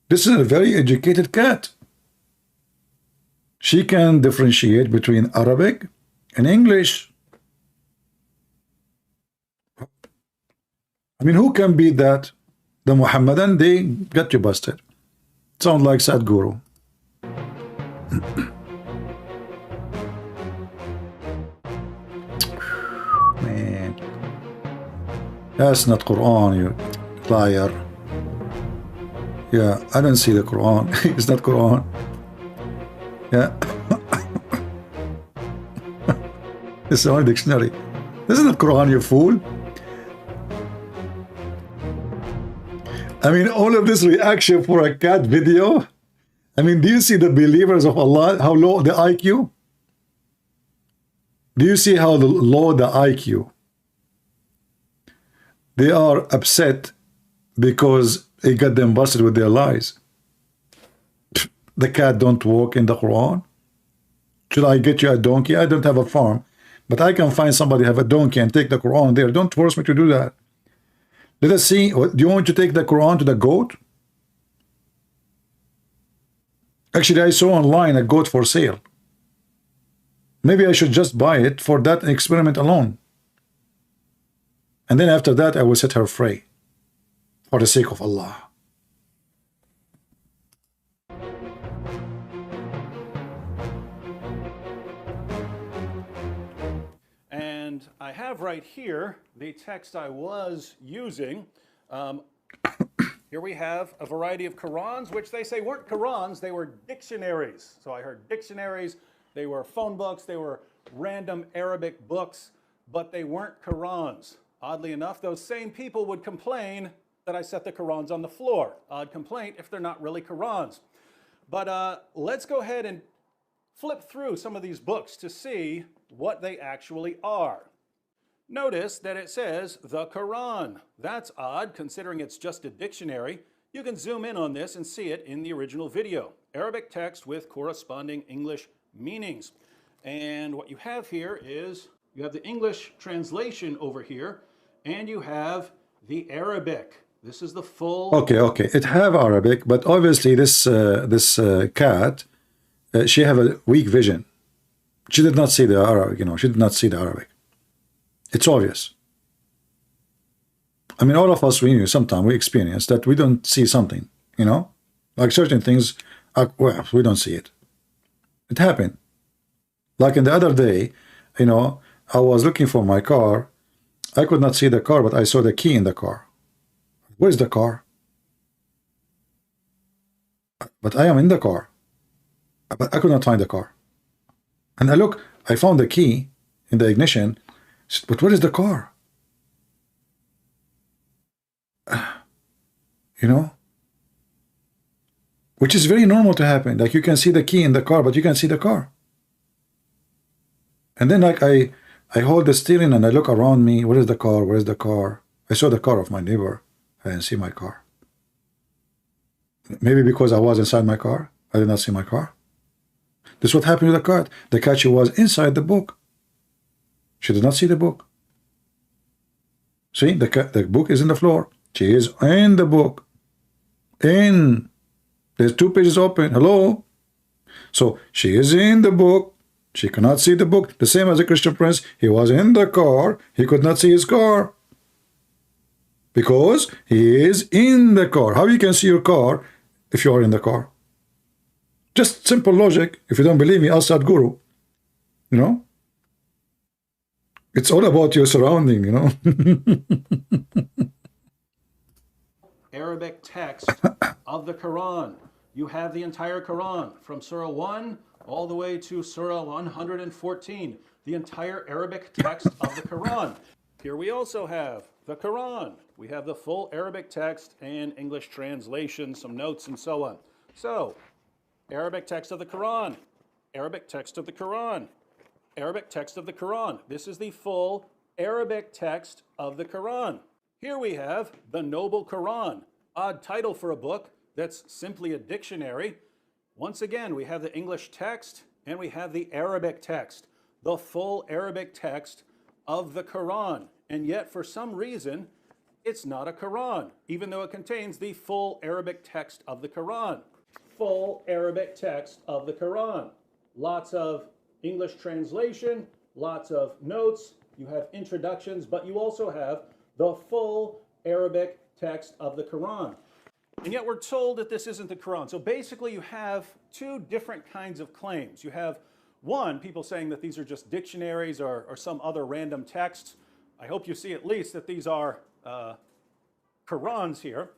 This is a very educated cat. She can differentiate between Arabic and English. I mean, who can beat that? The Muhammadan, they got you busted. Sound like Sadhguru. Man, that's not Quran, you liar. Yeah, I don't see the Quran. It's not Quran. Yeah. It's only dictionary. This is not Quran, you fool. I mean, all of this reaction for a cat video. I mean, do you see the believers of Allah, how low the IQ? Do you see how low the IQ? They are upset because it got them busted with their lies. The cat don't walk in the Quran. Should I get you a donkey? I don't have a farm, but I can find somebody have a donkey and take the Quran there. Don't force me to do that. Let us see. Do you want to take the Quran to the goat? Actually, I saw online a goat for sale. Maybe I should just buy it for that experiment alone. And then after that, I will set her free for the sake of Allah. And I have right here the text I was using. Here we have a variety of Qurans, which they say weren't Qurans, they were dictionaries. So I heard dictionaries, they were phone books, they were random Arabic books, but they weren't Qurans. Oddly enough, those same people would complain that I set the Qurans on the floor. Odd complaint if they're not really Qurans. But let's go ahead and flip through some of these books to see what they actually are. Notice that it says the Quran. That's odd considering it's just a dictionary. You can zoom in on this and see it in the original video. Arabic text with corresponding English meanings. And what you have here is you have the English translation over here and you have the Arabic. This is the full... Okay. It have Arabic, but obviously this cat, she have a weak vision. She did not see the Arabic, she did not see the Arabic. It's obvious. I mean, all of us, sometimes we experience that we don't see something, like certain things, well, we don't see it. It happened. Like in the other day, I was looking for my car. I could not see the car, but I saw the key in the car. Where's the car? But I am in the car. But I could not find the car. And I found the key in the ignition. But where is the car? Which is very normal to happen. Like you can see the key in the car, but you can't see the car. And then I hold the steering and I look around me. Where is the car? Where is the car? I saw the car of my neighbor. I didn't see my car. Maybe because I was inside my car, I did not see my car. This is what happened to the cat. The cat, she was inside the book. She did not see the book. See, the book is in the floor. She is in the book. There's 2 pages open. Hello? So she is in the book. She cannot see the book. The same as the Christian prince. He was in the car. He could not see his car. Because he is in the car. How you can see your car if you are in the car? Just simple logic. If you don't believe me, ask Sadhguru. It's all about your surrounding, Arabic text of the Quran. You have the entire Quran from Surah 1 all the way to Surah 114. The entire Arabic text of the Quran. Here we also have the Quran. We have the full Arabic text and English translation, some notes and so on. So, Arabic text of the Quran. Arabic text of the Quran. Arabic text of the Quran. This is the full Arabic text of the Quran. Here we have the Noble Quran. Odd title for a book that's simply a dictionary. Once again, we have the English text and we have the Arabic text. The full Arabic text of the Quran. And yet, for some reason, it's not a Quran, even though it contains the full Arabic text of the Quran. Full Arabic text of the Quran. Lots of English translation, lots of notes, you have introductions, but you also have the full Arabic text of the Quran. And yet we're told that this isn't the Quran. So basically you have 2 different kinds of claims. You have one, people saying that these are just dictionaries or some other random texts. I hope you see at least that these are Qurans here.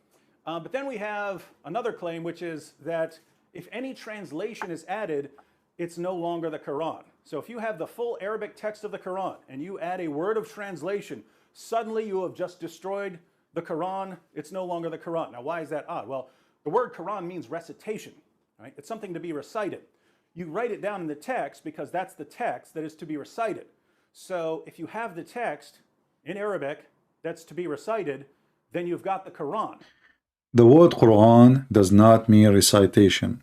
But then we have another claim, which is that if any translation is added, it's no longer the Quran. So if you have the full Arabic text of the Quran and you add a word of translation, suddenly you have just destroyed the Quran. It's no longer the Quran. Now, why is that odd? Well, the word Quran means recitation, right? It's something to be recited. You write it down in the text because that's the text that is to be recited. So if you have the text in Arabic that's to be recited, then you've got the Quran. The word Quran does not mean recitation.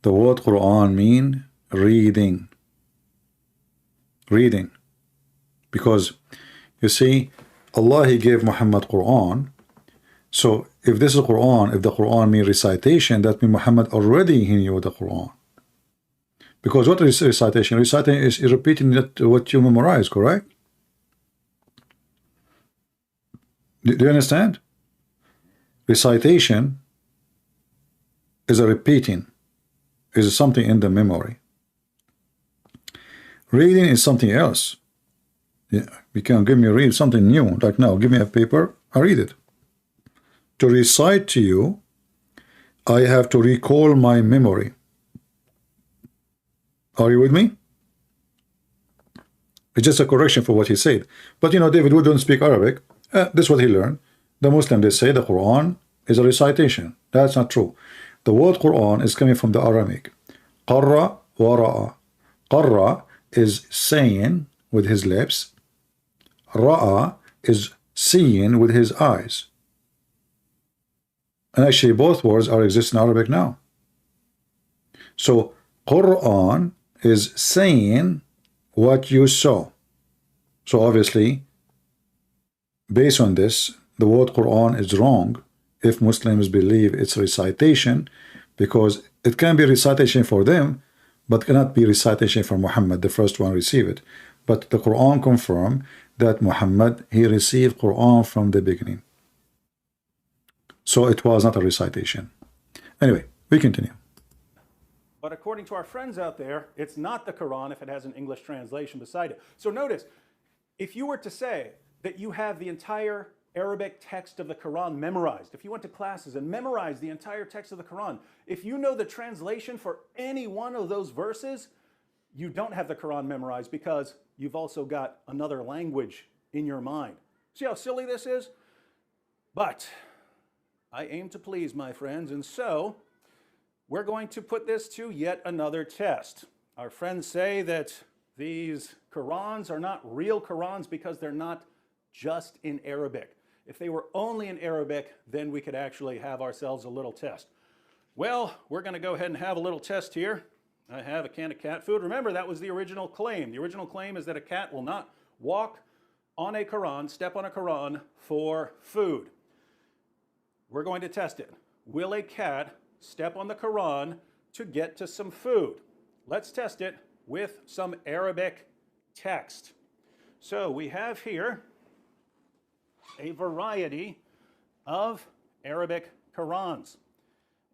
The word Quran means reading. Reading. Because, you see, Allah, He gave Muhammad Qur'an. So if this is Qur'an, if the Qur'an means recitation, that means Muhammad already he knew the Qur'an. Because what is recitation? Recitation is repeating that what you memorize, correct? Do you understand? Recitation is a repeating, is something in the memory. Reading is something else. Yeah, you can give me read something new. Like now, give me a paper, I read it. To recite to you, I have to recall my memory. Are you with me? It's just a correction for what he said. But you know, David Wood don't speak Arabic. This is what he learned. The Muslims, they say the Quran is a recitation. That's not true. The word Quran is coming from the Aramaic. Qarra wa ra'a. Qarra is saying with his lips. Ra'a is seeing with his eyes. And actually both words are exist in Arabic now. So Quran is saying what you saw. So obviously, based on this, the word Quran is wrong if Muslims believe it's recitation, because it can be recitation for them, but cannot be recitation for Muhammad, the first one received it. But the Quran confirm that Muhammad, he received Quran from the beginning. So it was not a recitation. Anyway, we continue. But according to our friends out there, it's not the Quran if it has an English translation beside it. So notice, if you were to say that you have the entire Arabic text of the Quran memorized, if you went to classes and memorized the entire text of the Quran, if you know the translation for any one of those verses, you don't have the Quran memorized because you've also got another language in your mind. See how silly this is? But I aim to please, my friends, and so we're going to put this to yet another test. Our friends say that these Qurans are not real Qurans because they're not just in Arabic. If they were only in Arabic, then we could actually have ourselves a little test. Well, we're going to go ahead and have a little test here. I have a can of cat food. Remember, that was the original claim. The original claim is that a cat will not walk on a Quran, step on a Quran for food. We're going to test it. Will a cat step on the Quran to get to some food? Let's test it with some Arabic text. So we have here a variety of Arabic Qurans.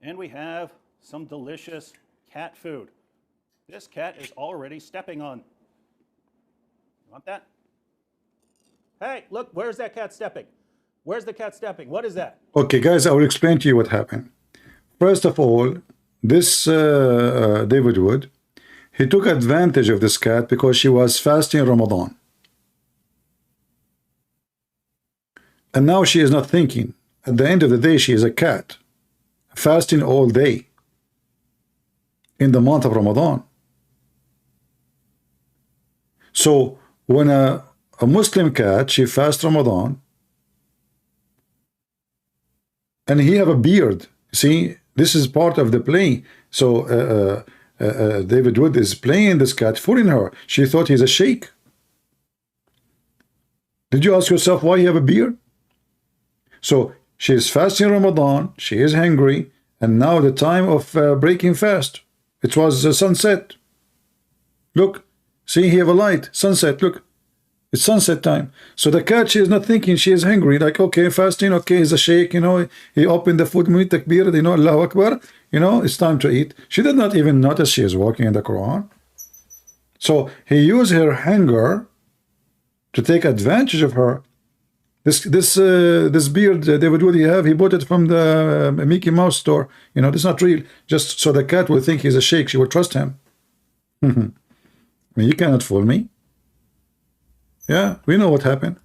And we have some delicious cat food. This cat is already stepping on. You want that? Hey, look, where's that cat stepping? Where's the cat stepping? What is that? Okay, guys, I will explain to you what happened. First of all, this David Wood, he took advantage of this cat because she was fasting Ramadan. And now she is not thinking. At the end of the day, she is a cat, fasting all day in the month of Ramadan. So when a Muslim cat, she fasts Ramadan, and he have a beard. See, this is part of the play. So David Wood is playing this cat, fooling her. She thought he's a sheikh. Did you ask yourself why he have a beard? So she is fasting Ramadan, she is hungry, and now the time of breaking fast. It was sunset. Look, see, he have a light, sunset, look. It's sunset time. So the cat, she is not thinking, she is hungry. Like, okay, fasting, okay, he's a sheikh, you know, he opened the food, takbir, you know, Allahu Akbar, you know, it's time to eat. She did not even notice she is walking in the Quran. So he used her hunger to take advantage of her. This beard David Wood have, he bought it from the Mickey Mouse store. You know, this is not real. Just so the cat will think he's a sheikh, she will trust him. I mean, you cannot fool me. Yeah, we know what happened.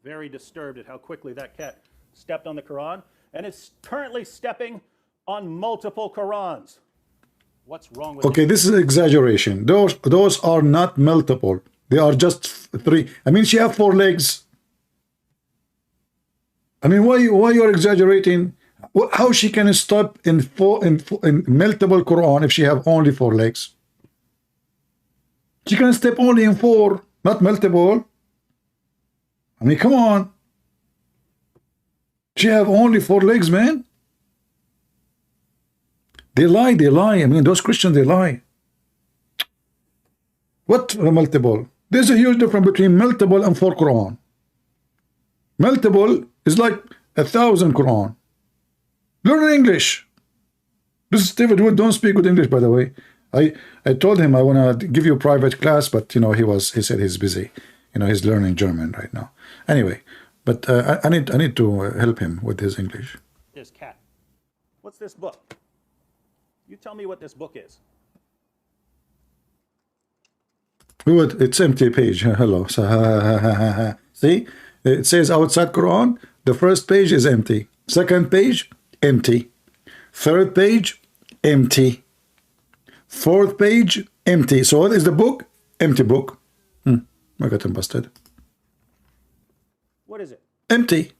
Very disturbed at how quickly that cat stepped on the Quran, and is currently stepping on multiple Qurans. What's wrong with Okay, this is exaggeration. Those are not multiple. They are just 3. I mean, she have 4 legs. I mean, why you are exaggerating? How she can stop in multiple Quran if she have only 4 legs? She can step only in 4. not multiple. I mean, come on. She have only 4 legs, man. They lie, they lie. I mean, those Christians, they lie. What multiple? There's a huge difference between multiple and 4 Quran. Multiple is like 1,000 Quran. Learn English. This is David Wood, don't speak good English, by the way. I told him I want to give you a private class, but you know, he said he's busy. You know, he's learning German right now. Anyway, but I need to help him with his English. This cat. What's this book? You tell me what this book is. What? It's empty page. Hello. So, see, it says outside Quran. The first page is empty. Second page, empty. Third page, empty. Fourth page, empty. So what is the book? Empty book. I got him busted. What is it? Empty.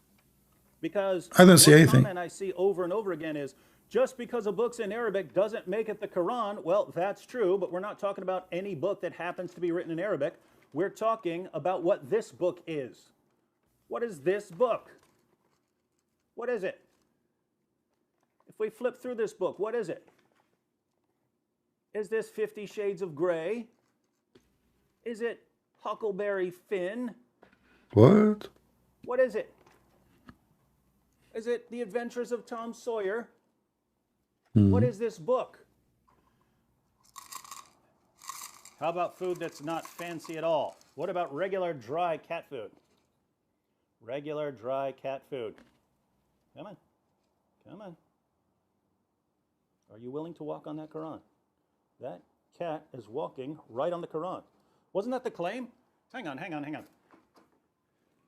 Because I don't see anything. Comment I see over and over again is, just because a book's in Arabic doesn't make it the Quran. Well, that's true, but we're not talking about any book that happens to be written in Arabic. We're talking about what this book is. What is this book? What is it? If we flip through this book, what is it? Is this 50 Shades of Grey? Is it Huckleberry Finn? What? What is it? Is it The Adventures of Tom Sawyer? What is this book? How about food that's not fancy at all? What about regular dry cat food? Regular dry cat food. Come on. Come on. Are you willing to walk on that Quran? That cat is walking right on the Quran. Wasn't that the claim? Hang on.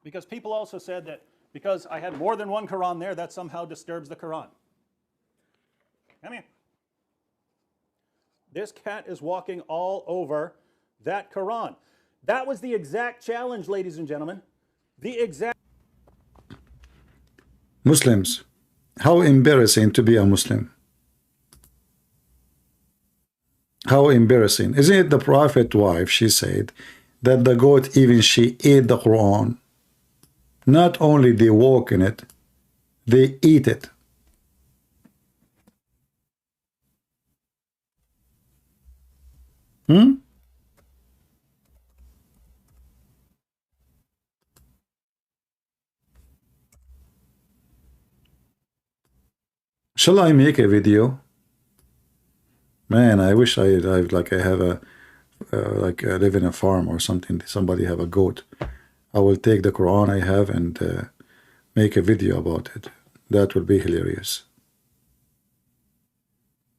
Because people also said that because I had more than one Quran there, that somehow disturbs the Quran. Come here. This cat is walking all over that Quran. That was the exact challenge, ladies and gentlemen. The exact... Muslims, how embarrassing to be a Muslim. How embarrassing. Isn't it the prophet's wife, she said, that the goat, even she ate the Quran. Not only they walk in it, they eat it. Shall I make a video? Man, I wish I have a live in a farm or something. Somebody have a goat. I will take the Quran I have and make a video about it. That will be hilarious.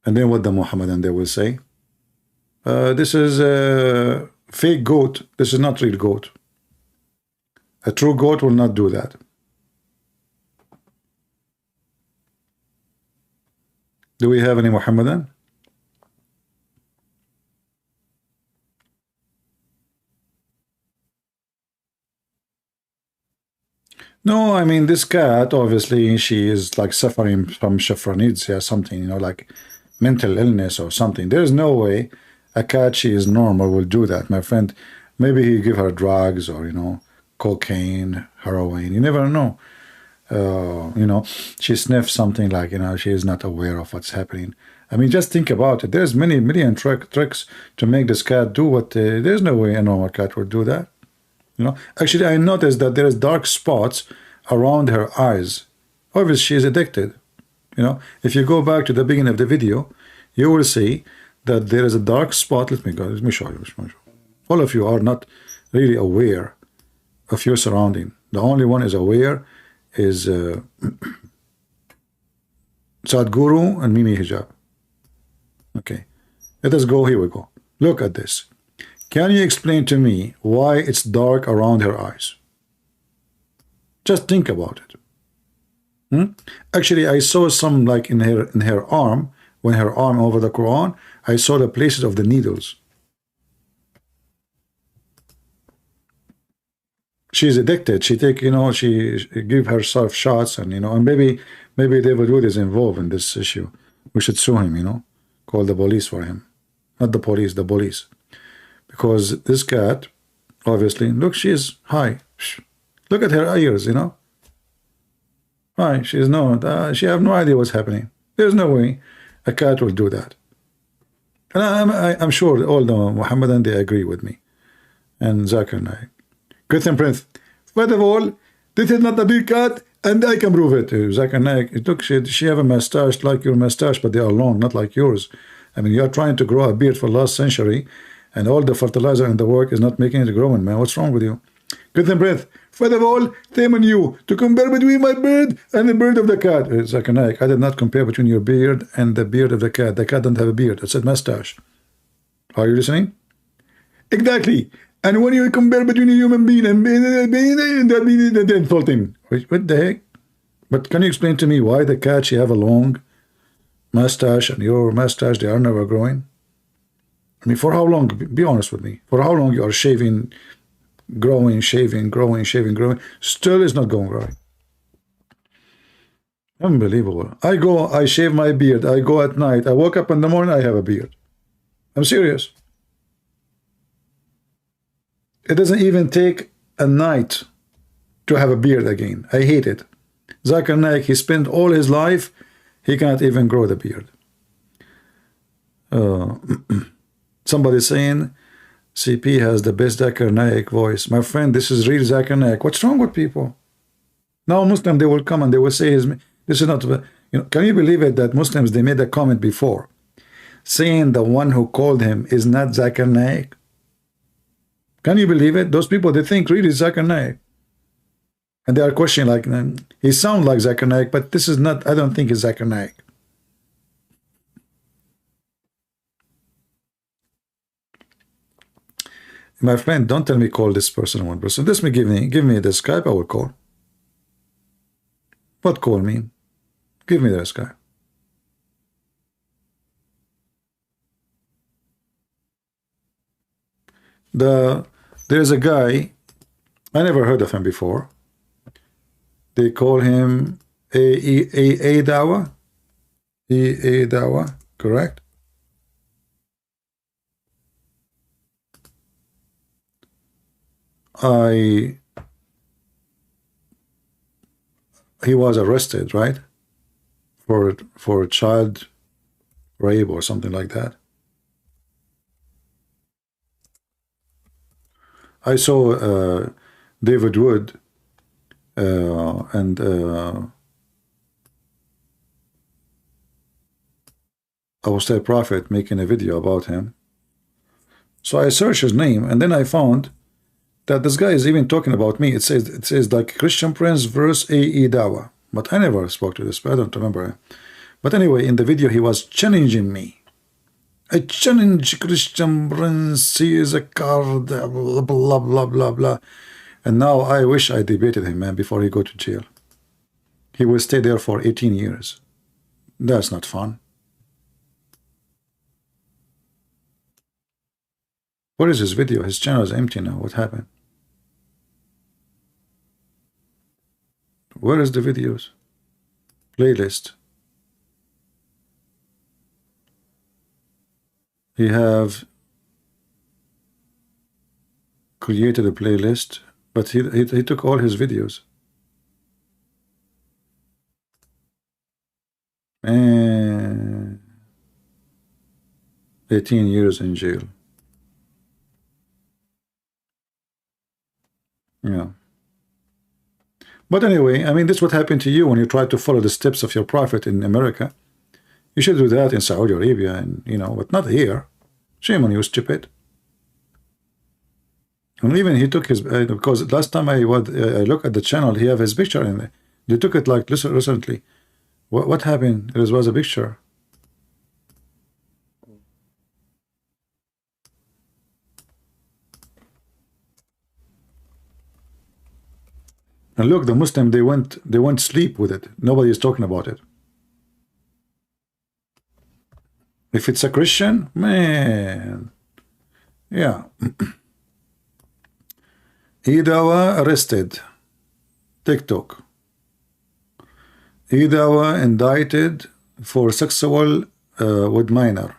And then what the Muhammadan they will say? This is a fake goat. This is not real goat. A true goat will not do that. Do we have any Muhammadan? No, I mean, this cat, obviously, she is like suffering from shafranidze or something, you know, like mental illness or something. There's no way a cat, she is normal, will do that, my friend. Maybe he give her drugs or, you know, cocaine, heroin. You never know. You know, she sniffs something like, you know, she is not aware of what's happening. I mean, just think about it. There's many million tricks to make this cat do what, there's no way a normal cat would do that. You know, actually, I noticed that there is dark spots around her eyes. Obviously, she is addicted. You know, if you go back to the beginning of the video, you will see that there is a dark spot. Let me show you. All of you are not really aware of your surrounding. The only one is aware is Sadhguru and Mimi Hijab. Okay, let us go. Here we go. Look at this. Can you explain to me why it's dark around her eyes? Just think about it. Actually, I saw some like in her arm, when her arm over the Quran, I saw the places of the needles. She's addicted. She take, you know, she give herself shots, and you know, and maybe David Wood is involved in this issue. We should sue him, you know, call the police for him, not the police, the police. Because this cat, obviously. Look, she is high. Look at her ears, you know. Hi, she is she have no idea what's happening. There's no way a cat will do that. And I'm sure all the Muhammadan, they agree with me. And Zakir Naik. Christian Prince, first of all, this is not a big cat, and I can prove it. Zakir Naik, look, she have a mustache like your mustache, but they are long, not like yours. I mean, you are trying to grow a beard for last century, and all the fertilizer and the work is not making it growing, man. What's wrong with you? Christian Prince, first of all, shame on you to compare between my beard and the beard of the cat. Zakir Naik, I did not compare between your beard and the beard of the cat. The cat doesn't have a beard. I said mustache. Are you listening? Exactly. And when you compare between a human being and that means they're insulting. What the heck? But can you explain to me why the cat, she have a long mustache and your mustache, they are never growing? I mean, for how long? Be honest with me. For how long you are shaving, growing, shaving, growing, shaving, growing, still is not growing. Unbelievable. I shave my beard. I go at night. I woke up in the morning, I have a beard. I'm serious. It doesn't even take a night to have a beard again. I hate it. Zakir Naik, he spent all his life, he cannot even grow the beard. Somebody saying CP has the best Zakir Naik voice. My friend, this is real Zakir Naik. What's wrong with people? Now Muslim, they will come and they will say, this is not, you know, can you believe it that Muslims, they made a comment before saying the one who called him is not Zakir Naik? Can you believe it? Those people, they think really Zakir Naik. And they are questioning, like, he sounds like Zakir Naik, but this is not, I don't think it's Zakir Naik. My friend, don't tell me call this person one person. This may give me the Skype, I will call. What call mean? Give me the Skype. There's a guy, I never heard of him before. They call him A Dawa, correct? He was arrested, right? For child rape or something like that. I saw David Wood and I was a prophet making a video about him. So I searched his name and then I found that this guy is even talking about me. It says like Christian Prince versus A.E. Dawa. But I never spoke to this, but I don't remember. But anyway, in the video he was challenging me. I challenge Christian Prince, he is a card, blah, blah, blah, blah, blah. And now I wish I debated him, man, before he go to jail. He will stay there for 18 years. That's not fun. Where is his video? His channel is empty now. What happened? Where is the videos? Playlist. He have created a playlist, but he took all his videos. And 18 years in jail. Yeah. But anyway, I mean, this is what happened to you when you try to follow the steps of your prophet in America. You should do that in Saudi Arabia, and you know, but not here. Shame on you, Djupet. And even he took his because last time I look at the channel, he have his picture in there. They took it like recently. What happened? There was a picture. And look, the Muslim, they went sleep with it. Nobody is talking about it. If it's a Christian, man, yeah. Idawa arrested. TikTok. Idawa indicted for sexual with minor.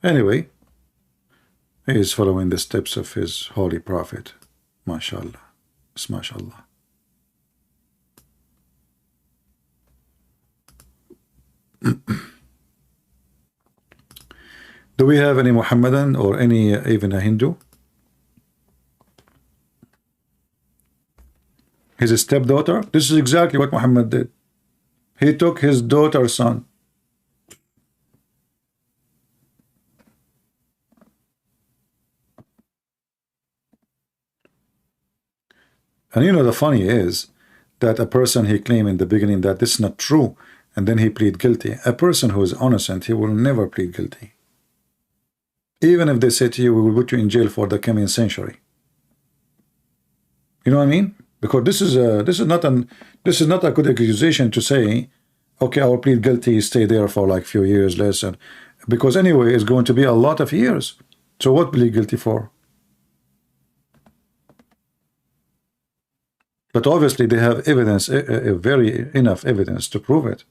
Anyway, he is following the steps of his holy prophet. MashaAllah. It's MashaAllah. Do we have any Muhammadan or any even a Hindu? His stepdaughter? This is exactly what Muhammad did. He took his daughter's son. And you know, the funny is that a person, he claimed in the beginning that this is not true, and then he plead guilty. A person who is innocent, he will never plead guilty. Even if they say to you, we will put you in jail for the coming century. You know what I mean? Because this is not a good accusation to say, okay, I will plead guilty, stay there for like few years less, and because anyway, it's going to be a lot of years. So what plead guilty for? But obviously they have evidence, very enough evidence to prove it.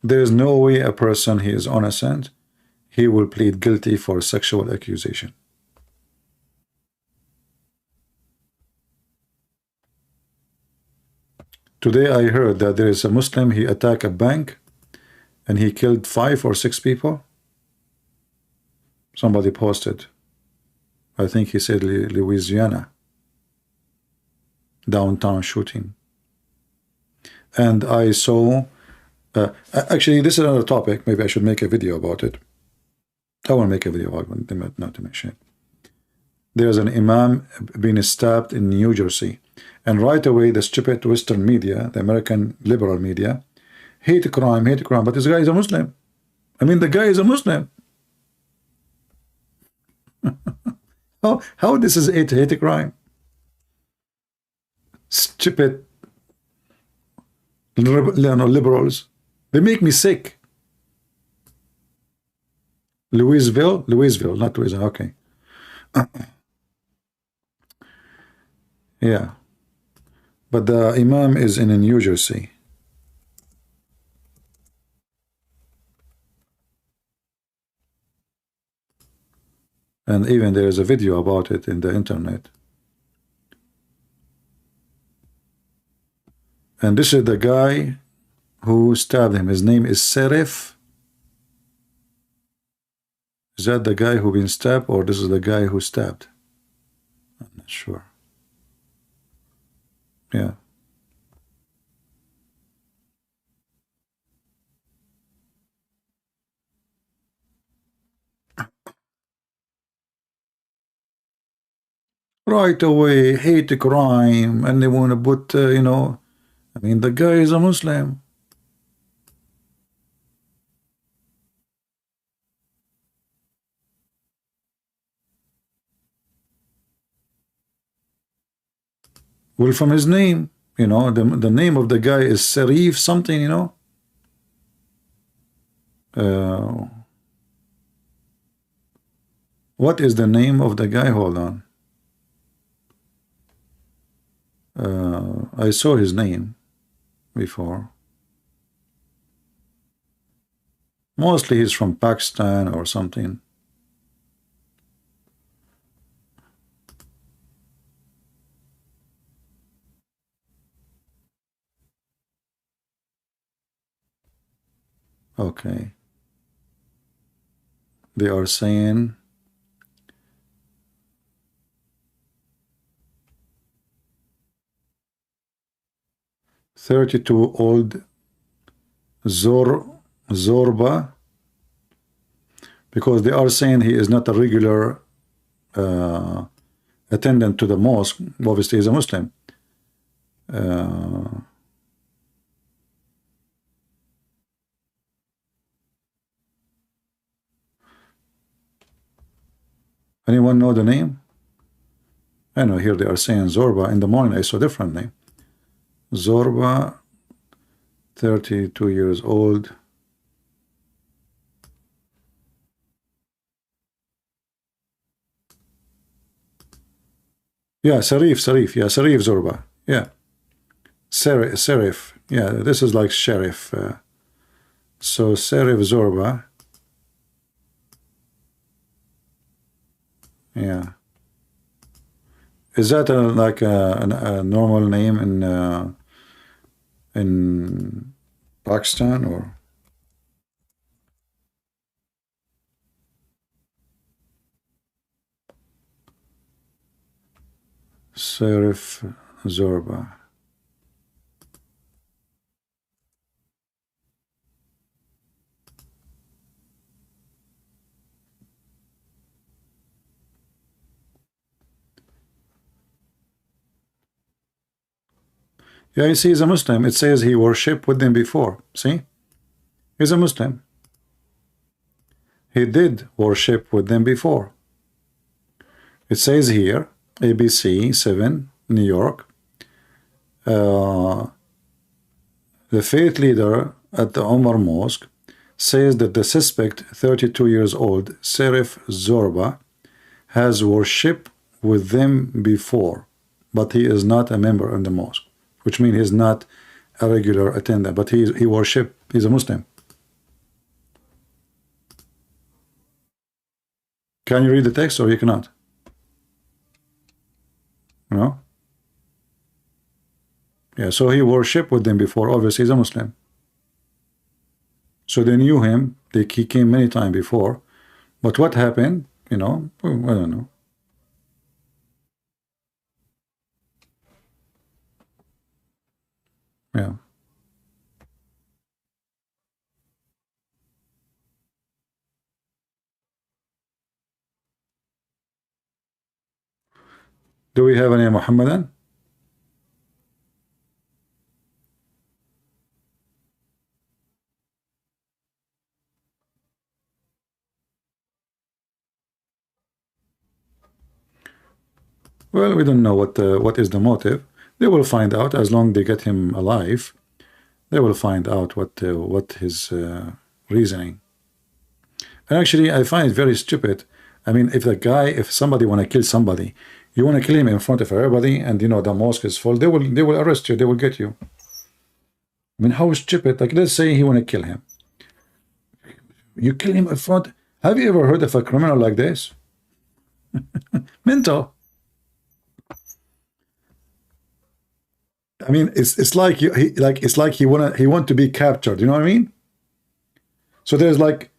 There is no way a person, he is innocent, he will plead guilty for sexual accusation. Today I heard that there is a Muslim, he attacked a bank and he killed 5 or 6 people. Somebody posted, I think he said Louisiana, downtown shooting. And I saw, actually this is another topic, maybe I should make a video about it. I will make a video about it, not to mention it. There's an imam being stabbed in New Jersey, and right away the stupid Western media, the American liberal media, hate crime, but this guy is a Muslim. I mean, the guy is a Muslim. How this is hate crime? Stupid liberals. They make me sick. Louisville, not Louisiana. Okay. Yeah. But the imam is in New Jersey. And even there is a video about it in the internet. And this is the guy who stabbed him. His name is Serif. Is that the guy who been stabbed, or this is the guy who stabbed? I'm not sure. Yeah. Right away, hate crime, and they want to put, you know, I mean, the guy is a Muslim. Well, from his name, you know, the name of the guy is Serif something, you know. What is the name of the guy? Hold on. I saw his name before. Mostly he's from Pakistan or something. Okay. They are saying "32-old Zorba," because they are saying he is not a regular attendant to the mosque. Obviously, he's a Muslim. Anyone know the name? I know here they are saying Zorba. In the morning I saw a different name. Zorba, 32 years old. Yeah, Sarif. Yeah, Sarif Zorba. Yeah. Serif. Yeah, this is like sheriff. So Serif Zorba. Yeah. Is that like a normal name in Pakistan or? Serif Zorba. Yeah, you see, he's a Muslim. It says he worshipped with them before. See? He's a Muslim. He did worship with them before. It says here, ABC 7, New York. The faith leader at the Omar Mosque says that the suspect, 32 years old, Serif Zorba, has worshipped with them before, but he is not a member in the mosque, which means he's not a regular attendant, but he worship, he's a Muslim. Can you read the text or you cannot? No? Yeah, so he worshipped with them before, obviously he's a Muslim. So they knew him, he came many times before, but what happened, you know, I don't know. Yeah. Do we have any Muhammadan? Well, we don't know what is the motive. They will find out as long as they get him alive. They will find out what his reasoning. And actually, I find it very stupid. I mean, if somebody want to kill somebody, you want to kill him in front of everybody, and you know the mosque is full, they will arrest you, they will get you. I mean, how stupid? Like, let's say he want to kill him. You kill him in front. Have you ever heard of a criminal like this? Mental. I mean, it's like he want to be captured. You know what I mean? So there's like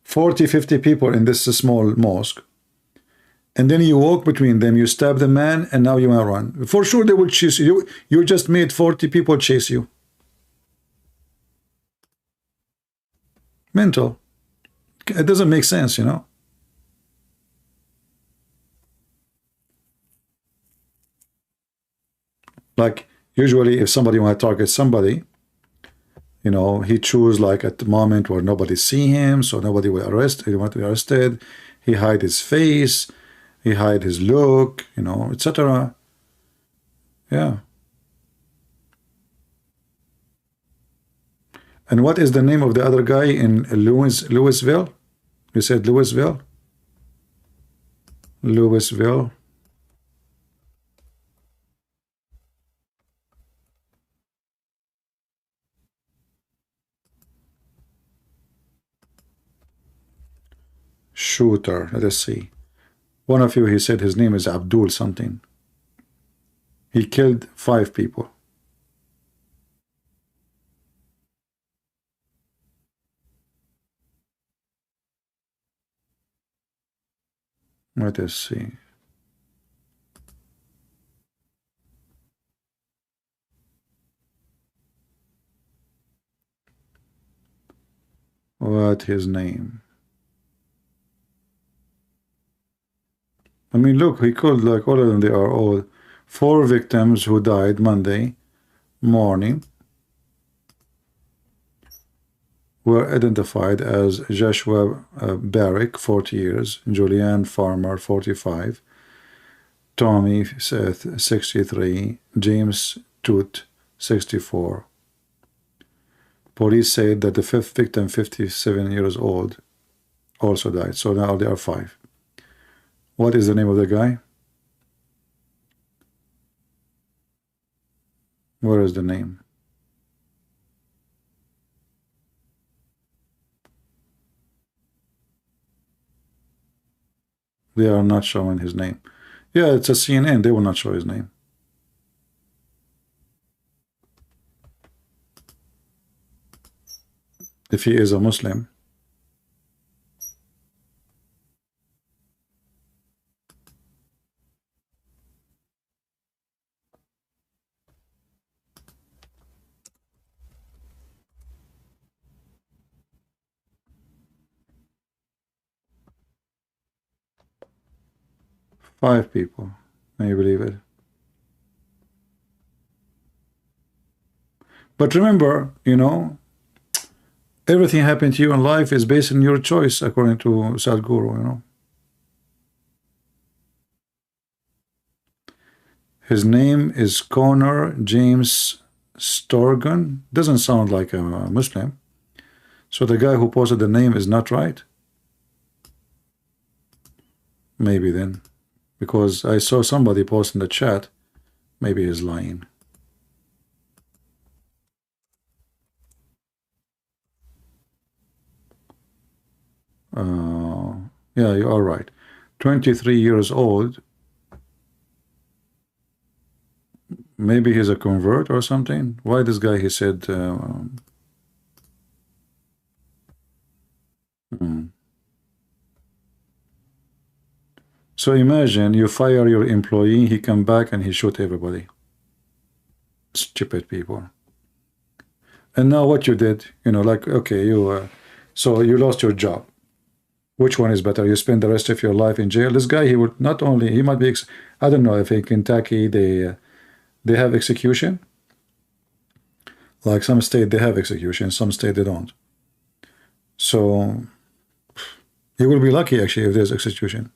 40, 50 people in this small mosque, and then you walk between them, you stab the man, and now you want to run. For sure, they will chase you. You just made 40 people chase you. Mental. It doesn't make sense, you know. Like, usually if somebody want to target somebody, you know, he choose like at the moment where nobody see him, so nobody will arrest, he want to be arrested, he hide his face, he hide his look, you know, etc. Yeah. And what is the name of the other guy in Louisville? You said Louisville? Louisville. Shooter. Let us see. One of you, he said his name is Abdul something. He killed 5 people. Let us see. What his name? I mean, look, he called like all of them. They are all 4 victims who died Monday morning were identified as Joshua Barrick, 40 years, Julianne Farmer, 45, Tommy, 63, James Toot, 64. Police said that the 5th victim, 57 years old, also died. So now there are 5. What is the name of the guy? Where is the name? They are not showing his name. Yeah, it's a CNN. They will not show his name. If he is a Muslim. Five people. Can you believe it? But remember, you know, everything happened to you in life is based on your choice, according to Sadhguru, you know. His name is Connor James Storgon. Doesn't sound like a Muslim. So the guy who posted the name is not right? Maybe then. Because I saw somebody post in the chat. Maybe he's lying. Yeah, you are right. 23 years old. Maybe he's a convert or something. Why this guy, he said... So imagine you fire your employee, he come back and he shoot everybody. Stupid people. And now what you did, you know, like, okay, you so you lost your job. Which one is better? You spend the rest of your life in jail. This guy, he would not only, he might be, I don't know if in Kentucky they have execution. Like some state they have execution, some state they don't. So he will be lucky actually if there's execution.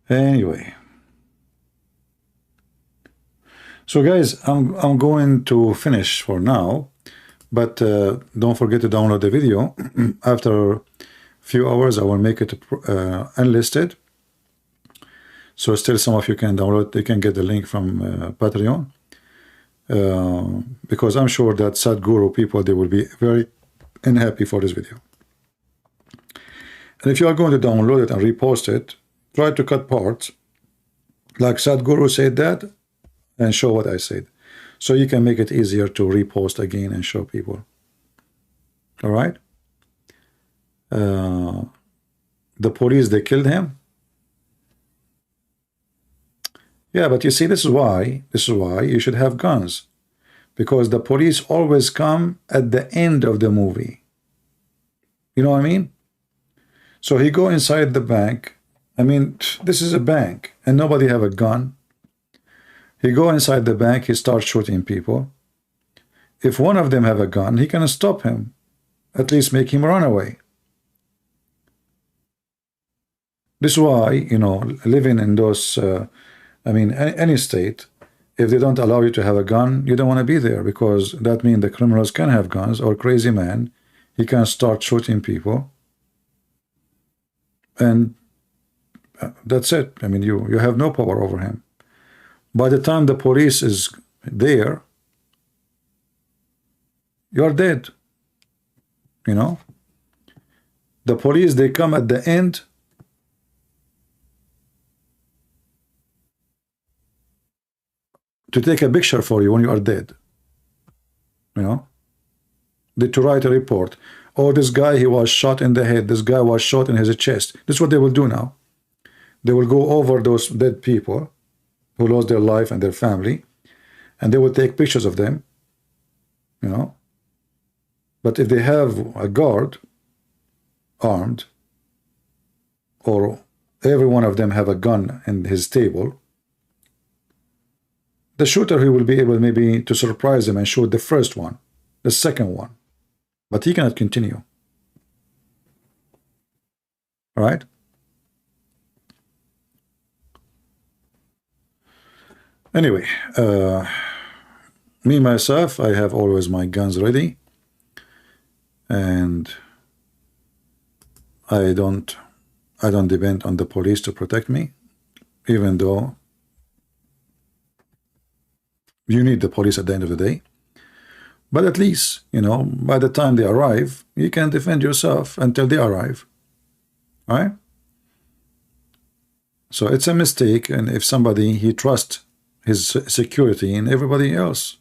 Anyway, so guys, I'm going to finish for now, but don't forget to download the video. After a few hours I will make it unlisted, so still some of you can download. You can get the link from Patreon, because I'm sure that Sadhguru people, they will be very unhappy for this video. And if you are going to download it and repost it, try to cut parts, like Sadhguru said that, and show what I said. So you can make it easier to repost again and show people. All right? The police, they killed him. Yeah, but you see, this is why you should have guns. Because the police always come at the end of the movie. You know what I mean? So he go inside the bank. I mean, this is a bank and nobody have a gun. He go inside the bank, he starts shooting people. If one of them have a gun, he can stop him, at least make him run away. This is why, you know, living in those, I mean, any state, if they don't allow you to have a gun, you don't want to be there, because that means the criminals can have guns, or crazy man, he can start shooting people. And that's it. I mean, you have no power over him. By the time the police is there, you are dead. You know, the police, they come at the end to take a picture for you when you are dead. You know, to write a report. Oh, this guy, he was shot in the head. This guy was shot in his chest. This is what they will do now. They will go over those dead people who lost their life and their family, and they will take pictures of them, you know. But if they have a guard armed, or every one of them have a gun in his table, the shooter, he will be able maybe to surprise them and shoot the first one, the second one, but he cannot continue. Right? Anyway, me myself, I have always my guns ready, and I don't depend on the police to protect me, even though you need the police at the end of the day. But at least, you know, by the time they arrive, you can defend yourself until they arrive. All right? So it's a mistake, and if somebody, he trusts his security in everybody else,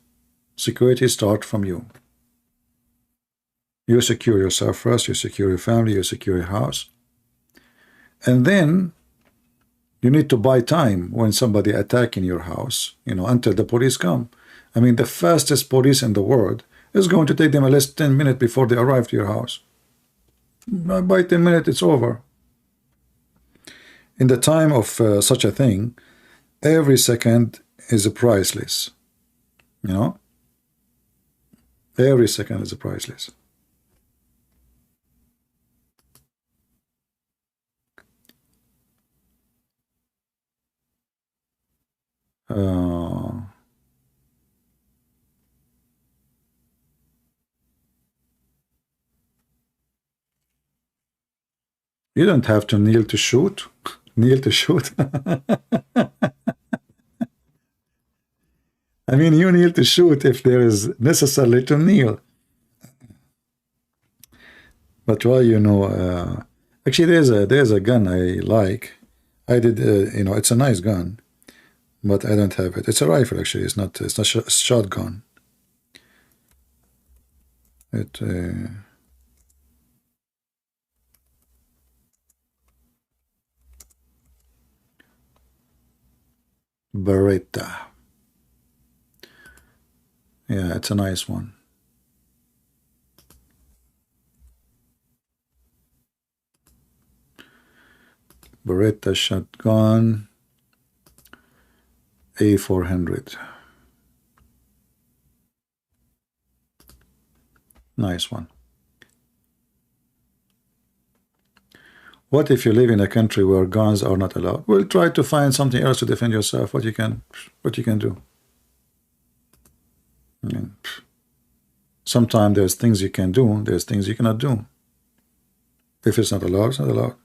security starts from you. You secure yourself first, you secure your family, you secure your house. And then you need to buy time when somebody attacking your house, you know, until the police come. I mean, the fastest police in the world is going to take them at least 10 minutes before they arrive to your house. By 10 minutes, it's over. In the time of such a thing, every second is priceless. You know? Every second is priceless. You don't have to kneel to shoot. Kneel to shoot. I mean, you kneel to shoot if there is necessarily to kneel. But why, you know, actually there's a gun I like. I did, you know, it's a nice gun, but I don't have it. It's a rifle, actually. It's not a shotgun. It Beretta. Yeah, it's a nice one. Beretta shotgun A400. Nice one. What if you live in a country where guns are not allowed? Well, try to find something else to defend yourself. What you can do. I mean, sometimes there's things you can do, there's things you cannot do. If it's not allowed, it's not allowed.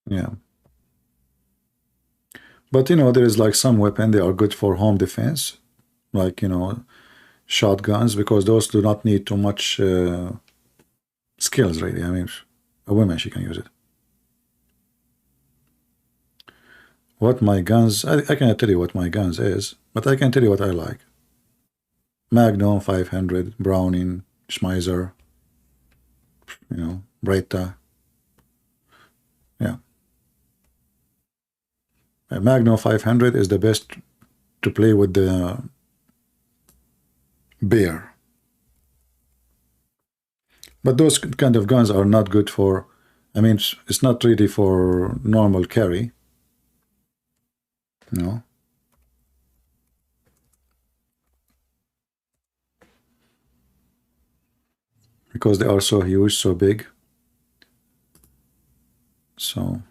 Yeah. But, you know, there is like some weapon, they are good for home defense, like, you know, shotguns, because those do not need too much skills, really. I mean, a woman, she can use it. What my guns, I cannot tell you what my guns is, but I can tell you what I like. Magnum 500, Browning, Schmeiser, you know, Beretta. Yeah. A Magnum 500 is the best to play with the bear. But those kind of guns are not good for, I mean, it's not really for normal carry. No. Because they are so huge, so big. So,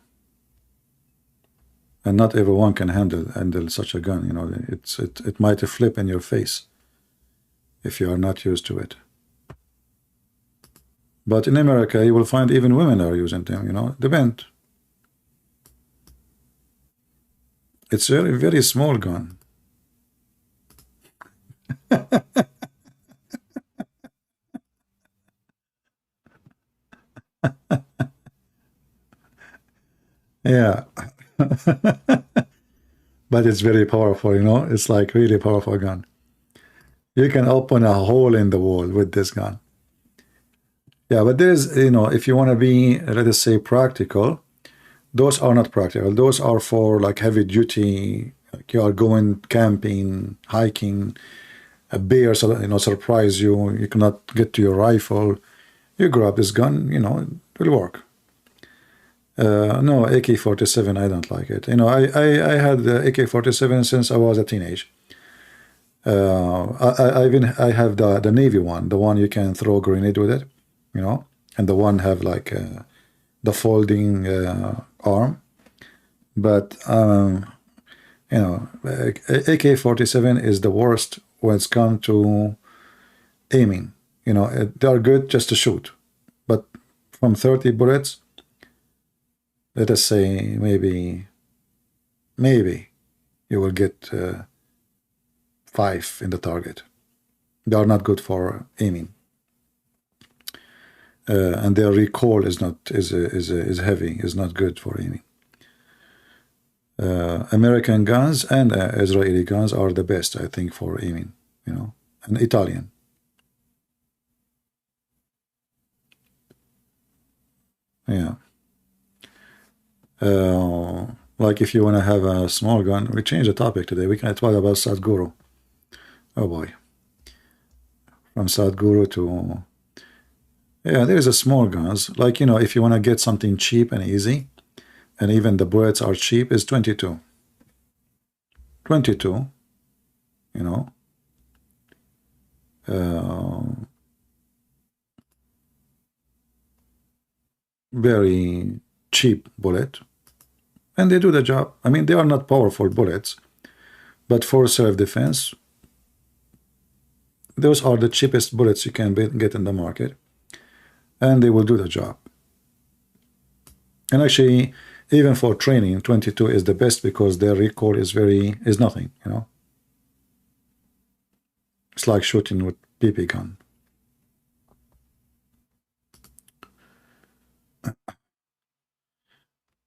and not everyone can handle such a gun, you know. It might flip in your face if you are not used to it. But in America, you will find even women are using them, you know. Depend. It's a very, very small gun. Yeah. But it's very powerful, you know. It's like really powerful gun. You can open a hole in the wall with this gun. Yeah, but there's, you know, if you want to be, let us say, practical, those are not practical. Those are for like heavy duty, like you are going camping, hiking, a bear, surprise you, you cannot get to your rifle, you grab this gun, it will work. No, AK-47, I don't like it. I had the AK-47 since I was a teenage. I have the Navy one, the one you can throw a grenade with it, and the one have like the folding arm. But AK-47 is the worst when it's come to aiming. They are good just to shoot, but from 30 bullets, let us say maybe you will get 5 in the target. They are not good for aiming, and their recoil is heavy, is not good for aiming. American guns and Israeli guns are the best, I think, for aiming, and Italian. Yeah. Like if you want to have a small gun, we change the topic today. We can talk about Sadhguru. Oh boy. From Sadhguru to... Yeah, there is a small guns. Like, if you want to get something cheap and easy, and even the bullets are cheap, is 22. 22, very cheap bullet, and they do the job. I mean, they are not powerful bullets, but for self-defense, those are the cheapest bullets you can get in the market, and they will do the job. And actually, even for training, 22 is the best because their recoil is nothing, It's like shooting with BB gun.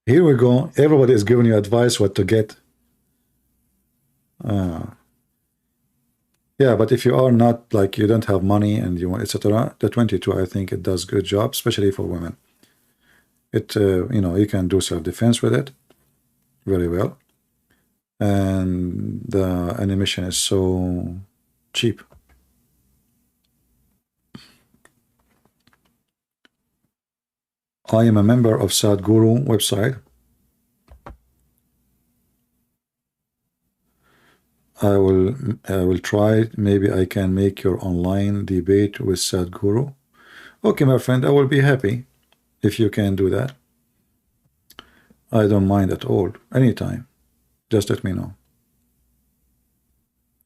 Here we go. Everybody is giving you advice what to get. Yeah, but if you are not, like, you don't have money and you want, etc., the 22, I think it does good job, especially for women. It, you can do self-defense with it very well, and the animation is so cheap. I am a member of Sadhguru website. I will try. Maybe I can make your online debate with Sadhguru. Okay, my friend, I will be happy if you can do that. I don't mind at all. Anytime. Just let me know.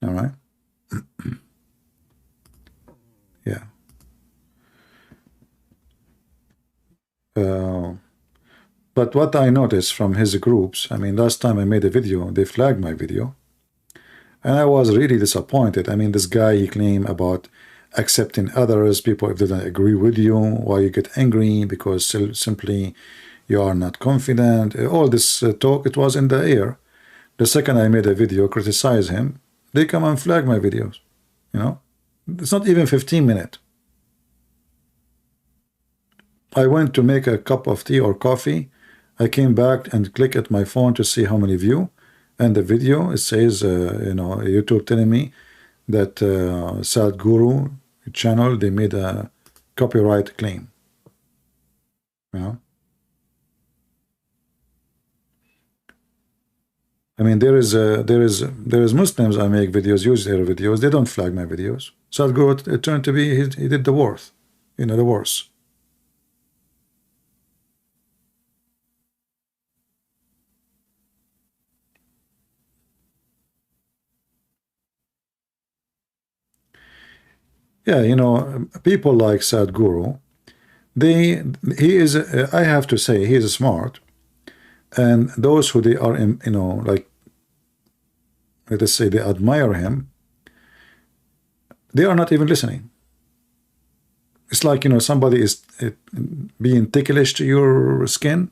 All right? Yeah. But what I noticed from his groups, I mean, last time I made a video, they flagged my video, and I was really disappointed. I mean, this guy, he claimed about accepting others, people if they don't agree with you, why you get angry, because simply you are not confident. All this talk, it was in the air. The second I made a video, criticize him, they come and flag my videos. It's not even 15 minutes. I went to make a cup of tea or coffee. I came back and click at my phone to see how many view, and the video, it says, YouTube telling me that Sadhguru channel, they made a copyright claim. I mean, there is Muslims I make videos, use their videos, they don't flag my videos. Sadhguru, it turned to be he did the worst, the worst. Yeah, people like Sadhguru, he is, I have to say, he is smart, and those who they are, like, let us say, they admire him, they are not even listening. It's like, somebody is being ticklish to your skin,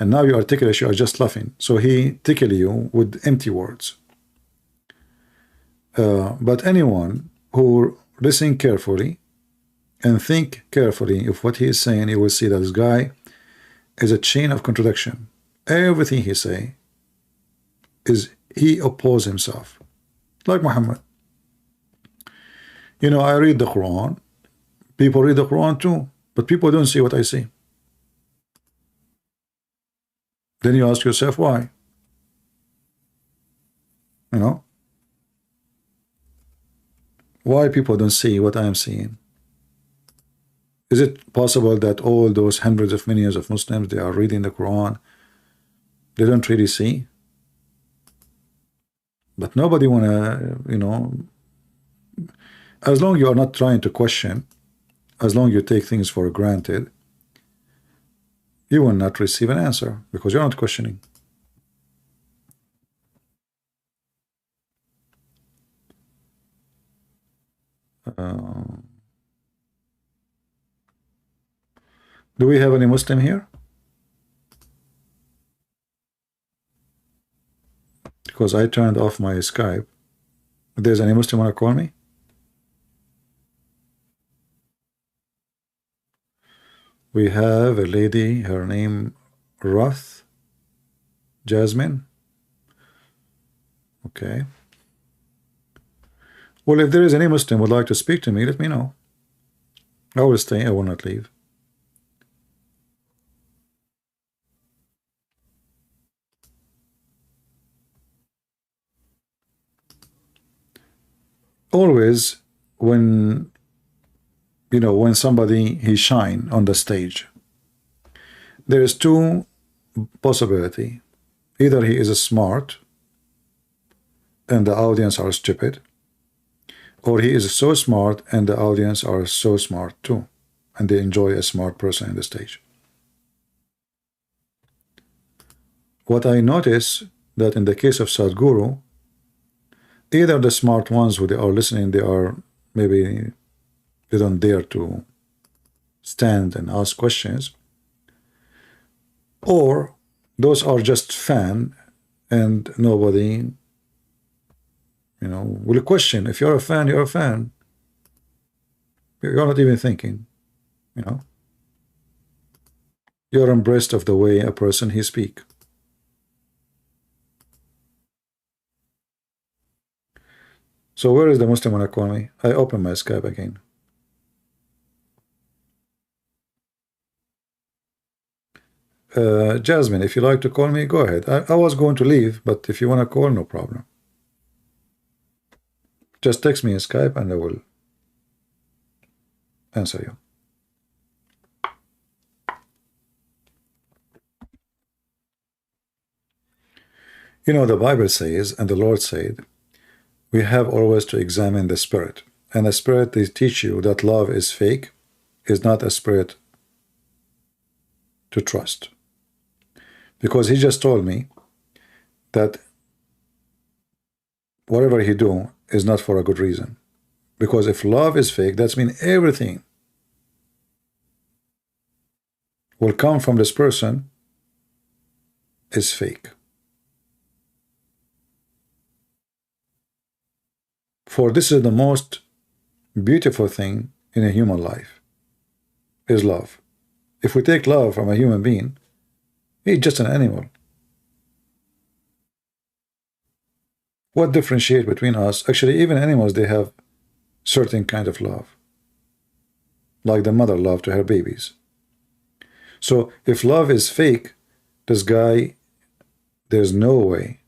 and now you are ticklish, you are just laughing. So he tickle you with empty words. But anyone who listen carefully and think carefully of what he is saying, you will see that this guy is a chain of contradiction. Everything he say is he opposes himself, like Muhammad. You know, I read the Quran. People read the Quran too, but people don't see what I see. Then you ask yourself why. You know, why people don't see what I am seeing? Is it possible that all those hundreds of millions of Muslims, they are reading the Quran, they don't really see? But nobody wanna, you know, as long you are not trying to question, as long you take things for granted, you will not receive an answer because you're not questioning. Do we have any Muslim here? Because I turned off my Skype. If there's any Muslim want to call me? We have a lady, her name Roth Jasmine. Okay. Well, if there is any Muslim would like to speak to me, let me know. I will stay, I will not leave. Always when, you know, when somebody he shine on the stage, there is two possibility. Either he is smart and the audience are stupid, or he is so smart and the audience are so smart too, and they enjoy a smart person in the stage. What I notice that in the case of Sadhguru, either the smart ones who they are listening, they are maybe they don't dare to stand and ask questions, or those are just fan and nobody, you know, will question. If you're a fan, you're a fan. You're not even thinking, you know. You're impressed of the way a person he speak. So where is the Muslim when I call me? I open my Skype again. Jasmine, if you like to call me, go ahead. I was going to leave, but if you want to call, no problem. Just text me in Skype and I will answer you. You know, the Bible says, and the Lord said, we have always to examine the spirit. And the spirit, they teach you that love is fake, is not a spirit to trust. Because he just told me that whatever he do is not for a good reason. Because if love is fake, that means everything will come from this person is fake. For this is the most beautiful thing in a human life, is love. If we take love from a human being, he's just an animal. What differentiates between us? Actually, even animals, they have certain kind of love, like the mother love to her babies. So if love is fake, this guy, there's no way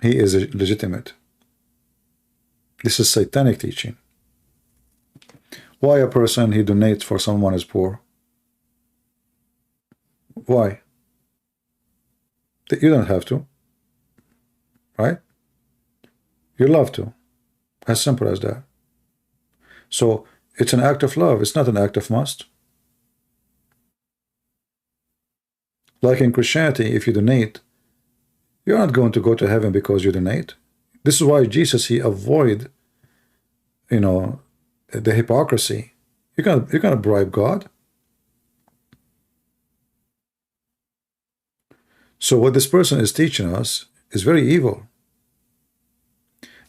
he is legitimate. This is satanic teaching. Why a person he donates for someone is poor? Why? You don't have to, right? You love to. As simple as that. So it's an act of love. It's not an act of must. Like in Christianity, if you donate, you're not going to go to heaven because you donate. This is why Jesus, he avoid, you know, the hypocrisy. You're gonna bribe God. So what this person is teaching us is very evil.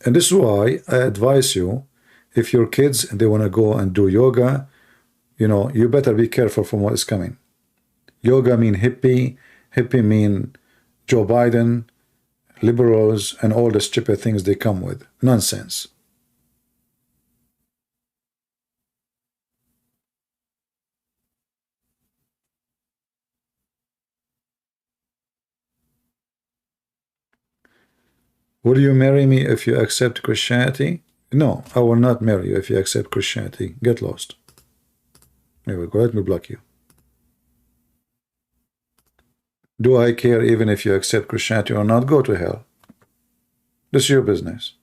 And this is why I advise you, if your kids, they want to go and do yoga, you know, you better be careful from what is coming. Yoga mean hippie, hippie mean Joe Biden, liberals, and all the stupid things they come with. Nonsense. Will you marry me if you accept Christianity? No, I will not marry you if you accept Christianity. Get lost. Anyway, go ahead and block you. Do I care even if you accept Christianity or not? Go to hell. This is your business.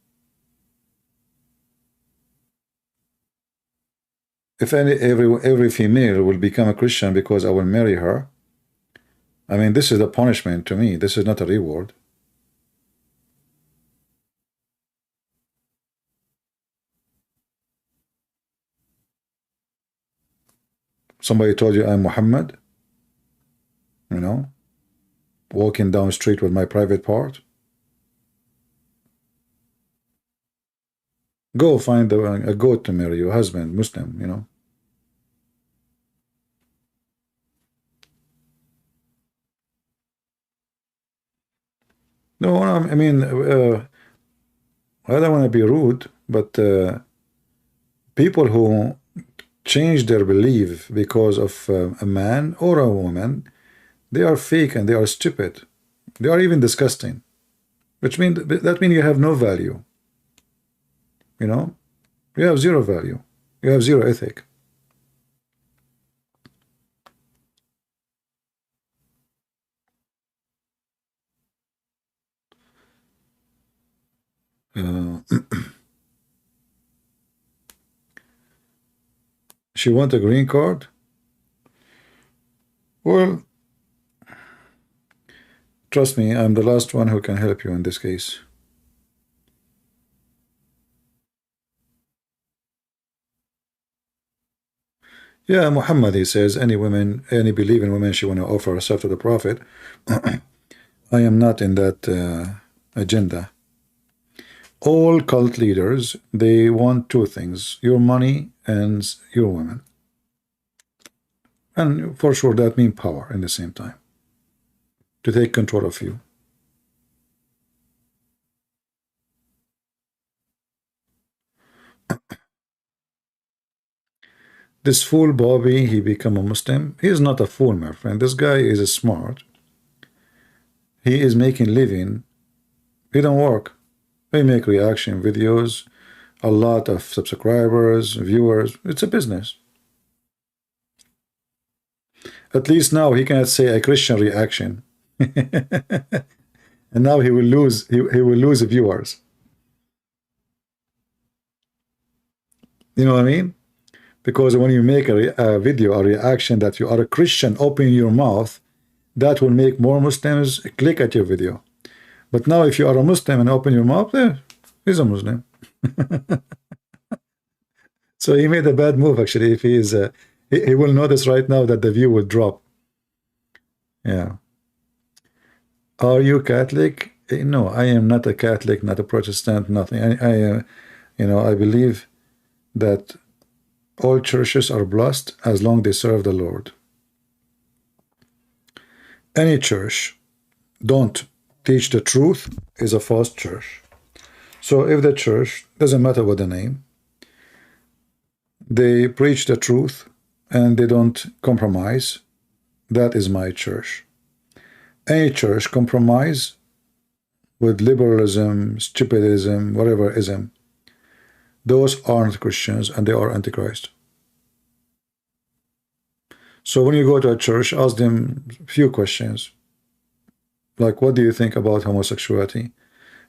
If every female will become a Christian because I will marry her, I mean, this is a punishment to me. This is not a reward. Somebody told you I'm Muhammad, you know, walking down the street with my private part. Go find a goat to marry your husband, Muslim, you know. No, I mean, I don't want to be rude, but people who change their belief because of a man or a woman, they are fake and they are stupid. They are even disgusting, which means that means you have no value. You know, you have zero value. You have zero ethic. She want a green card? Well, trust me, I'm the last one who can help you in this case. Yeah, Muhammad, he says, any believing woman, she want to offer herself to the Prophet. I am not in that agenda. All cult leaders, they want two things: your money and your women. And for sure that means power in the same time, to take control of you. This fool Bobby, he become a Muslim. He is not a fool, my friend. This guy is smart. He is making living. He don't work. He make reaction videos, a lot of subscribers, viewers. It's a business. At least now he cannot say a Christian reaction. And now he will lose. He will lose viewers. You know what I mean? Because when you make a video, a reaction that you are a Christian, open your mouth, that will make more Muslims click at your video. But now if you are a Muslim and open your mouth, he's a Muslim. So he made a bad move, actually. If he is, he will notice right now that the view will drop. Yeah. Are you Catholic? No, I am not a Catholic, not a Protestant, nothing. You know, I believe that all churches are blessed as long as they serve the Lord. Any church don't teach the truth is a false church. So if the church, doesn't matter what the name, they preach the truth and they don't compromise, that is my church. Any church compromise with liberalism, stupidism, whatever ism, those aren't Christians and they are Antichrist. So when you go to a church, ask them a few questions. Like, what do you think about homosexuality?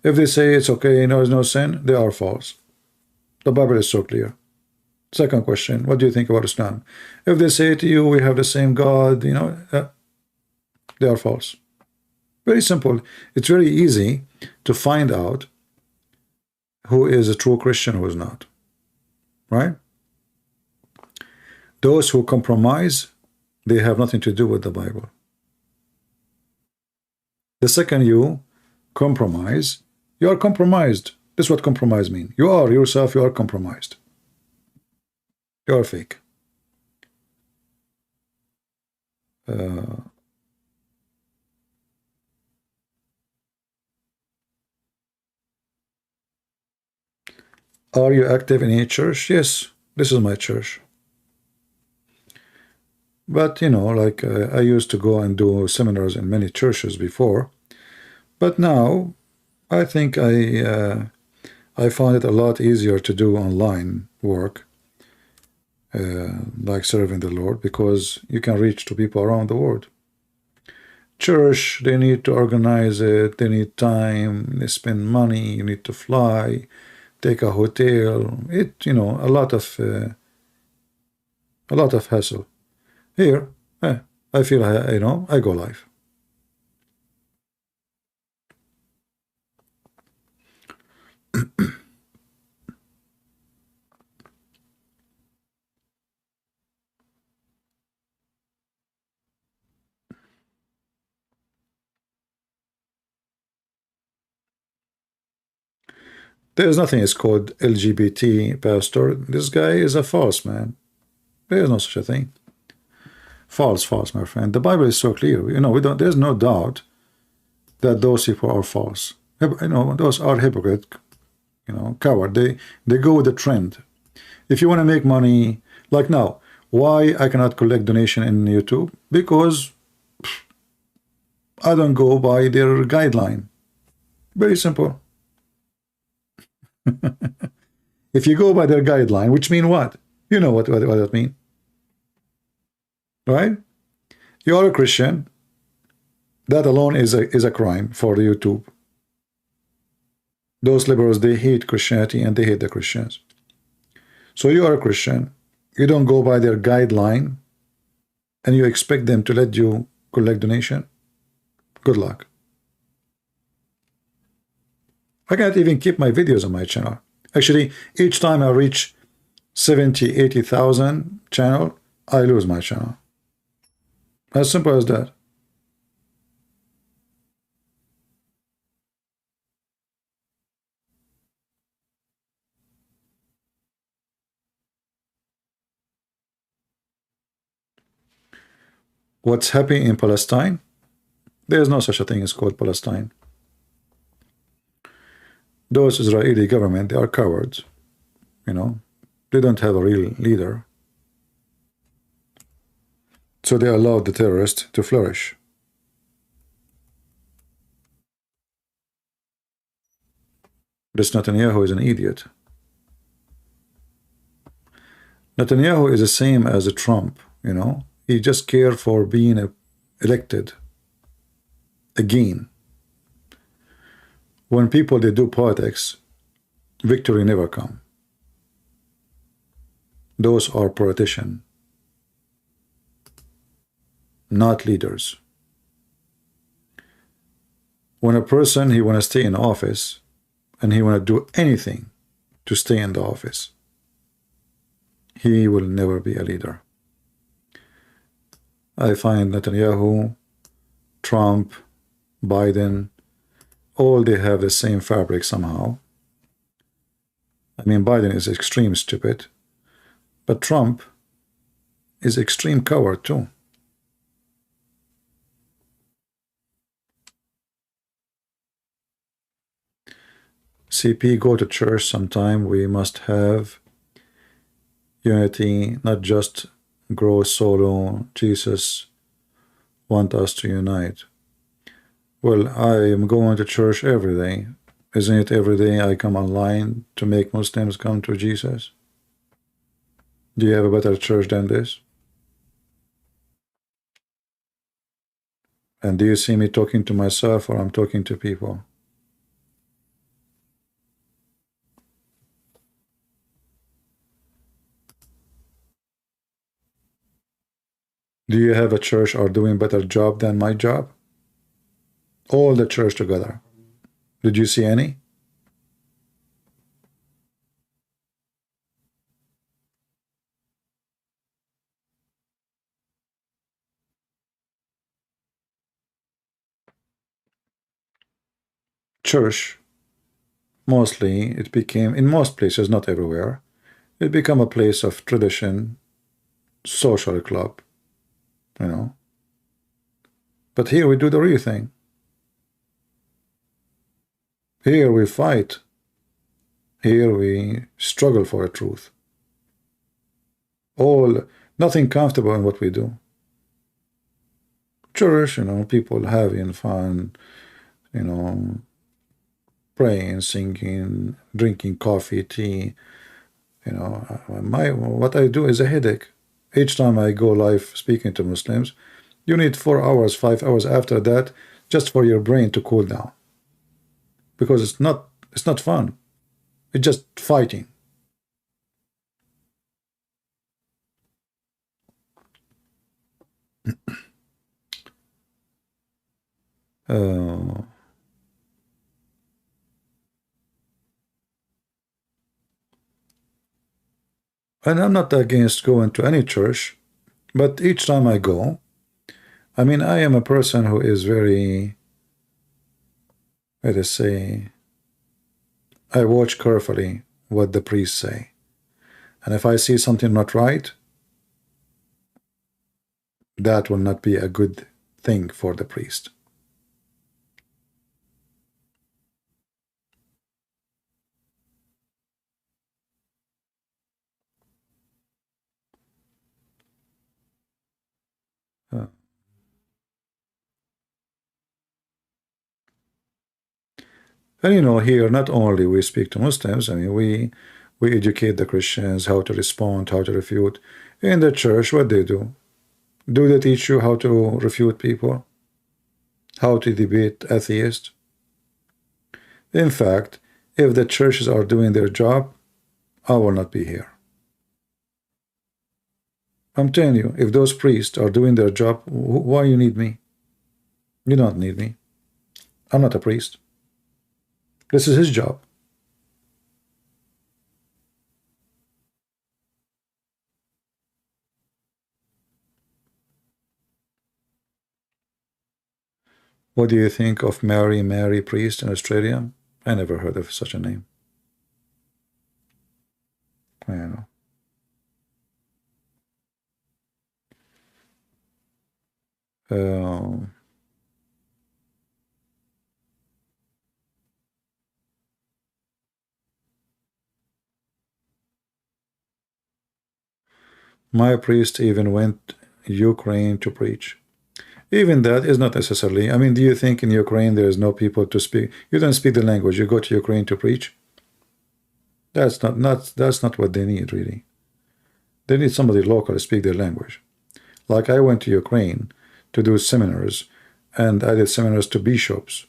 If they say it's okay, there is no sin, they are false. The Bible is so clear. Second question, what do you think about Islam? If they say to you, we have the same God, you know, they are false. Very simple. It's very easy to find out who is a true Christian, who is not. Right? Those who compromise, they have nothing to do with the Bible. The second you compromise, you are compromised. This is what compromise means. You are yourself, you are compromised. You are fake. Are you active in a church? Yes, this is my church. But, you know, like I used to go and do seminars in many churches before. But now, I think I found it a lot easier to do online work, like serving the Lord, because you can reach to people around the world. Church, they need to organize it, they need time, they spend money, you need to fly, take a hotel, you know, a lot of hassle. Here, I feel, you know, I go live. There's nothing is called LGBT pastor. This guy is a false man. There is no such a thing. False, my friend. The Bible is so clear. You know, there's no doubt that those people are false. You know, those are hypocrite, you know, coward. They go with the trend. If you want to make money, like now, why I cannot collect donation in YouTube? Because I don't go by their guideline. Very simple. If you go by their guideline, which mean what? You know what that mean, right? You are a Christian. That alone is a crime for the YouTube. Those liberals, they hate Christianity and they hate the Christians. So you are a Christian. You don't go by their guideline, and you expect them to let you collect donation. Good luck. I can't even keep my videos on my channel. Actually, each time I reach 70, 80,000 channel, I lose my channel. As simple as that. What's happening in Palestine? There's no such a thing as called Palestine. Those Israeli government, they are cowards, you know. They don't have a real leader. So they allowed the terrorists to flourish. This Netanyahu is an idiot. Netanyahu is the same as a Trump, you know. He just cared for being elected again. When people, they do politics, victory never come. Those are politicians, not leaders. When a person, he want to stay in office, and he want to do anything to stay in the office, he will never be a leader. I find Netanyahu, Trump, Biden, all they have the same fabric somehow. I mean, Biden is extreme stupid, but Trump is extreme coward too. CP, go to church sometime. We must have unity, not just grow solo. Jesus wants us to unite. Well, I am going to church every day. Isn't it every day I come online to make Muslims come to Jesus? Do you have a better church than this? And do you see me talking to myself, or I'm talking to people? Do you have a church or doing better job than my job? All the church together. Did you see any? Church, mostly it became, in most places, not everywhere, it became a place of tradition, social club, you know. But here we do the real thing. Here we fight Here we struggle for a truth. Nothing comfortable in what we do. Church, people having fun, praying, singing, drinking coffee, tea. What I do is a headache. Each time I go live speaking to Muslims, you need 4 hours, 5 hours after that just for your brain to cool down. Because it's not fun. It's just fighting. And I'm not against going to any church, but each time I go, I am a person who is very, let us say, I watch carefully what the priests say. And if I see something not right, that will not be a good thing for the priest. And here not only we speak to Muslims, we educate the Christians how to respond, how to refute. In the church, what they do? Do they teach you how to refute people? How to debate atheists? In fact, if the churches are doing their job, I will not be here. I'm telling you, if those priests are doing their job, why you need me? You don't need me. I'm not a priest. This is his job. What do you think of Mary Priest in Australia? I never heard of such a name. I don't know. My priest even went Ukraine to preach. Even that is not necessarily. Do you think in Ukraine there is no people to speak? You don't speak the language. You go to Ukraine to preach. That's not what they need, really. They need somebody local to speak their language. Like I went to Ukraine to do seminars, and I did seminars to bishops,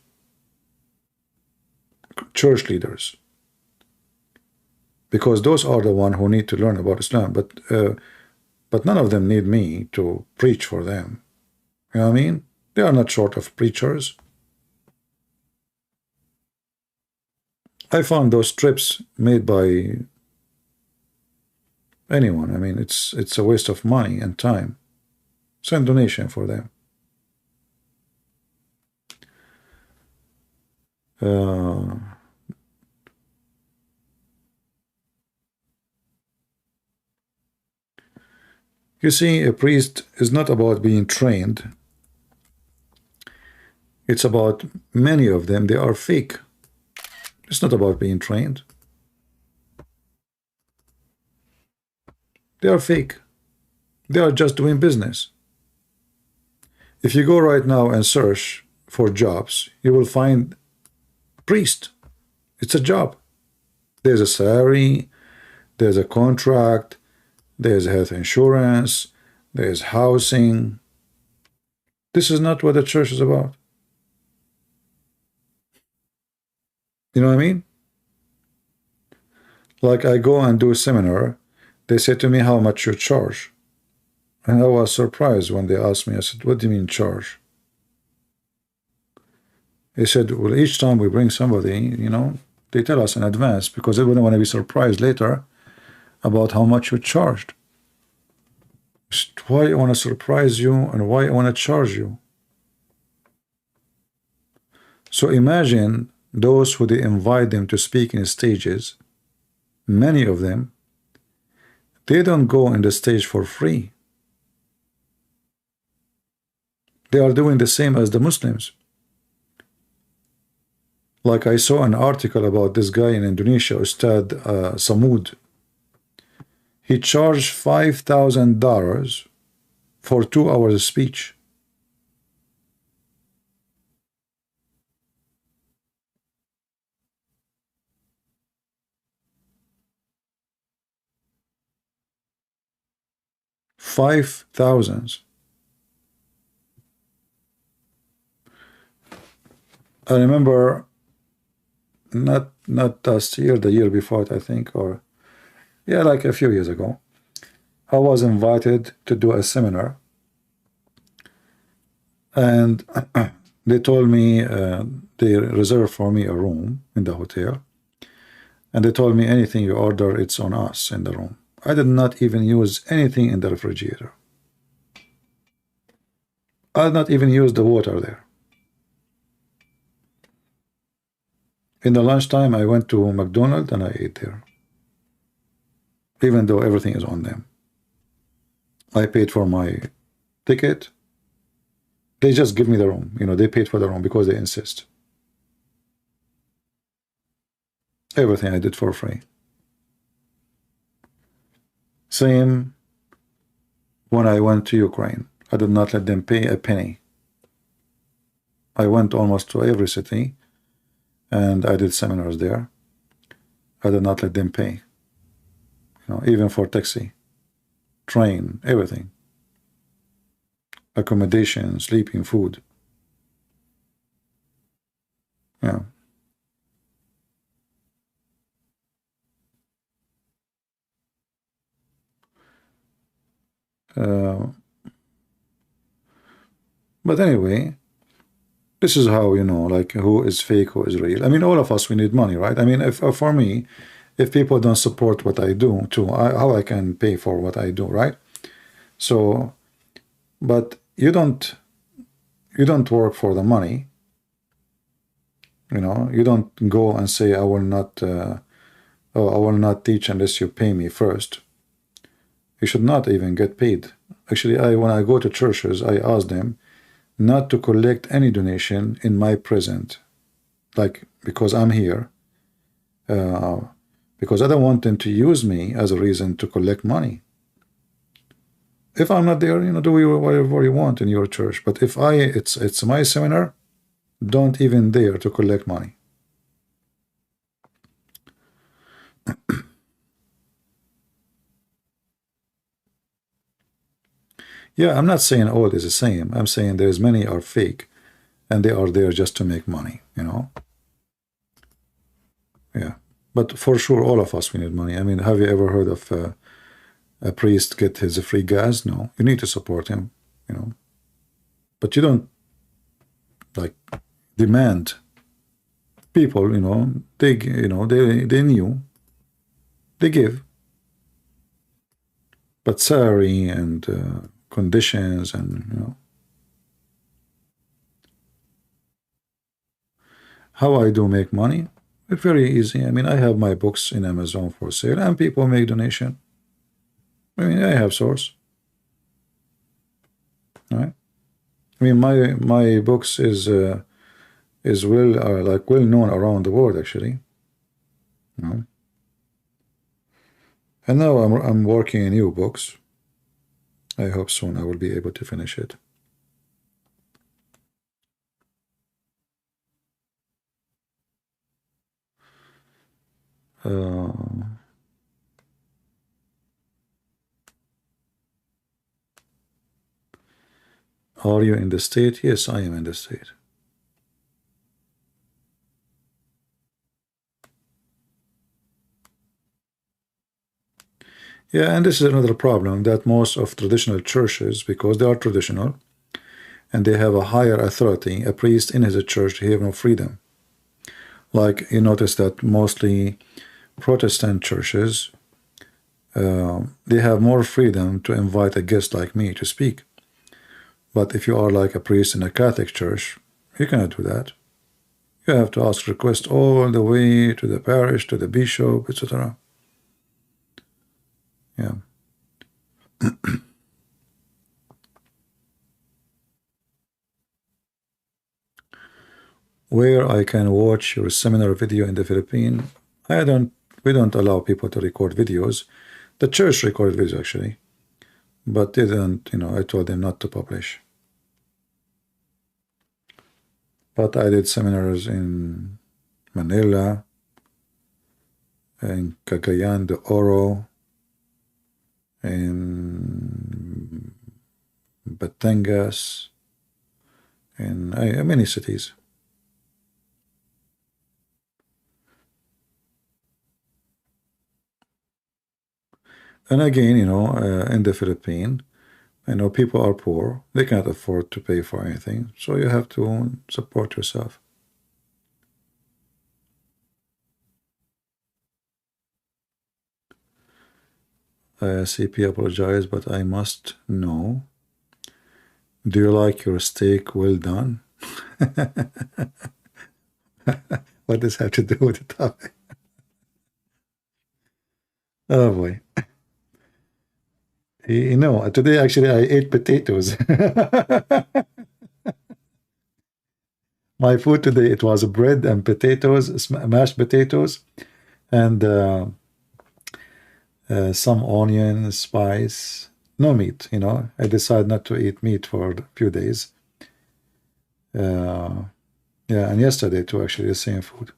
church leaders, because those are the ones who need to learn about Islam. But none of them need me to preach for them. You know what I mean? They are not short of preachers. I found those trips made by anyone. It's a waste of money and time. Send donation for them. You see, a priest is not about being trained. It's about many of them. They are fake. It's not about being trained. They are fake. They are just doing business. If you go right now and search for jobs, you will find priest. It's a job. There's a salary, there's a contract, there's health insurance, there's housing. This is not what the church is about. You know what I mean? Like I go and do a seminar, they say to me how much you charge. And I was surprised when they asked me. I said, what do you mean charge? They said, well, each time we bring somebody, they tell us in advance because they wouldn't want to be surprised later about how much you charged. I said, why I want to surprise you and why I want to charge you? So imagine those who they invite them to speak in stages, many of them, they don't go on the stage for free. They are doing the same as the Muslims. Like I saw an article about this guy in Indonesia, Ustad Samud. He charged $5,000 for 2 hours of speech. $5,000. I remember not last year, the year before it, I think, or yeah, like a few years ago, I was invited to do a seminar, and they told me they reserved for me a room in the hotel, and they told me anything you order, it's on us in the room. I did not even use anything in the refrigerator. I did not even use the water there. In the lunchtime, I went to McDonald's and I ate there, even though everything is on them. I paid for my ticket. They just give me the room. You know, they paid for the room because they insist. Everything I did for free. Same when I went to Ukraine. I did not let them pay a penny. I went almost to every city and I did seminars there. I did not let them pay. You know, even for taxi, train, everything. Accommodation, sleeping, food. Yeah. But anyway, this is how, you know, like who is fake, who is real. I mean, all of us, we need money, right? I mean, if for me, if people don't support what I do too, how I can pay for what I do, right? So, but you don't work for the money. You know, you don't go and say, I will not teach unless you pay me first. You should not even get paid. Actually, when I go to churches, I ask them not to collect any donation in my present, like, because I'm here, because I don't want them to use me as a reason to collect money. If I'm not there, you know, do whatever you want in your church. But if it's my seminar, don't even dare to collect money. Yeah, I'm not saying all is the same. I'm saying there's many are fake, and they are there just to make money, you know? Yeah, but for sure, all of us, we need money. I mean, have you ever heard of a priest get his free gas? No, you need to support him, you know? But you don't, like, demand. People, you know, they knew, they give. But salary and conditions and, you know. How I do make money? It's very easy. I mean, I have my books in Amazon for sale and people make donation. I mean, I have source. All right? I mean, my books is well known around the world, actually. You know? And now I'm working on new books. I hope soon I will be able to finish it. Are you in the state? Yes, I am in the state. Yeah, and this is another problem that most of traditional churches, because they are traditional and they have a higher authority, a priest in his church, he have no freedom. Like you notice that mostly Protestant churches, they have more freedom to invite a guest like me to speak. But if you are like a priest in a Catholic church, you cannot do that. You have to ask request all the way to the parish, to the bishop, etc. Yeah. where I can watch your seminar video in the Philippines. We don't allow people to record videos. The church recorded videos actually, but they didn't, I told them not to publish. But I did seminars in Manila, in Cagayan de Oro, in Batangas, in many cities. And again, in the Philippines, people are poor. They can't afford to pay for anything. So you have to support yourself. CP apologize, but I must know. Do you like your steak well done? What does that have to do with the topic? Oh boy. Today actually I ate potatoes. My food today, it was bread and potatoes, mashed potatoes, and some onion, spice, no meat, I decided not to eat meat for a few days. Yeah, and yesterday too, actually, the same food.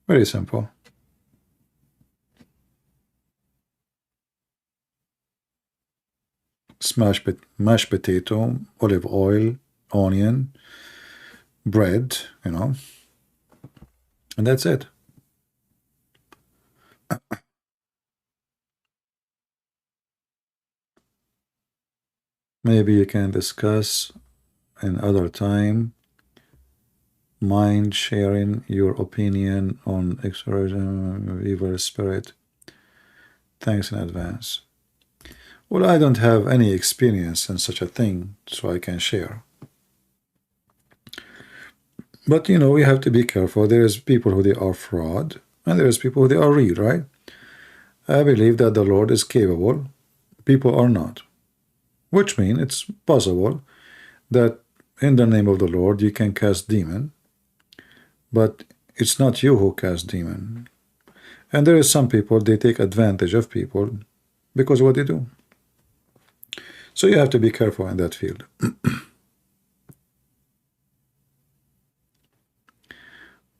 Very simple. Mashed potato, olive oil, onion, bread, and that's it. Maybe you can discuss another time. Mind sharing your opinion on exorcism of evil spirit. Thanks in advance. Well, I don't have any experience in such a thing, so I can share. But we have to be careful. There is people who they are fraud, and there is people who they are real, right? I believe that the Lord is capable. People are not. Which means it's possible that in the name of the Lord you can cast demon, but it's not you who cast demon. And there is some people, they take advantage of people because of what they do. So you have to be careful in that field.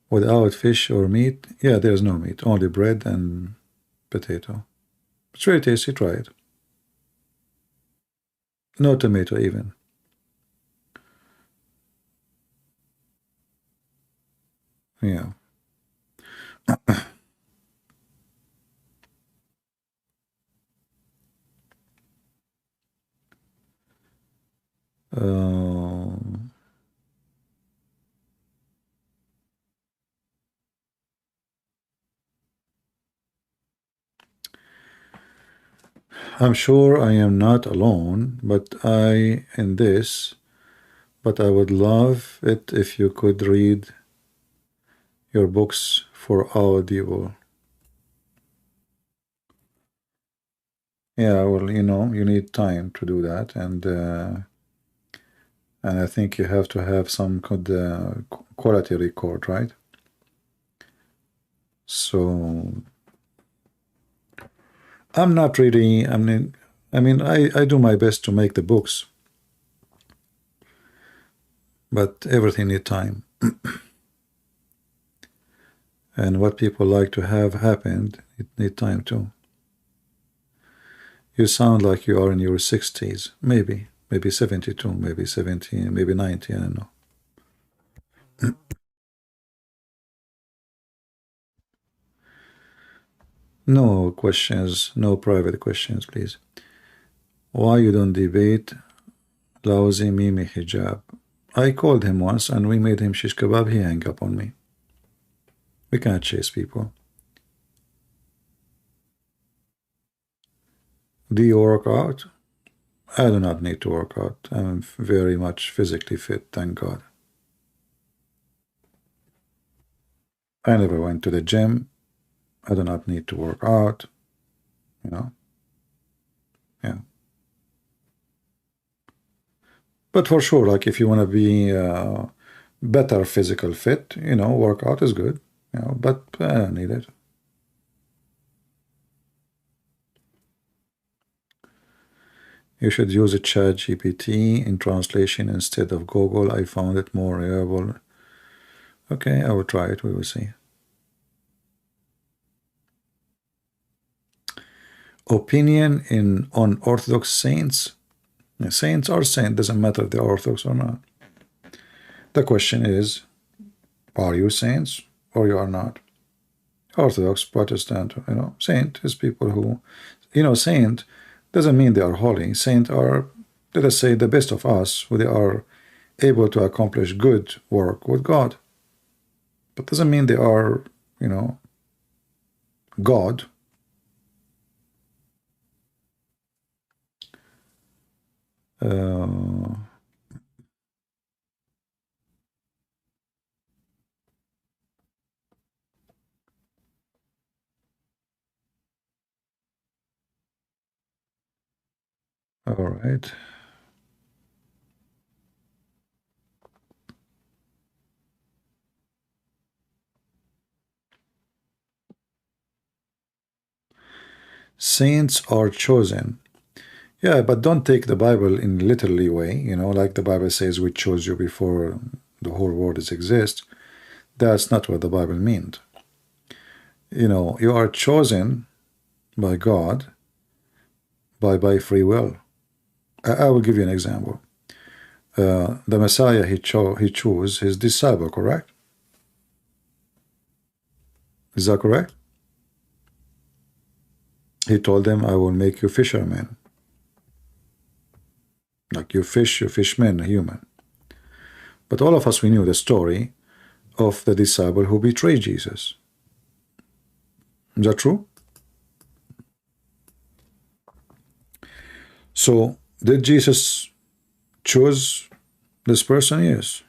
Without fish or meat, yeah, there's no meat, only bread and potato. It's very tasty, try it. No tomato even. Yeah. I'm sure I am not alone, but I would love it if you could read your books for audible. Yeah, well, you need time to do that, and I think you have to have some good quality record, right? So I'm not really, I mean, I do my best to make the books, but everything needs time. And what people like to have happened, it needs time too. You sound like you are in your 60s, maybe 72, maybe 70, maybe 90, I don't know. No questions, no private questions, please. Why you don't debate lousy Mimi hijab? I called him once and we made him shish kebab, he hung up on me. We can't chase people. Do you work out? I do not need to work out. I'm very much physically fit, thank God. I never went to the gym. I do not need to work out, Yeah. But for sure, like if you want to better physical fit, you know, workout is good, you know, but I don't need it. You should use a chat GPT in translation instead of Google. I found it more reliable. Okay, I will try it. We will see. Opinion on Orthodox saints. Saints are saints. Doesn't matter if they're Orthodox or not. The question is, are you saints or you are not? Orthodox, Protestant, you know, saint is people who, you know, saint doesn't mean they are holy. Saint are, let us say, the best of us, who they are able to accomplish good work with God. But doesn't mean they are, you know, God. All right. Saints are chosen. Yeah, but don't take the Bible in literally way, you know, like the Bible says, we chose you before the whole world exists. That's not what the Bible meant. You know, you are chosen by God by free will. I will give you an example. The Messiah, he chose his disciple, correct? Is that correct? He told them, I will make you fishermen. Like you fishmen, human. But all of us, we knew the story of the disciple who betrayed Jesus. Is that true? So, did Jesus choose this person? Yes.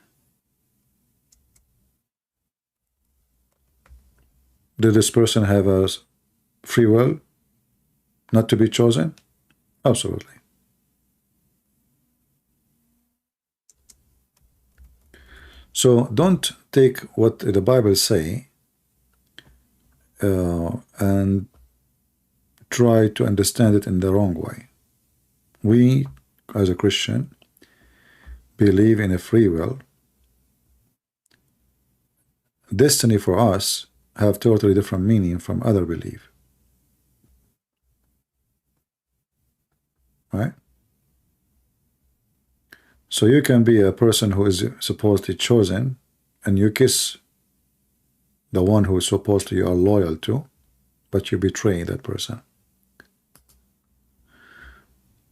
Did this person have a free will not to be chosen? Absolutely. So don't take what the Bible say and try to understand it in the wrong way. We, as a Christian, believe in a free will. Destiny for us have totally different meaning from other belief. Right? So you can be a person who is supposedly chosen, and you kiss the one who is supposedly you are loyal to, but you betray that person.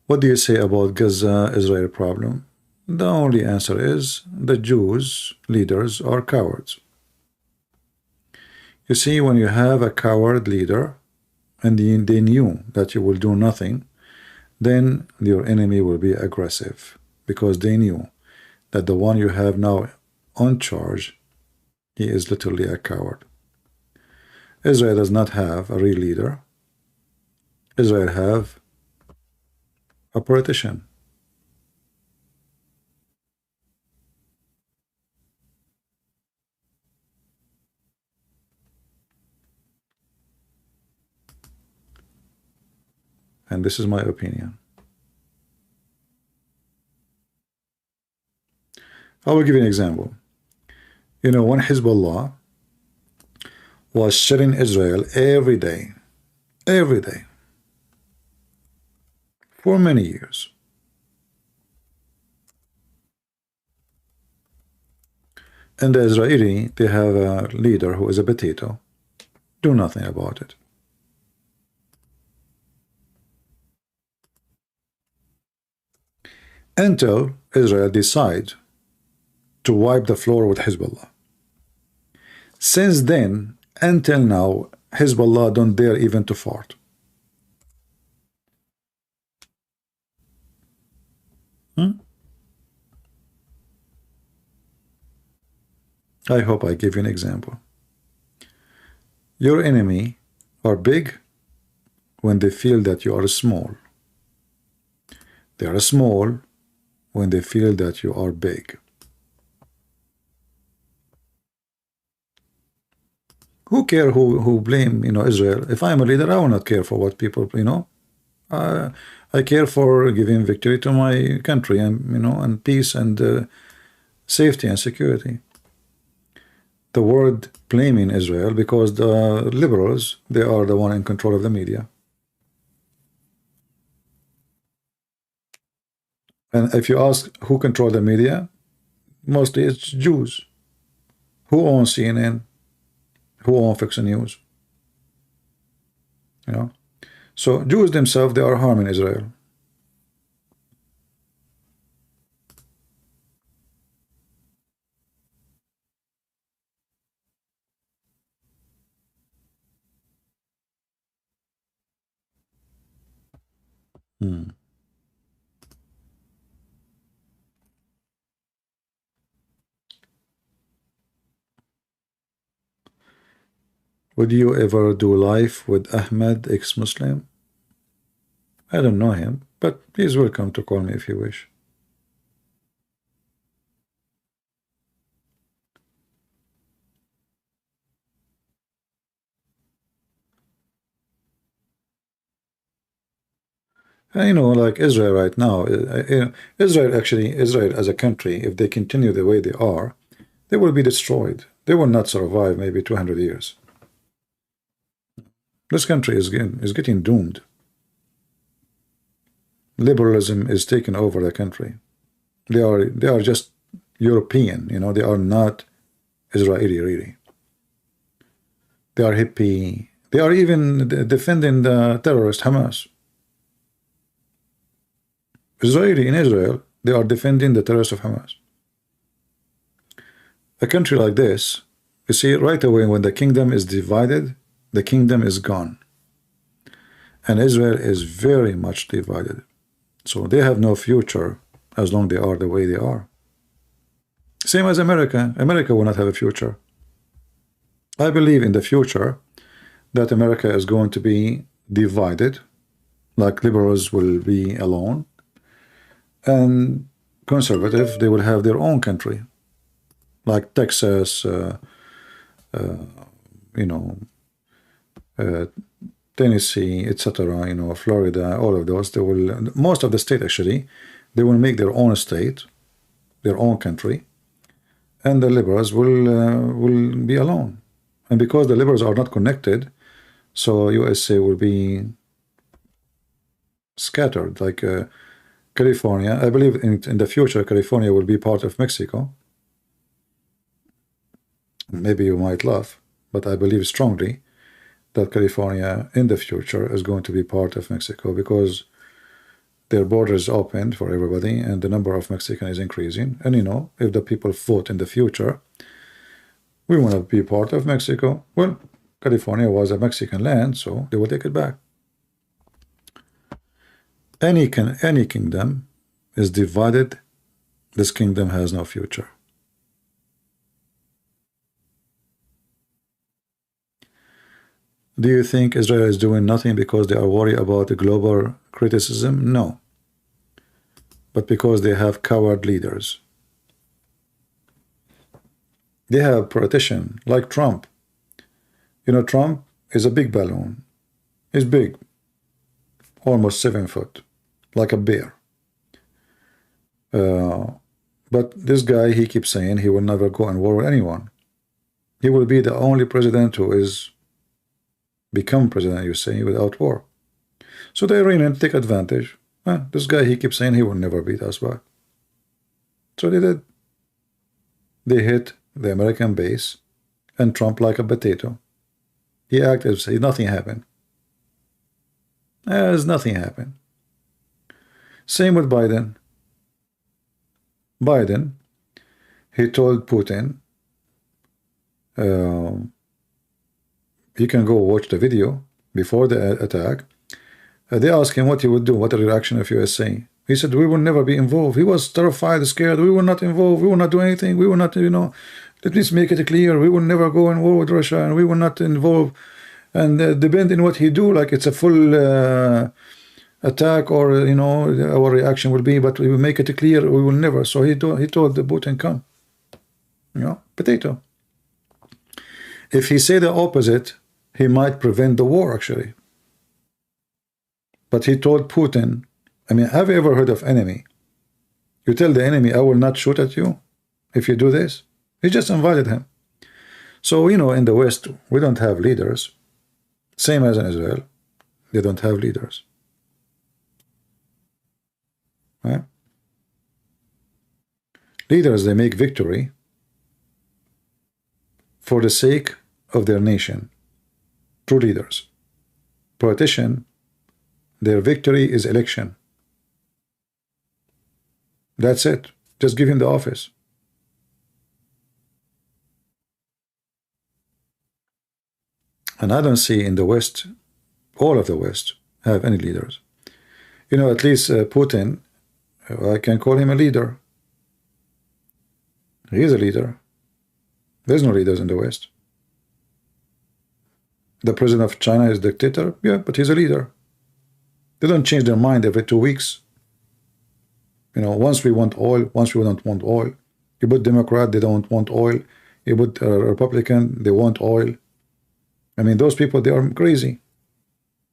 What do you say about Gaza-Israel problem? The only answer is the Jews leaders are cowards. You see, when you have a coward leader and they knew that you will do nothing, then your enemy will be aggressive, because they knew that the one you have now on charge, he is literally a coward. Israel does not have a real leader. Israel have a politician. And this is my opinion. I will give you an example. You know, when Hezbollah was shelling Israel every day, for many years, and the Israeli, they have a leader who is a potato, do nothing about it. Until Israel decide to wipe the floor with Hezbollah. Since then, until now, Hezbollah don't dare even to fart. I hope I give you an example. Your enemy are big when they feel that you are small. They are small when they feel that you are big. Who care who blame, Israel? If I'm a leader, I will not care for what people, I care for giving victory to my country and, and peace and safety and security. The word blaming Israel, because the liberals, they are the one in control of the media. And if you ask who control the media, mostly it's Jews. Who own CNN? Who own Fox News? So Jews themselves, they are harming Israel. Would you ever do life with Ahmed, ex-Muslim? I don't know him, but he's welcome to call me if you wish. Like Israel right now, Israel as a country, if they continue the way they are, they will be destroyed. They will not survive maybe 200 years. This country is getting doomed. Liberalism is taking over the country. They are just European, they are not Israeli really. They are hippie. They are even defending the terrorist Hamas. In Israel, they are defending the terrorists of Hamas. A country like this, you see, right away when the kingdom is divided, the kingdom is gone. And Israel is very much divided. So they have no future as long as they are the way they are. Same as America. America will not have a future. I believe in the future that America is going to be divided, like liberals will be alone, and conservative, they will have their own country, like Texas, Tennessee, etc., Florida, all of those. They will, most of the state actually, they will make their own state, their own country, and the liberals will be alone. And because the liberals are not connected, so USA will be scattered. Like California, I believe in the future, California will be part of Mexico. Maybe you might laugh, but I believe strongly that California in the future is going to be part of Mexico because their border is opened for everybody and the number of Mexicans is increasing. And if the people vote in the future, we want to be part of Mexico. Well, California was a Mexican land, so they will take it back. Any kingdom is divided, this kingdom has no future. Do you think Israel is doing nothing because they are worried about the global criticism? No. But because they have coward leaders. They have politicians like Trump. Trump is a big balloon. He's big. Almost 7 foot. Like a bear. But this guy, he keeps saying he will never go and war with anyone. He will be the only president who is become president, you say, without war. So the Iranians take advantage. This guy, he keeps saying he will never beat us back. So they did. They hit the American base and Trump like a potato. He acted as if nothing happened. As nothing happened. Same with Biden. Biden, he told Putin, he can go watch the video before the attack. They asked him what he would do, what the reaction of USA. He said, we will never be involved. He was terrified, scared. We will not involve. We will not do anything. We will not, let me make it clear. We will never go in war with Russia and we will not involve. And depending on what he do, like it's a full attack or, our reaction will be, but we will make it clear we will never. So he told the Putin, come. Potato. If he say the opposite, he might prevent the war, actually. But he told Putin, I mean, have you ever heard of enemy? You tell the enemy, I will not shoot at you if you do this. He just invited him. So, you know, in the West, we don't have leaders. Same as in Israel. They don't have leaders. Right? Leaders, they make victory for the sake of their nation. True leaders. Politician, their victory is election. That's it. Just give him the office. And I don't see in the West, all of the West, have any leaders. You know, at least Putin, I can call him a leader. He is a leader. There's no leaders in the West. The president of China is a dictator, yeah, but he's a leader. They don't change their mind every 2 weeks. You know, once we want oil, once we don't want oil. You put Democrat, they don't want oil. You put Republican, they want oil. I mean, those people, they are crazy.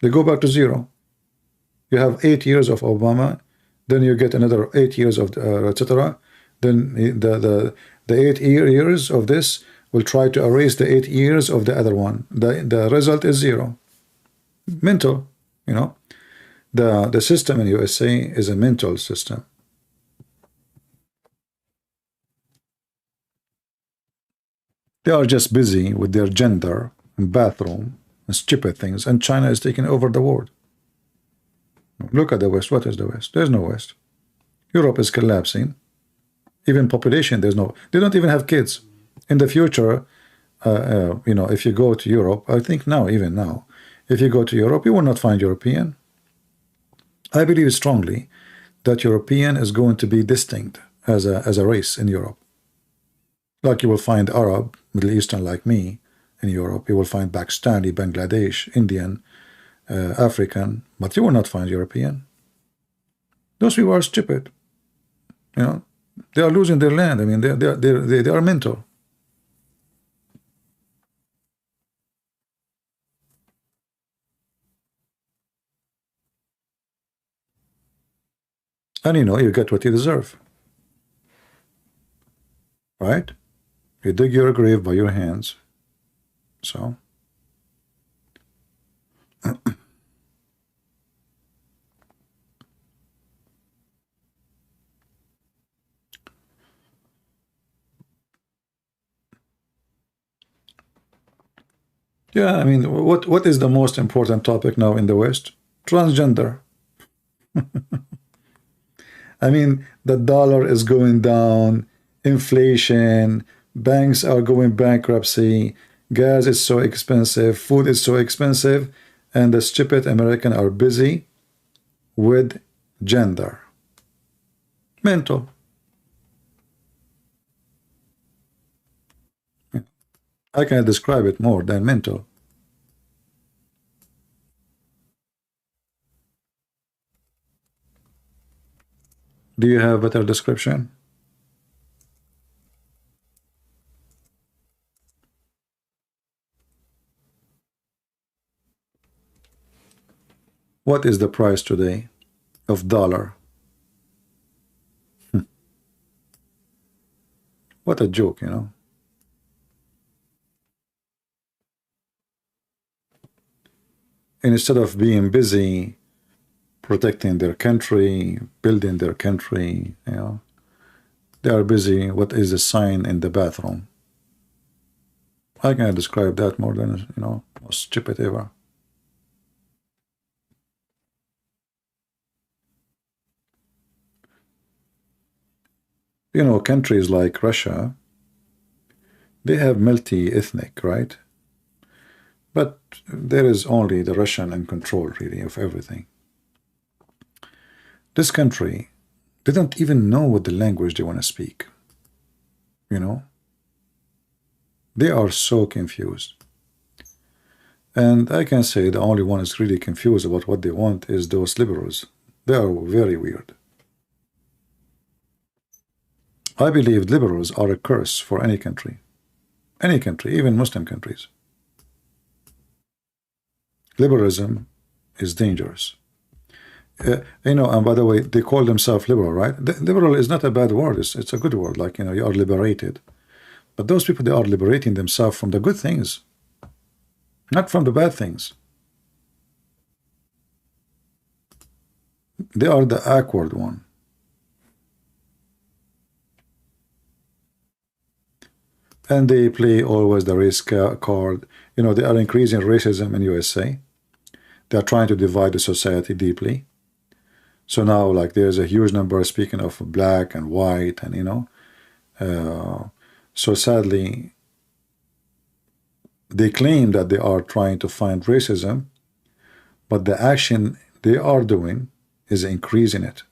They go back to zero. You have 8 years of Obama, then you get another 8 years of etc. Then the 8 years of this will try to erase the 8 years of the other one. The result is zero. Mental, you know. The system in USA is a mental system. They are just busy with their gender and bathroom and stupid things, and China is taking over the world. Look at the West. What is the West? There's no West. Europe is collapsing. Even population, there's no. They don't even have kids. In the future, you know, if you go to Europe, I think now, even now, if you go to Europe, you will not find European. I believe strongly that European is going to be distinct as a race in Europe. Like you will find Arab, Middle Eastern like me in Europe. You will find Pakistani, Bangladesh, Indian, African, but you will not find European. Those people are stupid. You know, they are losing their land. I mean, they are mental. And you know, you get what you deserve. Right? You dig your grave by your hands. So. Yeah, I mean, what is the most important topic now in the West? Transgender. I mean, the dollar is going down, inflation, banks are going bankruptcy, gas is so expensive, food is so expensive, and the stupid Americans are busy with gender. Mental. I can't describe it more than mental. Do you have a better description? What is the price today of dollar? What a joke, you know. And instead of being busy protecting their country, building their country, you know, they are busy. What is the sign in the bathroom? I can't describe that more than, you know, most stupid ever. You know, countries like Russia, they have multi-ethnic, right? But there is only the Russian in control, really, of everything. This country, they don't even know what the language they want to speak. You know? They are so confused. And I can say the only one is really confused about what they want is those liberals. They are very weird. I believe liberals are a curse for any country. Any country, even Muslim countries. Liberalism is dangerous. You know, and by the way, they call themselves liberal, right? Liberal is not a bad word. It's a good word. Like, you know, you are liberated. But those people, they are liberating themselves from the good things, not from the bad things. They are the awkward one. And they play always the race card. You know, they are increasing racism in USA. They are trying to divide the society deeply. So now, like, there's a huge number, speaking of black and white, and, you know, so sadly, they claim that they are trying to find racism, but the action they are doing is increasing it.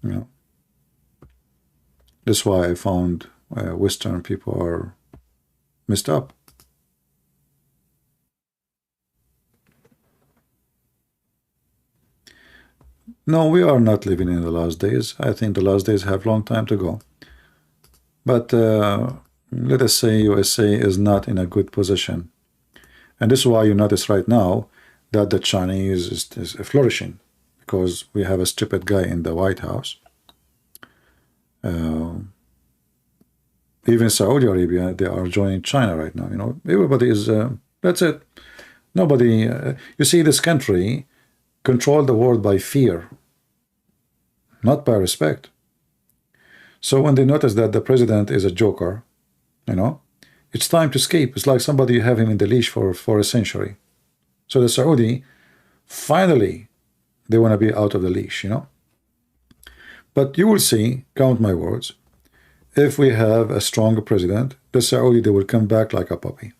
You know, that's why I found Western people are messed up. No, we are not living in the last days. I think the last days have long time to go. But let us say USA is not in a good position. And this is why you notice right now that the Chinese is flourishing, because we have a stupid guy in the White House. Even Saudi Arabia, they are joining China right now. You know, everybody is, that's it. Nobody, you see, this country control the world by fear, not by respect. So when they notice that the president is a joker, you know, it's time to escape. It's like somebody, you have him in the leash for a century. So the Saudi, finally, they want to be out of the leash, you know. But you will see, count my words, if we have a strong president, the Saudi, they will come back like a puppy.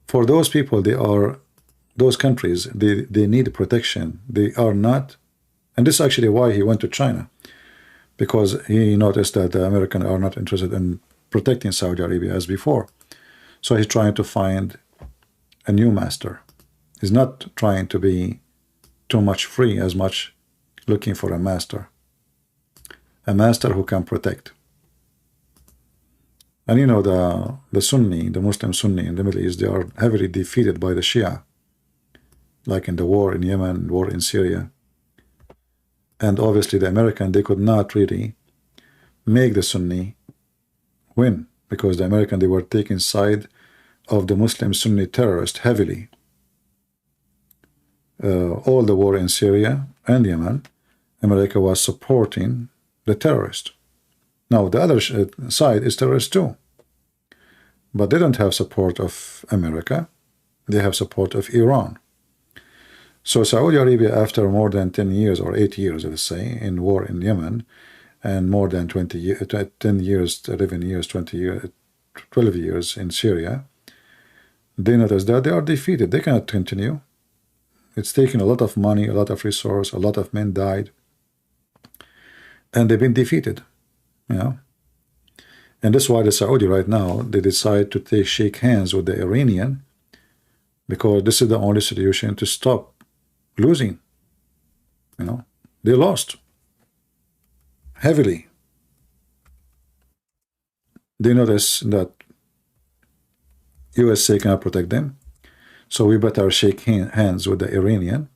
For those people, they are, those countries, they need protection. They are not, and this is actually why he went to China, because he noticed that the Americans are not interested in protecting Saudi Arabia as before. So he's trying to find a new master. He's not trying to be too much free, as much looking for a master who can protect. And you know, the Sunni, the Muslim Sunni in the Middle East, they are heavily defeated by the Shia, like in the war in Yemen, war in Syria. And obviously the American, they could not really make the Sunni win, because the American, they were taking side of the Muslim Sunni terrorists heavily. All the war in Syria and Yemen, America was supporting the terrorist. Now the other side is terrorist too, but they don't have support of America. They have support of Iran. So Saudi Arabia, after more than 10 years or 8 years, let's say, in war in Yemen, and more than 10 years, 11 years, 20 years, 12 years in Syria, they notice that they are defeated. They cannot continue. It's taken a lot of money, a lot of resource, a lot of men died, and they've been defeated, you know. And that's why the Saudi right now, they decide to shake hands with the Iranian, because this is the only solution to stop losing. You know, they lost heavily. They notice that USA cannot protect them, so we better shake hands with the Iranian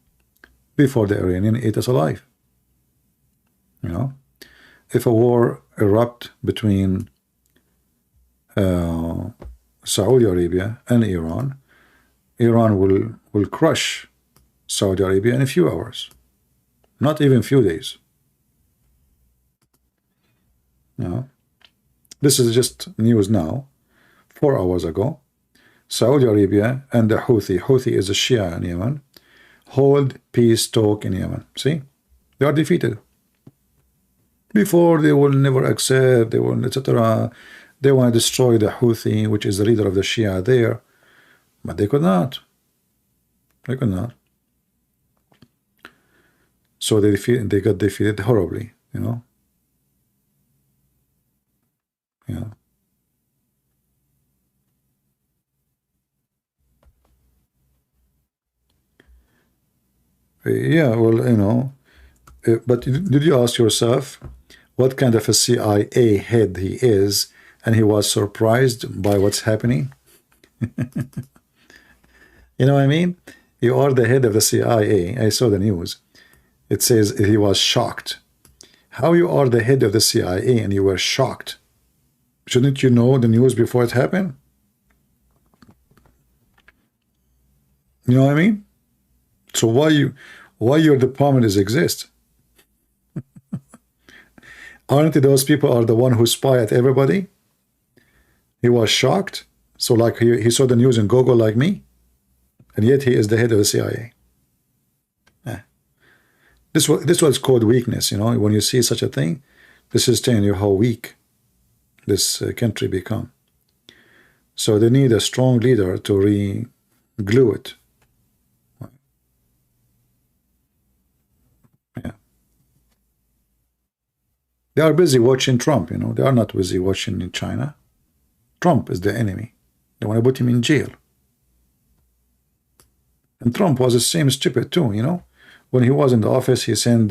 before the Iranian eat us alive. You know, if a war erupt between Saudi Arabia and Iran, Iran will crush Saudi Arabia in a few hours, not even few days. You know, this is just news now. 4 hours ago, Saudi Arabia and the Houthi is a Shia in Yemen, hold peace talk in Yemen. See, they are defeated. Before, they will never accept, they will, etc. They want to destroy the Houthi, which is the leader of the Shia there, but they could not. They could not. So they got defeated horribly, you know. Yeah. Yeah, well, you know, but did you ask yourself, what kind of a CIA head he is, and he was surprised by what's happening. You know what I mean? You are the head of the CIA. I saw the news. It says he was shocked. How you are the head of the CIA and you were shocked? Shouldn't you know the news before it happened? You know what I mean? So why your department exist? Aren't those people are the one who spy at everybody? He was shocked. So like he saw the news in Google like me, and yet he is the head of the CIA. This was called weakness, you know. When you see such a thing, this is telling you how weak this country become. So they need a strong leader to re-glue it. Yeah. They are busy watching Trump, you know. They are not busy watching in China. Trump is the enemy. They want to put him in jail. And Trump was the same stupid too, you know. When he was in the office, he sent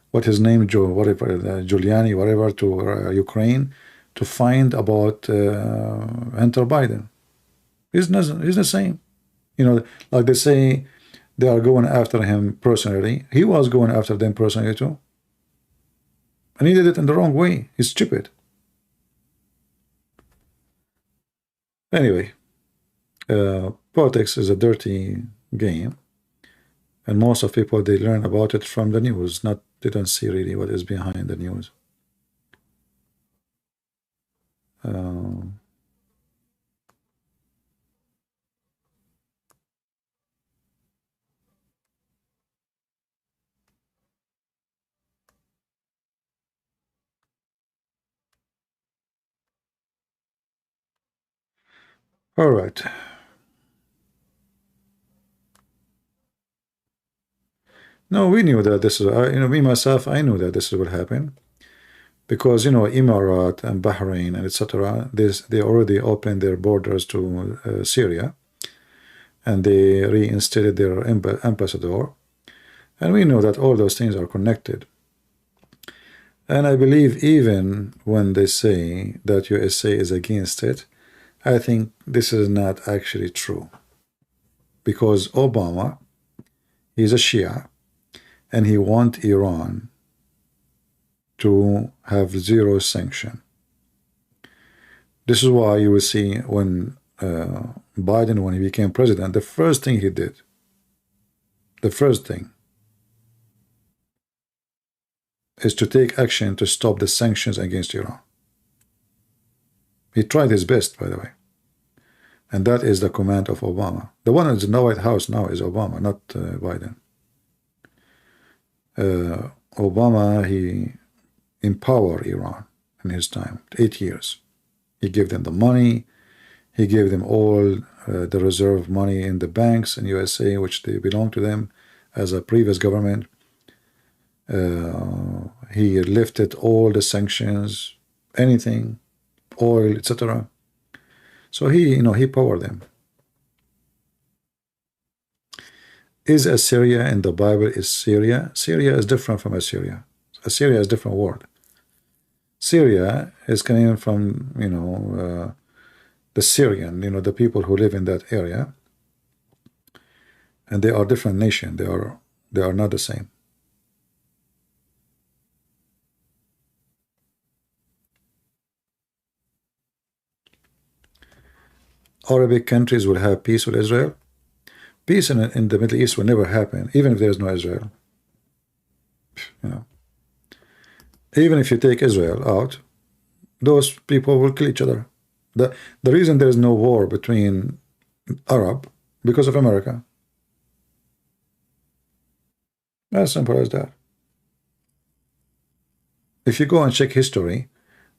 what his name, Giuliani, whatever, to Ukraine to find about Hunter Biden. He's the same. You know, like they say, they are going after him personally. He was going after them personally too. And he did it in the wrong way. He's stupid. Anyway, politics is a dirty game. And most of people, they learn about it from the news, they don't see really what is behind the news. All right. No, we knew that this is, you know, me myself, I knew that this will happen, because, you know, Emirat and Bahrain and etc. They already opened their borders to Syria, and they reinstated their ambassador, and we know that all those things are connected. And I believe even when they say that USA is against it, I think this is not actually true, because Obama, he's a Shia, and he wants Iran to have zero sanction. This is why you will see when Biden, when he became president, the first thing he did, the first thing is to take action to stop the sanctions against Iran. He tried his best, by the way. And that is the command of Obama. The one that's in the White House now is Obama, not Biden. Obama, he empowered Iran in his time, 8 years. He gave them the money. He gave them all the reserve money in the banks in USA, which they belong to them as a previous government. He lifted all the sanctions, anything, oil, etc. So he, you know, he powered them. Is Assyria in the Bible is Syria? Syria is different from Assyria. Assyria is a different word. Syria is coming from, you know, the Syrian, you know, the people who live in that area, and they are different nation. They are not the same. Arabic countries will have peace with Israel. Peace in the Middle East will never happen, even if there is no Israel. You know, even if you take Israel out, those people will kill each other. The reason there is no war between Arab, because of America. As simple as that. If you go and check history,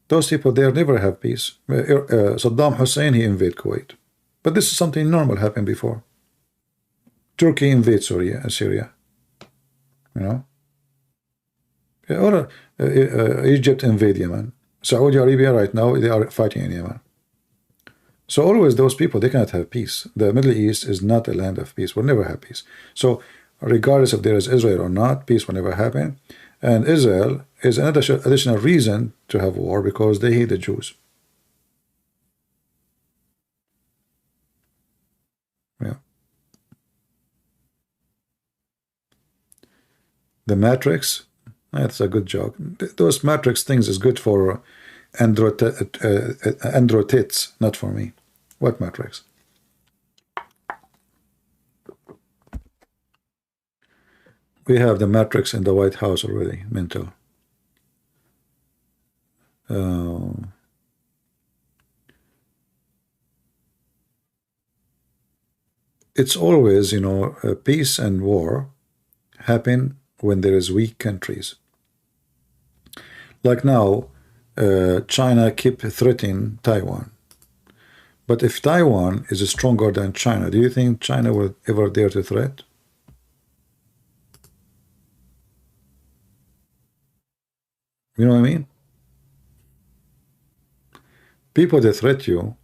those people there never have peace. Saddam Hussein, he invaded Kuwait, but this is something normal happened before. Turkey invades Syria, you know. Or Egypt invade Yemen. Saudi Arabia right now, they are fighting in Yemen. So always those people, they cannot have peace. The Middle East is not a land of peace, will never have peace. So regardless if there is Israel or not, peace will never happen. And Israel is an additional reason to have war because they hate the Jews. Yeah. The Matrix, that's a good joke. Those Matrix things is good for andro-tits, not for me. What Matrix? We have the Matrix in the White House already, mental. It's always, you know, peace and war happen when there is weak countries. Like now, China keep threatening Taiwan. But if Taiwan is stronger than China, do you think China will ever dare to threat? You know what I mean? People that threat you,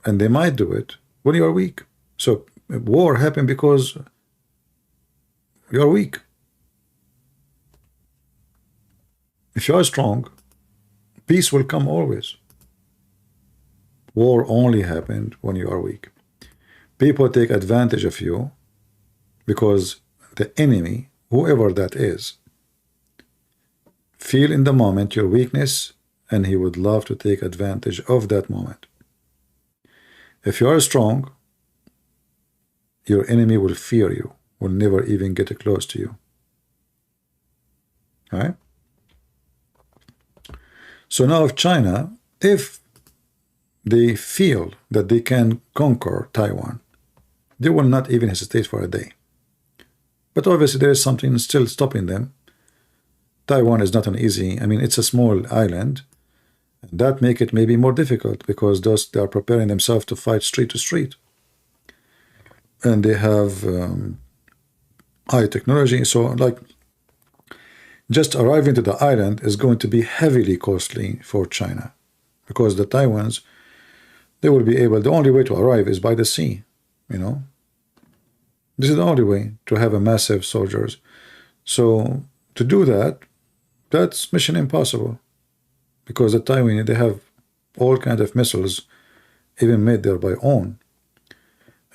and they might do it when you are weak. So war happened because you are weak. If you are strong, peace will come always. War only happened when you are weak. People take advantage of you because the enemy, whoever that is, feel in the moment your weakness, and he would love to take advantage of that moment. If you are strong, your enemy will fear you, will never even get close to you. All right? So now if China, if they feel that they can conquer Taiwan, they will not even hesitate for a day. But obviously there is something still stopping them. Taiwan is not an easy, I mean, it's a small island. And that make it maybe more difficult because they are preparing themselves to fight street to street. And they have high technology. So like just arriving to the island is going to be heavily costly for China because the Taiwans, they will be able, the only way to arrive is by the sea, you know. This is the only way to have a massive soldiers. So to do that, that's mission impossible because the Taiwan, they have all kinds of missiles even made there by own,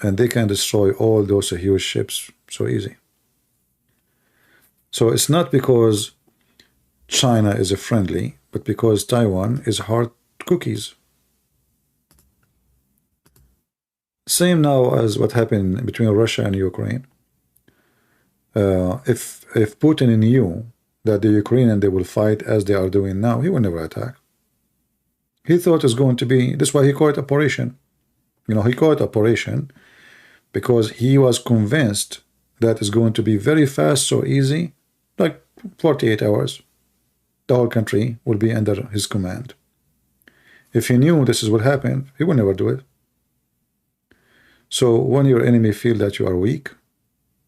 and they can destroy all those huge ships so easy. So it's not because China is a friendly, but because Taiwan is hard cookies. Same now as what happened between Russia and Ukraine. If Putin knew that the Ukrainians, they will fight as they are doing now, he will never attack. He thought it's going to be, that's why he called it operation. You know, he called it operation because he was convinced that it's going to be very fast, so easy, like 48 hours. The whole country will be under his command. If he knew this is what happened, he would never do it. So when your enemy feel that you are weak,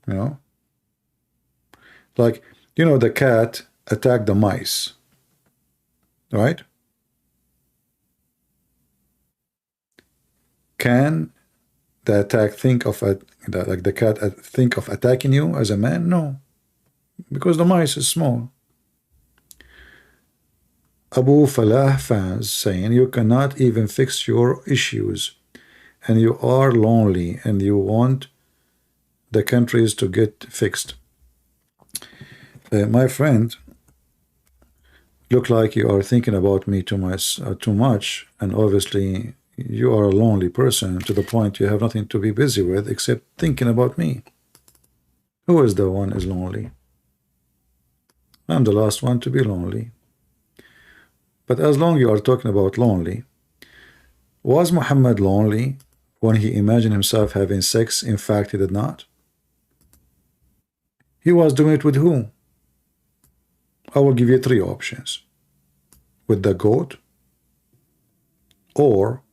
you know, like, you know, the cat attacked the mice, right? Can the attack think of like the cat think of attacking you as a man? No, because the mice is small. Abu Falah fans saying you cannot even fix your issues, and you are lonely, and you want the countries to get fixed. My friend, look like you are thinking about me too much, and obviously you are a lonely person to the point you have nothing to be busy with except thinking about me. Who is the one is lonely? I'm the last one to be lonely. But as long as you are talking about lonely, was Muhammad lonely when he imagined himself having sex? In fact, he did not. He was doing it with who? I will give you three options. With the goat, or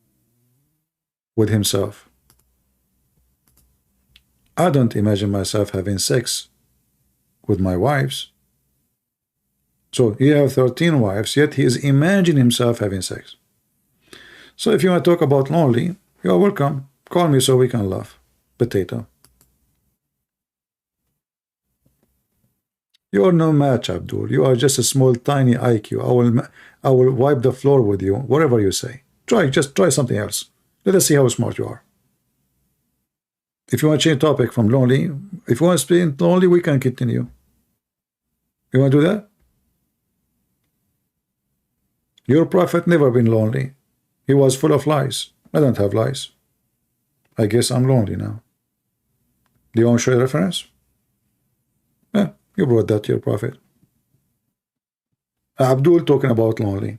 with himself. I don't imagine myself having sex with my wives. So he have 13 wives, yet he is imagining himself having sex. So if you want to talk about lonely, you are welcome. Call me so we can laugh. Potato. You are no match, Abdul. You are just a small, tiny IQ. I will wipe the floor with you, whatever you say. Just try something else. Let us see how smart you are. If you want to change topic from lonely, if you want to speak lonely, we can continue. You want to do that? Your prophet never been lonely. He was full of lies. I don't have lies. I guess I'm lonely now. Do you want to show a reference? Yeah, you brought that to your prophet. Abdul talking about lonely.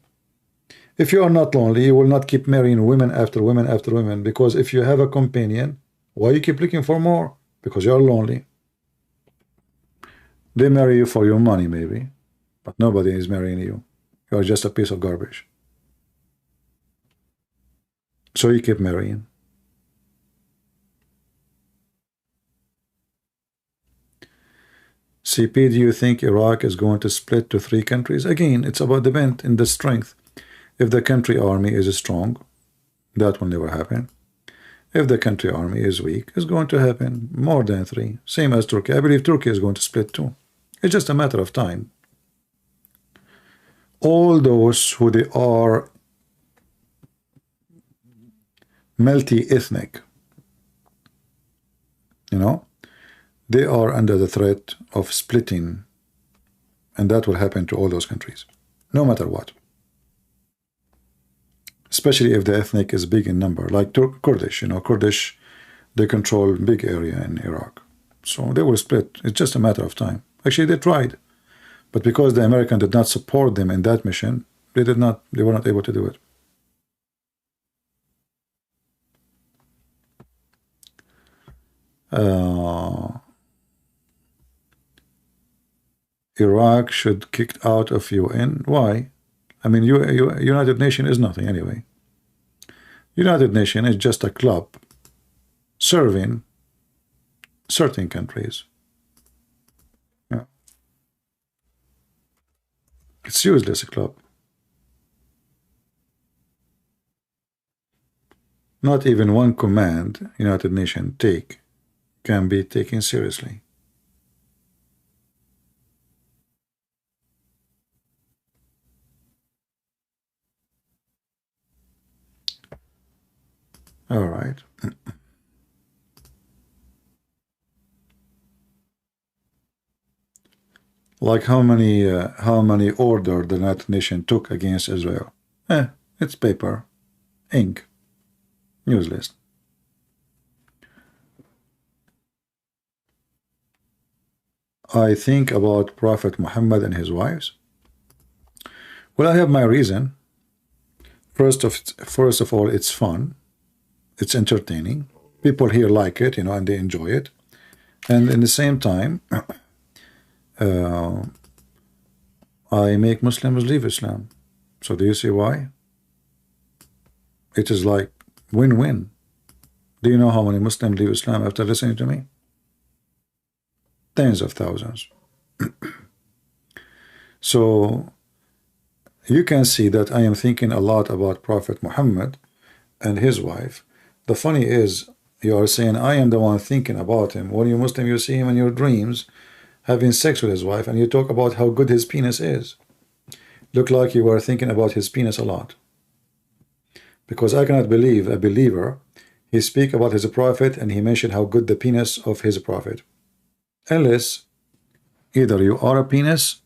If you are not lonely, you will not keep marrying women after women after women, because if you have a companion, why you keep looking for more? Because you are lonely. They marry you for your money, maybe, but nobody is marrying you. You are just a piece of garbage. So you keep marrying. CP, do you think Iraq is going to split to 3 countries? Again, it's about the depend in the strength. If the country army is strong, that will never happen. If the country army is weak, it's going to happen more than 3. Same as Turkey. I believe Turkey is going to split too. It's just a matter of time. All those who they are multi-ethnic, you know, they are under the threat of splitting, and that will happen to all those countries, no matter what. Especially if the ethnic is big in number, like Kurdish. You know, Kurdish, they control a big area in Iraq, so they will split. It's just a matter of time. Actually, they tried, but because the American did not support them in that mission, they were not able to do it. Iraq should kicked out of UN. Why? I mean, United Nations is nothing anyway. United Nations is just a club serving certain countries. Yeah. It's useless, a club. Not even one command United Nations take can be taken seriously. All right. Like how many order the United Nations took against Israel? It's paper, ink, useless. I think about Prophet Muhammad and his wives. Well, I have my reason. First of all, it's fun. It's entertaining. People here like it, you know, and they enjoy it. And in the same time, I make Muslims leave Islam. So do you see why? It is like win-win. Do you know how many Muslims leave Islam after listening to me? Tens of thousands. So you can see that I am thinking a lot about Prophet Muhammad and his wife. The funny is, you are saying I am the one thinking about him. When you Muslim, you see him in your dreams having sex with his wife, and you talk about how good his penis is. Look like you were thinking about his penis a lot. Because I cannot believe a believer, he speak about his prophet and he mentioned how good the penis of his prophet. Unless either you are a penis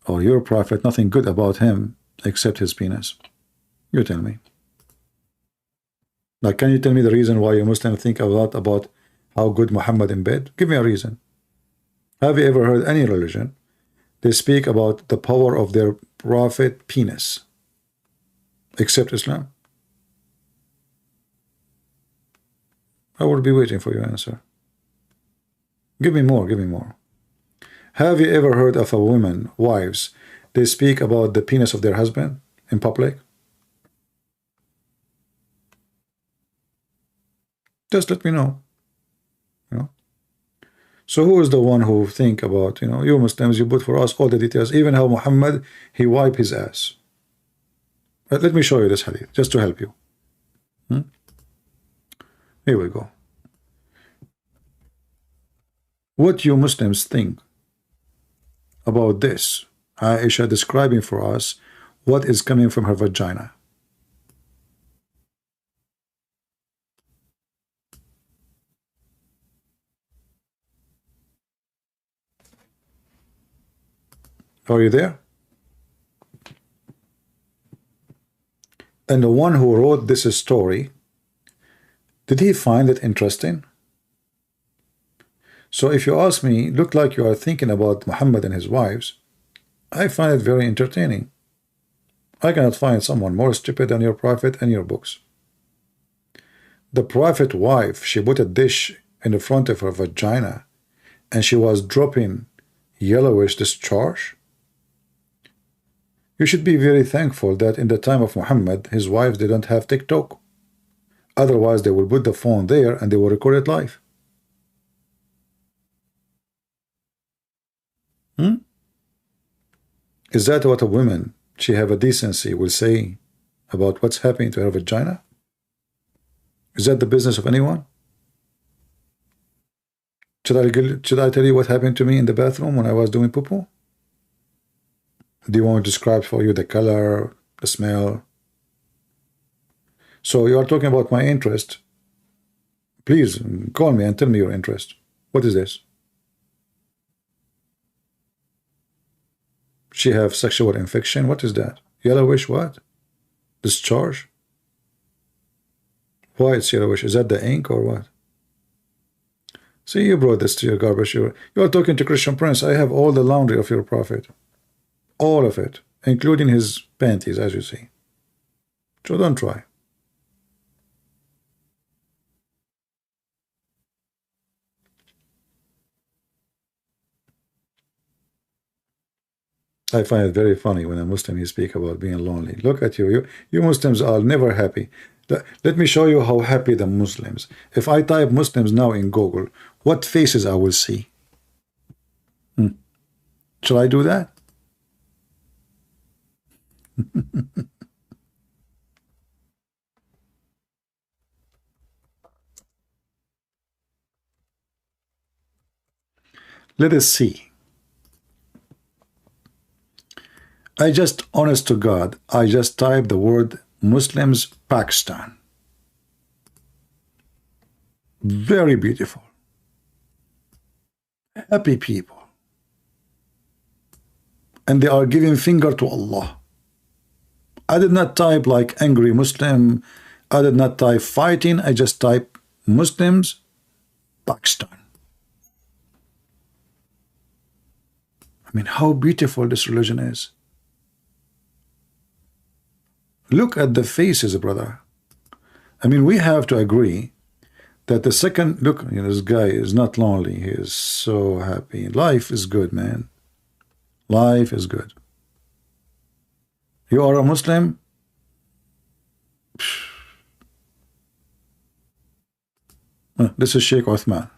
or your prophet, nothing good about him except his penis. You tell me. Like, can you tell me the reason why you Muslims think a lot about how good Muhammad in bed? Give me a reason. Have you ever heard any religion? They speak about the power of their prophet penis, except Islam. I will be waiting for your answer. Give me more, give me more. Have you ever heard of a woman, wives, they speak about the penis of their husband in public? Just let me know. You know? So who is the one who think about, you know, you Muslims, you put for us all the details, even how Muhammad, he wiped his ass. But let me show you this hadith, just to help you. Here we go. What you Muslims think about this. Aisha describing for us what is coming from her vagina. Are you there? And the one who wrote this story, did he find it interesting? So if you ask me, look like you are thinking about Muhammad and his wives, I find it very entertaining. I cannot find someone more stupid than your prophet and your books. The prophet wife, she put a dish in the front of her vagina and she was dropping yellowish discharge. You should be very thankful that in the time of Muhammad, his wives didn't have TikTok. Otherwise, they will put the phone there and they will record it live. Is that what a woman, she have a decency, will say about what's happening to her vagina? Is that the business of anyone? Should I tell you what happened to me in the bathroom when I was doing poo-poo? Do you want to describe for you the color, the smell? So you are talking about my interest. Please call me and tell me your interest. What is this? She have sexual infection. What is that? Yellowish what? Discharge? Why it's yellowish? Is that the ink or what? See, you brought this to your garbage. You are talking to Christian Prince. I have all the laundry of your prophet. All of it, including his panties, as you see. So don't try. I find it very funny when a Muslim, you speak about being lonely. Look at you. You Muslims are never happy. Let me show you how happy the Muslims. If I type Muslims now in Google, what faces I will see? Shall I do that? Let us see. I just, honest to God, I just typed the word Muslims Pakistan. Very beautiful. Happy people. And they are giving finger to Allah. I did not type like angry Muslim. I did not type fighting. I just type Muslims Pakistan. I mean, how beautiful this religion is. Look at the faces, brother. I mean, we have to agree that the second, look, you know, this guy is not lonely. He is so happy. Life is good, man. Life is good. You are a Muslim? This is Sheikh Uthman.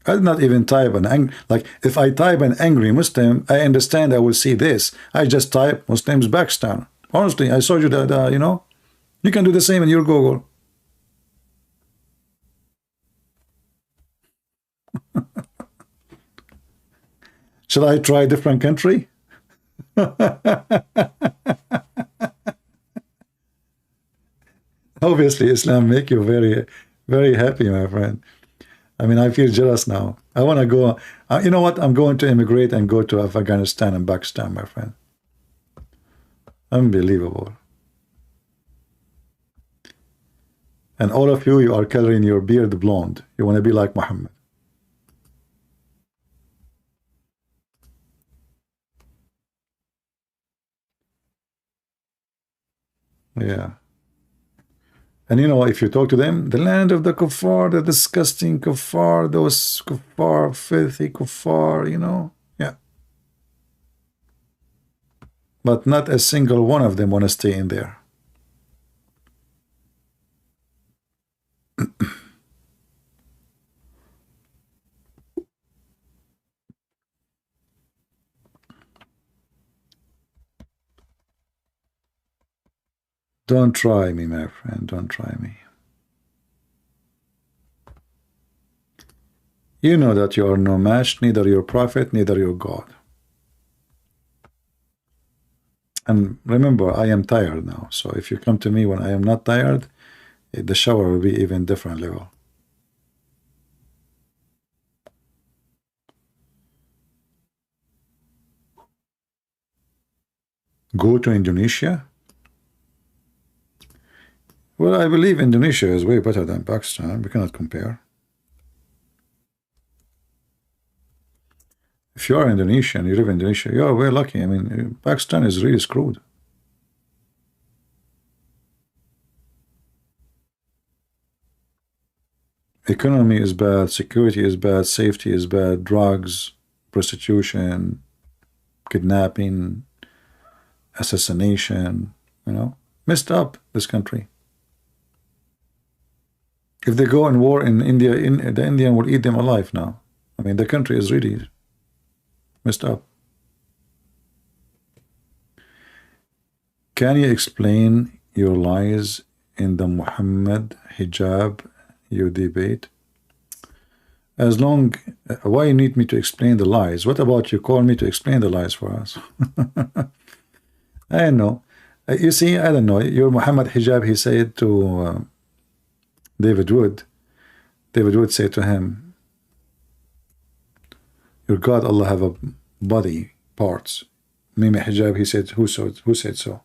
I did not even type an angry, like if I type an angry Muslim, I understand I will see this. I just type Muslims Pakistan. Honestly, I saw you that, you know, you can do the same in your Google. Should I try a different country? Obviously, Islam make you very, very happy, my friend. I mean, I feel jealous now. I want to go. You know what? I'm going to immigrate and go to Afghanistan and Pakistan, my friend. Unbelievable. And all of you, you are coloring your beard blonde. You want to be like Muhammad. Yeah. And you know, if you talk to them, the land of the kuffar, the disgusting kuffar, those kuffar, filthy kuffar, you know, yeah. But not a single one of them want to stay in there. Don't try me, my friend. Don't try me. You know that you are no match, neither your prophet, neither your God. And remember, I am tired now. So if you come to me when I am not tired, the shower will be even different level. Go to Indonesia? Well, I believe Indonesia is way better than Pakistan. We cannot compare. If you are Indonesian, you live in Indonesia, you are very lucky. I mean, Pakistan is really screwed. Economy is bad, security is bad, safety is bad, drugs, prostitution, kidnapping, assassination, you know, messed up, this country. If they go in war in India, the Indian will eat them alive now. I mean, the country is really messed up. Can you explain your lies in the Muhammad hijab you debate? As long, why you need me to explain the lies? What about you call me to explain the lies for us? I know. You see, I don't know. Your Muhammad hijab, he said to David Wood. David Wood said to him, your God, Allah, have a body parts. Mimi hijab, he said, who said so?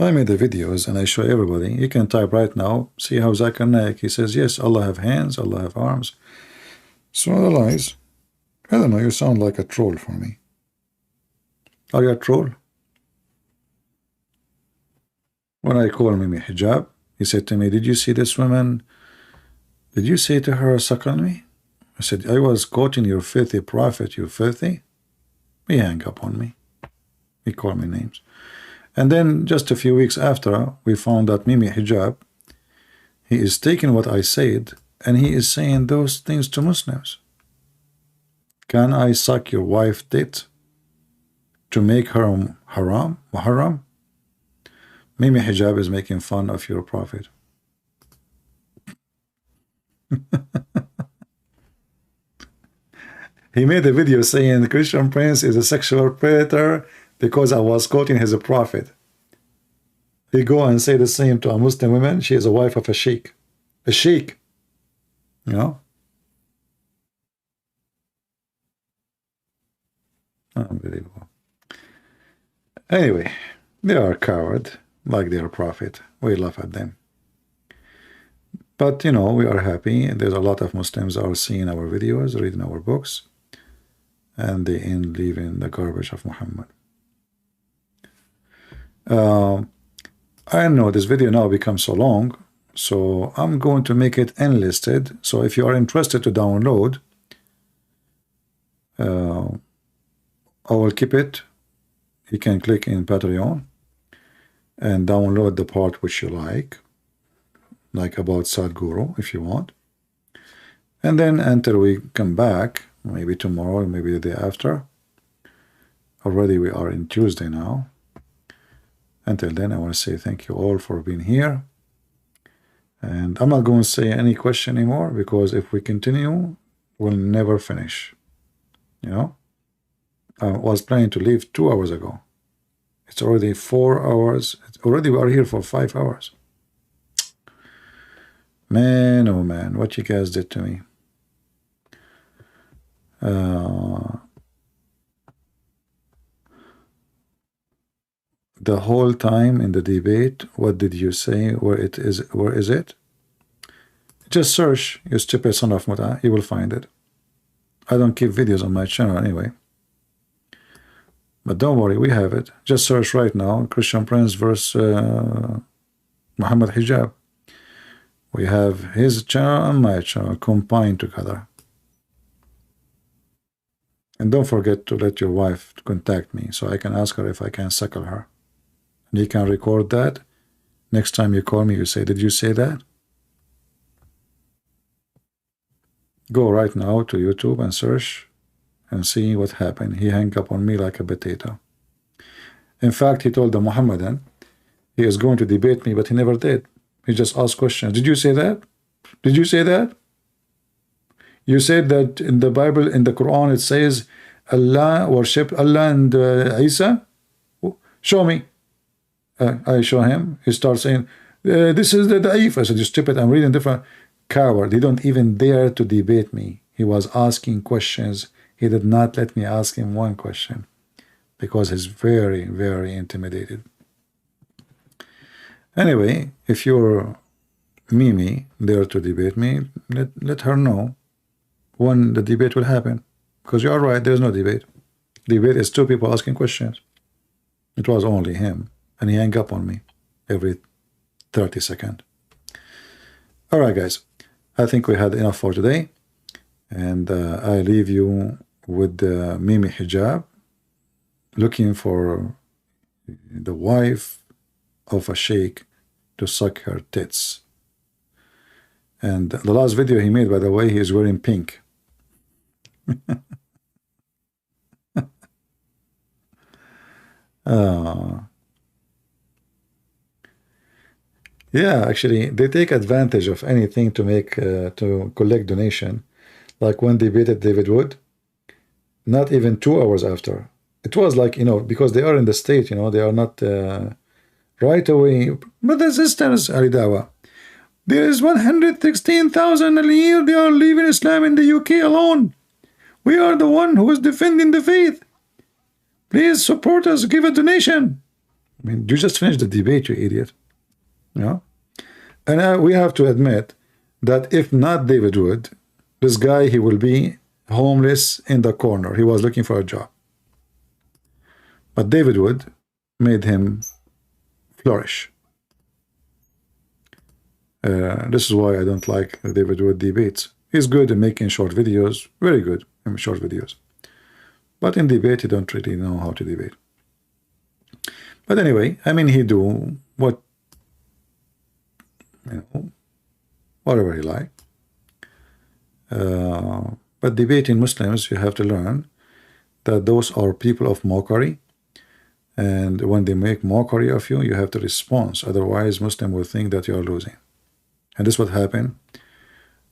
I made the videos and I show everybody. You can type right now, see how Zakir Naik, he says, yes, Allah have hands, Allah have arms. So the lies. I don't know, you sound like a troll for me. Are you a troll? When I call Mimi hijab, he said to me, did you see this woman? Did you say to her, suck on me? I said, I was quoting your filthy prophet, you filthy. He hung up on me. He called me names. And then just a few weeks after, we found that Mimi hijab, he is taking what I said and he is saying those things to Muslims. Can I suck your wife's tit to make her haram, muharram? Mimi hijab is making fun of your prophet. He made a video saying the Christian prince is a sexual predator because I was quoting his prophet. He go and say the same to a Muslim woman. She is a wife of a sheikh. A sheikh. You know? Unbelievable. Anyway, they are coward like their prophet. We laugh at them. But, you know, we are happy. There's a lot of Muslims are seeing our videos, reading our books, and they end leaving the garbage of Muhammad. I know this video now becomes so long, so I'm going to make it unlisted. So if you are interested to download, I will keep it. You can click in Patreon and download the part which you like about Sadhguru if you want. And then until we come back, maybe tomorrow, maybe the day after. Already we are in Tuesday now. Until then, I want to say thank you all for being here. And I'm not going to say any question anymore because if we continue, we'll never finish. You know? I was planning to leave 2 hours ago. It's already 4 hours. Already we are here for 5 hours. Man, oh man, what you guys did to me. The whole time in the debate, what did you say? Where is it? Just search you stupid son of Muta, you will find it. I don't keep videos on my channel anyway. But don't worry, we have it. Just search right now, Christian Prince versus Muhammad hijab. We have his channel and my channel combined together. And don't forget to let your wife contact me so I can ask her if I can suckle her. And you can record that. Next time you call me, you say, did you say that? Go right now to YouTube and search and see what happened. He hung up on me like a potato. In fact, he told the Muhammadan he is going to debate me, but he never did. He just asked questions. Did you say that? Did you say that? You said that in the Bible, in the Quran, it says Allah worship Allah and Isa. Show me. I show him. He starts saying, this is the Da'if. I said, you stupid, I'm reading different. Coward. He don't even dare to debate me. He was asking questions. He did not let me ask him one question because he's very, very intimidated. Anyway, if you're Mimi there to debate me, let her know when the debate will happen. Because you are right, there's no debate. Debate is two people asking questions. It was only him, and he hung up on me every 30 seconds. All right, guys, I think we had enough for today, and I leave you with Mimi Hijab looking for the wife of a sheikh to suck her tits. And the last video he made, by the way, he is wearing pink. Yeah, actually, they take advantage of anything to make to collect donation. Like when they debated David Wood, not even 2 hours after. It was like, you know, because they are in the state, you know, they are not right away. Brothers and sisters, Ali Dawa, there is 116,000 a year they are leaving Islam in the UK alone. We are the one who is defending the faith. Please support us, give a donation. I mean, you just finished the debate, you idiot. You know? And we have to admit that if not David Wood, this guy, he will be homeless in the corner. He was looking for a job. But David Wood made him flourish. This is why I don't like David Wood debates. He's good in making short videos, very good in short videos. But in debate, he don't really know how to debate. But anyway, I mean, he do what, you know, whatever he like. But debating Muslims, you have to learn that those are people of mockery. And when they make mockery of you, you have to respond. Otherwise, Muslim will think that you are losing. And this is what happened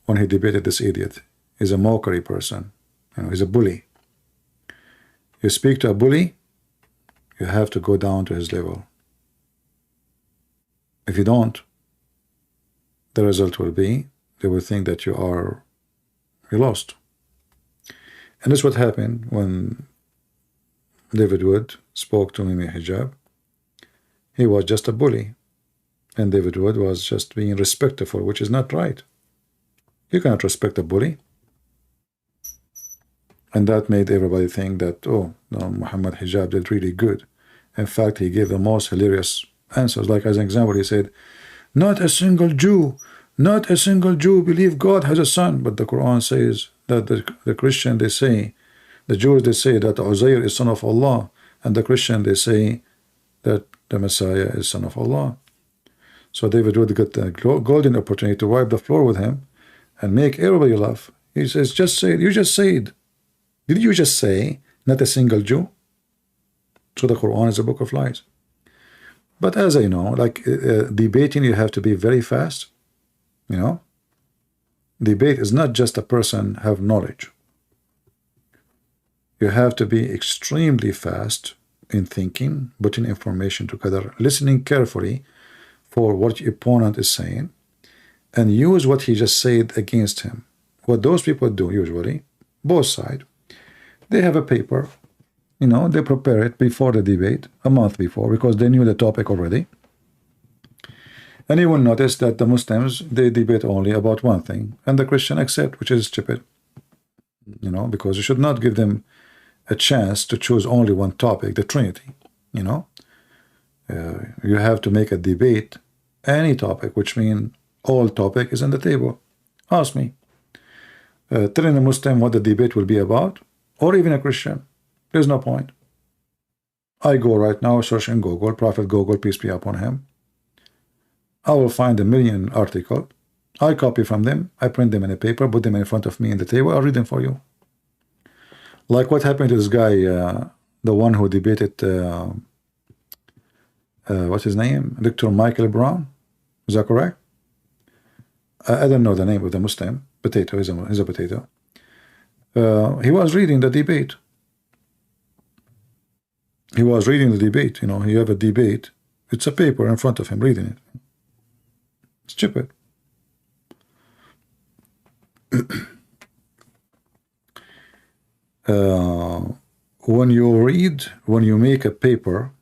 when he debated this idiot. He's a mockery person. You know, he's a bully. You speak to a bully, you have to go down to his level. If you don't, the result will be they will think that you lost. And this is what happened when David Wood spoke to Mimi Hijab. He was just a bully, and David Wood was just being respectful, which is not right. You cannot respect a bully. And that made everybody think that, oh, no, Muhammad Hijab did really good. In fact, he gave the most hilarious answers. Like, as an example, he said, not a single Jew believe God has a son. But the Quran says that the Christian, they say, the Jews, they say that Uzair is son of Allah. And the Christian, they say that the Messiah is son of Allah. So David would get the golden opportunity to wipe the floor with him and make everybody laugh. He says, just say it. You just said. Did you just say not a single Jew? So the Quran is a book of lies. But as I know, like debating, you have to be very fast. You know, debate is not just a person have knowledge. You have to be extremely fast in thinking, putting information together, listening carefully for what your opponent is saying, and use what he just said against him. What those people do usually, both sides, they have a paper, you know, they prepare it before the debate, a month before, because they knew the topic already. And you will notice that the Muslims, they debate only about one thing, and the Christian accept, which is stupid. You know, because you should not give them a chance to choose only one topic, the Trinity. You know, you have to make a debate any topic, which means all topic is on the table. Ask me. Telling a Muslim what the debate will be about, or even a Christian, there's no point. I go right now, search in Google, Prophet Google, peace be upon him. I will find 1 million articles. I copy from them, I print them in a paper, put them in front of me in the table, I'll read them for you. Like what happened to this guy, the one who debated, what's his name? Dr. Michael Brown. Is that correct? I don't know the name of the Muslim. Potato, he's a potato. He was reading the debate. He was reading the debate. You know, you have a debate. It's a paper in front of him, reading it. It's stupid. When you make a paper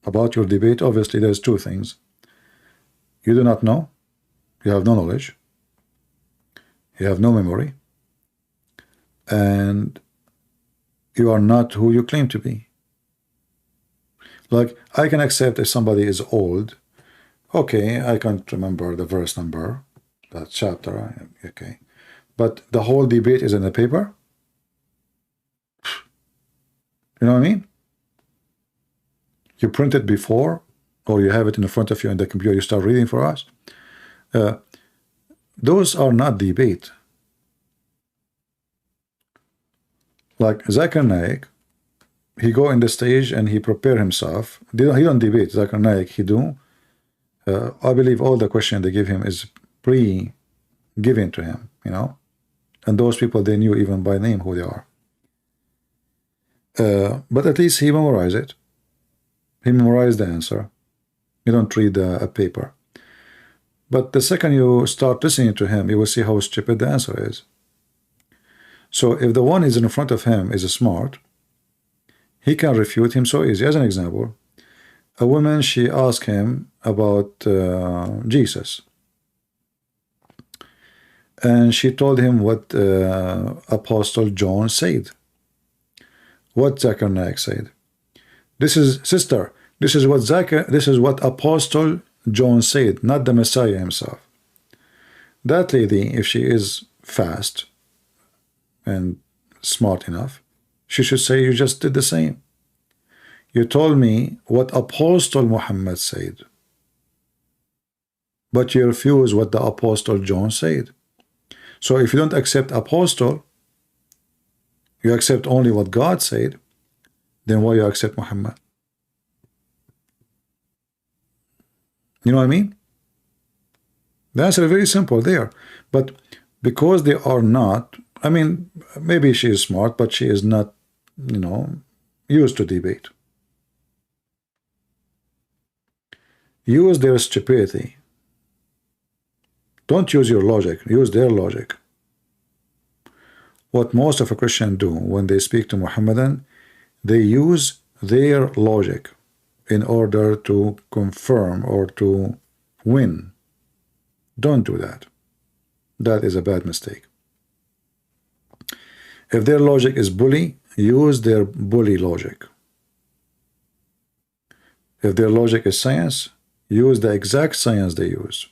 about your debate, obviously there's two things. You do not know, you have no knowledge, you have no memory, and you are not who you claim to be. Like, I can accept if somebody is old. Okay, I can't remember the verse number, that chapter, okay. But the whole debate is in the paper? You know what I mean? You print it before, or you have it in front of you in the computer, you start reading for us. Those are not debate. Like Zakir Naik, he go in the stage and he prepare himself. He don't debate. Zakir Naik, he do. I believe all the question they give him is pre-given to him, you know. And those people, they knew even by name who they are. But at least he memorized it. He memorized the answer. You don't read a paper. But the second you start listening to him, you will see how stupid the answer is. So if the one is in front of him is smart, he can refute him so easy. As an example, a woman, she asked him about Jesus. And she told him what Apostle John said. What Zakir Naik said. This is, sister, this is what Apostle John said, not the Messiah himself. That lady, if she is fast and smart enough, she should say, you just did the same. You told me what Apostle Muhammad said, but you refuse what the Apostle John said. So if you don't accept Apostle, you accept only what God said, then why you accept Muhammad? You know what I mean? The answer is very simple there. But because they are not, I mean, maybe she is smart, but she is not, you know, used to debate. Use their stupidity. Don't use your logic, use their logic. What most of a Christian do when they speak to Muhammadan, they use their logic in order to confirm or to win. Don't do that. That is a bad mistake. If their logic is bully, use their bully logic. If their logic is science, use the exact science they use.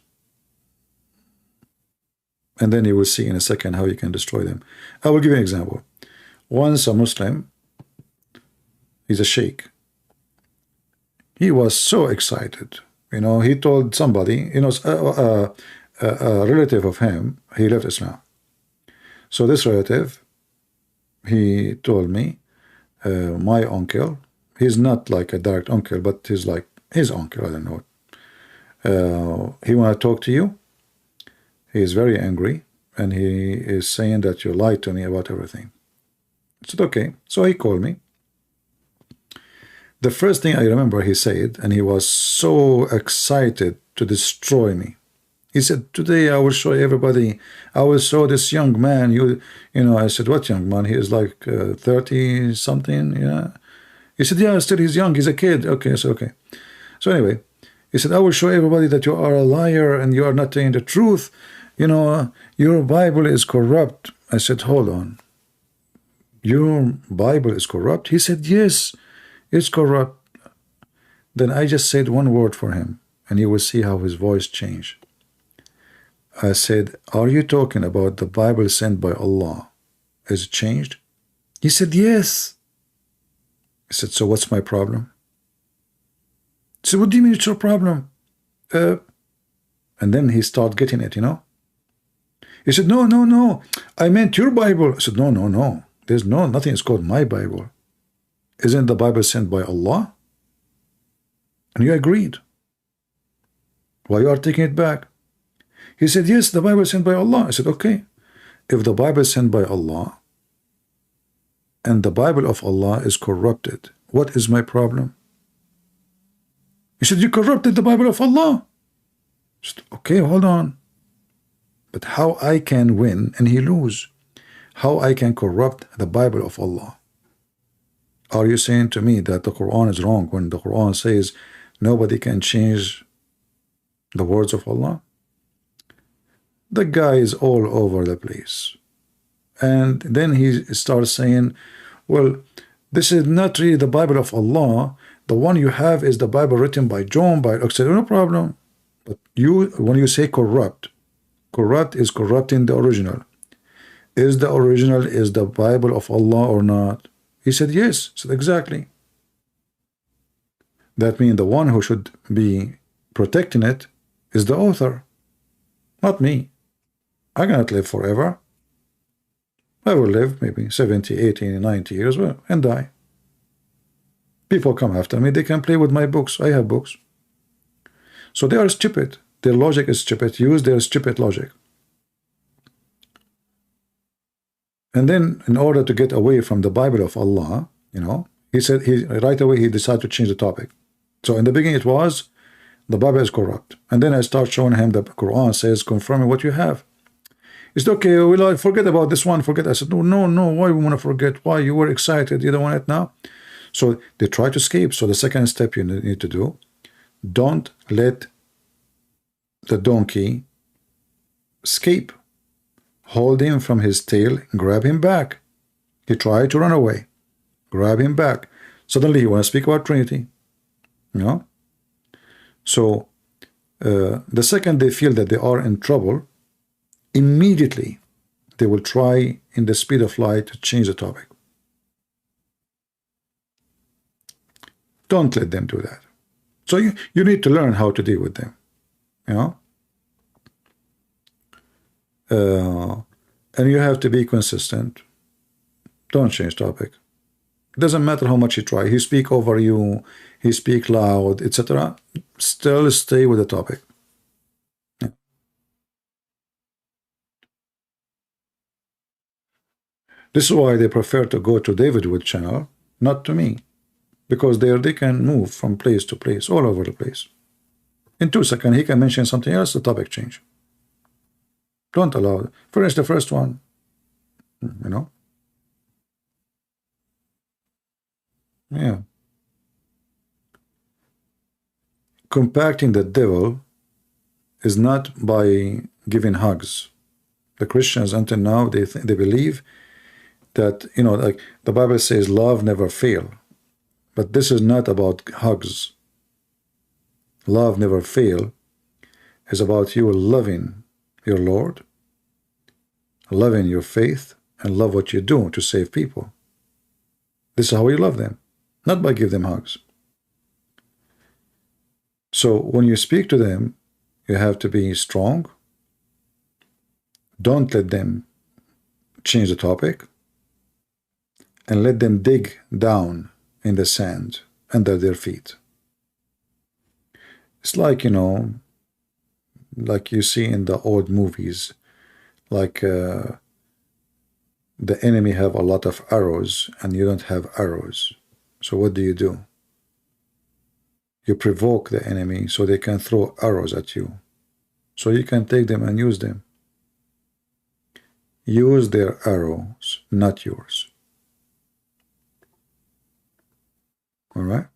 And then you will see in a second how you can destroy them. I will give you an example. Once a Muslim, he's a sheikh. He was so excited. You know, he told somebody, you know, a relative of him, he left Islam. So this relative, he told me, my uncle, he's not like a direct uncle, but he's like his uncle, I don't know. He want to talk to you. He is very angry, and he is saying that you lied to me about everything. I said, okay. So he called me. The first thing I remember he said, and he was so excited to destroy me. He said, today I will show everybody, I will show this young man, you know, I said, what young man? He is like 30 something, yeah. He said, yeah, still he's young, he's a kid. Okay, so okay. So anyway, he said, I will show everybody that you are a liar and you are not telling the truth. You know, your Bible is corrupt. I said, hold on. Your Bible is corrupt? He said, yes, it's corrupt. Then I just said one word for him, and you will see how his voice changed. I said, are you talking about the Bible sent by Allah? Has it changed? He said, yes. I said, so what's my problem? He said, what do you mean it's your problem? And then he started getting it, you know. He said, no, no, no, I meant your Bible. I said, no, no, no. There's nothing is called my Bible. Isn't the Bible sent by Allah? And you agreed. Why you are taking it back? He said, yes, the Bible is sent by Allah. I said, okay, if the Bible is sent by Allah and the Bible of Allah is corrupted, what is my problem? He said, you corrupted the Bible of Allah. I said, okay, hold on. But how I can win and he lose? How I can corrupt the Bible of Allah? Are you saying to me that the Quran is wrong when the Quran says nobody can change the words of Allah? The guy is all over the place. And then he starts saying, well, this is not really the Bible of Allah. The one you have is the Bible written by John, I said, no problem. But you, when you say corrupt, corrupt is corrupting the original. Is the original is the Bible of Allah or not? He said, yes. I said, exactly. That means the one who should be protecting it is the author, not me. I cannot live forever. I will live maybe 70, 80, 90 years and die. People come after me, they can play with my books. I have books. So they are stupid. Their logic is stupid. Use their stupid logic. And then in order to get away from the Bible of Allah, you know, he said, right away he decided to change the topic. So in the beginning it was, the Bible is corrupt. And then I start showing him the Quran says, confirming what you have. He said, okay, well, forget about this one, forget. I said, no, why we want to forget? Why? You were excited, you don't want it now? So they try to escape. So the second step you need to do, don't let the donkey escape. Hold him from his tail, grab him back. He tried to run away. Grab him back. Suddenly he wants to speak about Trinity. You know? So the second they feel that they are in trouble, immediately they will try in the speed of light to change the topic. Don't let them do that. So you need to learn how to deal with them. You know? And you have to be consistent. Don't change topic. It doesn't matter how much you try. He speak over you, he speak loud, etc. Still stay with the topic. Yeah. This is why they prefer to go to David Wood channel, not to me, because there they can move from place to place, all over the place. In 2 seconds, he can mention something else, the topic change. Don't allow it. Finish the first one. You know? Yeah. Compacting the devil is not by giving hugs. The Christians until now, they believe that, you know, like the Bible says, love never fail. But this is not about hugs. Love never fail is about you loving your Lord, loving your faith, and love what you do to save people. This is how you love them, not by giving them hugs. So when you speak to them, you have to be strong. Don't let them change the topic, and let them dig down in the sand under their feet. It's like, you know, like you see in the old movies, like the enemy have a lot of arrows and you don't have arrows. So what do? You provoke the enemy so they can throw arrows at you. So you can take them and use them. Use their arrows, not yours. All right?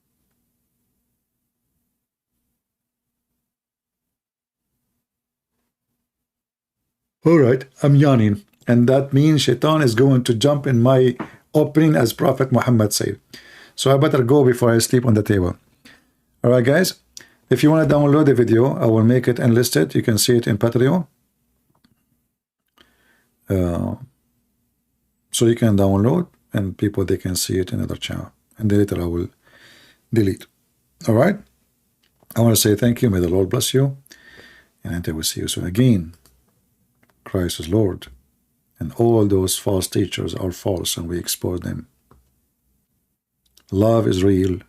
All right, I'm yawning. And that means Shaitan is going to jump in my opening as Prophet Muhammad said. So I better go before I sleep on the table. All right, guys. If you want to download the video, I will make it enlisted. You can see it in Patreon. So you can download and people, they can see it in another channel. And then later I will delete. All right. I want to say thank you. May the Lord bless you. And I will see you soon again. Christ is Lord. And all those false teachers are false and we expose them. Love is real.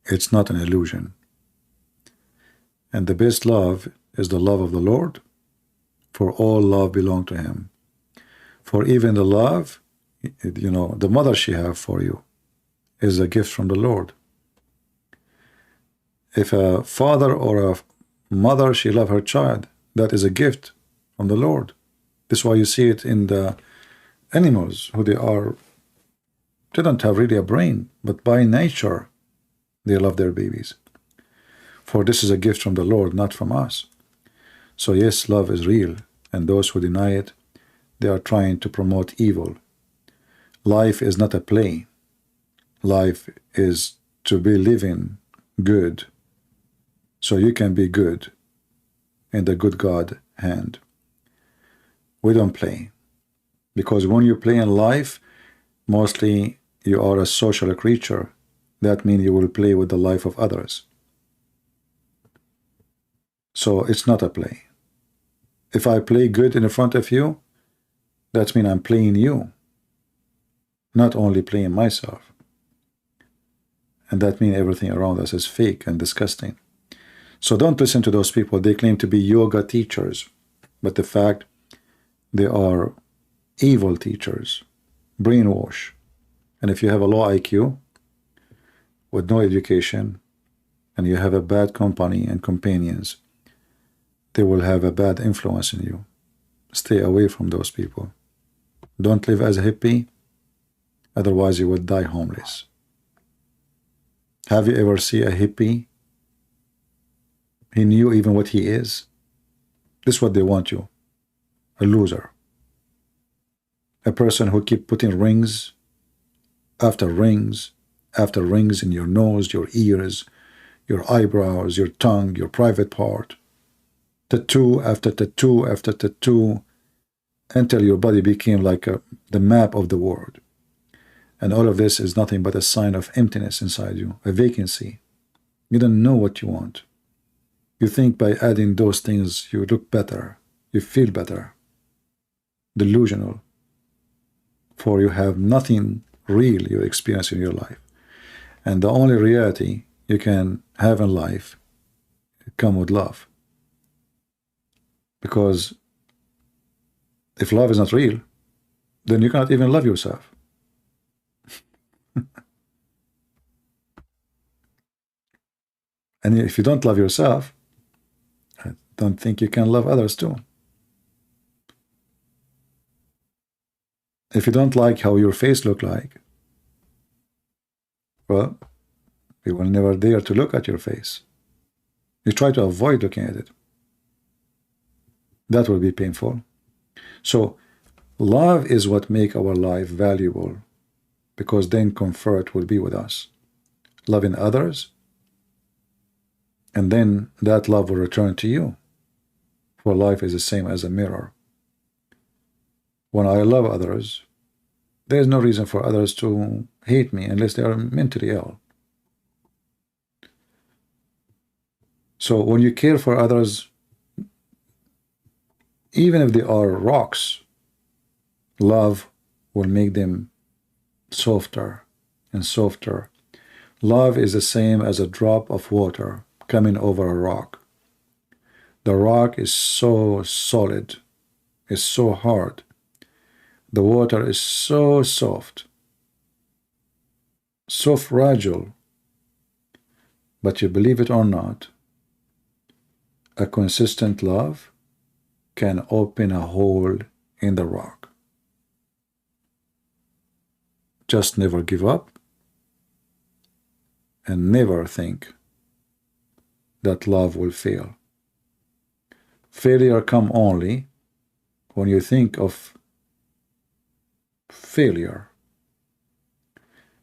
It's not an illusion. And the best love is the love of the Lord, for all love belongs to him. For even the love, you know, the mother she have for you is a gift from the Lord. If a father or a mother, she love her child, that is a gift from the Lord. This is why you see it in the animals, who they don't have really a brain, but by nature they love their babies. For this is a gift from the Lord, not from us. So yes, love is real, and those who deny it, they are trying to promote evil. Life is not a play. Life is to be living good, so you can be good in the good God hand. We don't play, because when you play in life, mostly you are a social creature. That means you will play with the life of others. So it's not a play. If I play good in front of you, that means I'm playing you, not only playing myself. And that means everything around us is fake and disgusting. So don't listen to those people. They claim to be yoga teachers, but the fact they are evil teachers, brainwash. And if you have a low IQ with no education, and you have a bad company and companions, they will have a bad influence in you. Stay away from those people. Don't live as a hippie, otherwise you will die homeless. Have you ever seen a hippie? He knew even what he is. This is what they want you, a loser. A person who keep putting rings after rings after rings in your nose, your ears, your eyebrows, your tongue, your private part. Tattoo after tattoo after tattoo, until your body became like the map of the world. And all of this is nothing but a sign of emptiness inside you, a vacancy. You don't know what you want. You think by adding those things you look better, you feel better. Delusional. For you have nothing real you experience in your life. And the only reality you can have in life come with love. Because if love is not real, then you cannot even love yourself. And if you don't love yourself, I don't think you can love others too. If you don't like how your face look like, well, you will never dare to look at your face. You try to avoid looking at it. That will be painful. So love is what makes our life valuable, because then comfort will be with us. Loving others, and then that love will return to you. For life is the same as a mirror. When I love others, there is no reason for others to hate me unless they are mentally ill. So when you care for others, even if they are rocks, love will make them softer and softer. Love is the same as a drop of water coming over a rock. The rock is so solid, it's so hard. The water is so soft, so fragile. But you believe it or not, a consistent love can open a hole in the rock. Just never give up, and never think that love will fail. Failure come only when you think of failure.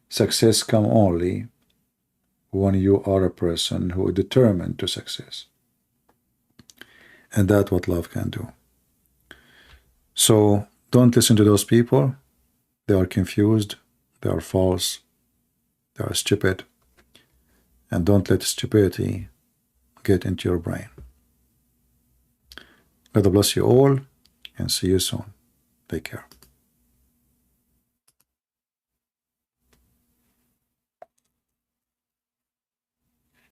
Success come only when you are a person who is determined to success. And that's what love can do. So don't listen to those people. They are confused, they are false, they are stupid. And don't let stupidity get into your brain. God bless you all, and see you soon. Take care.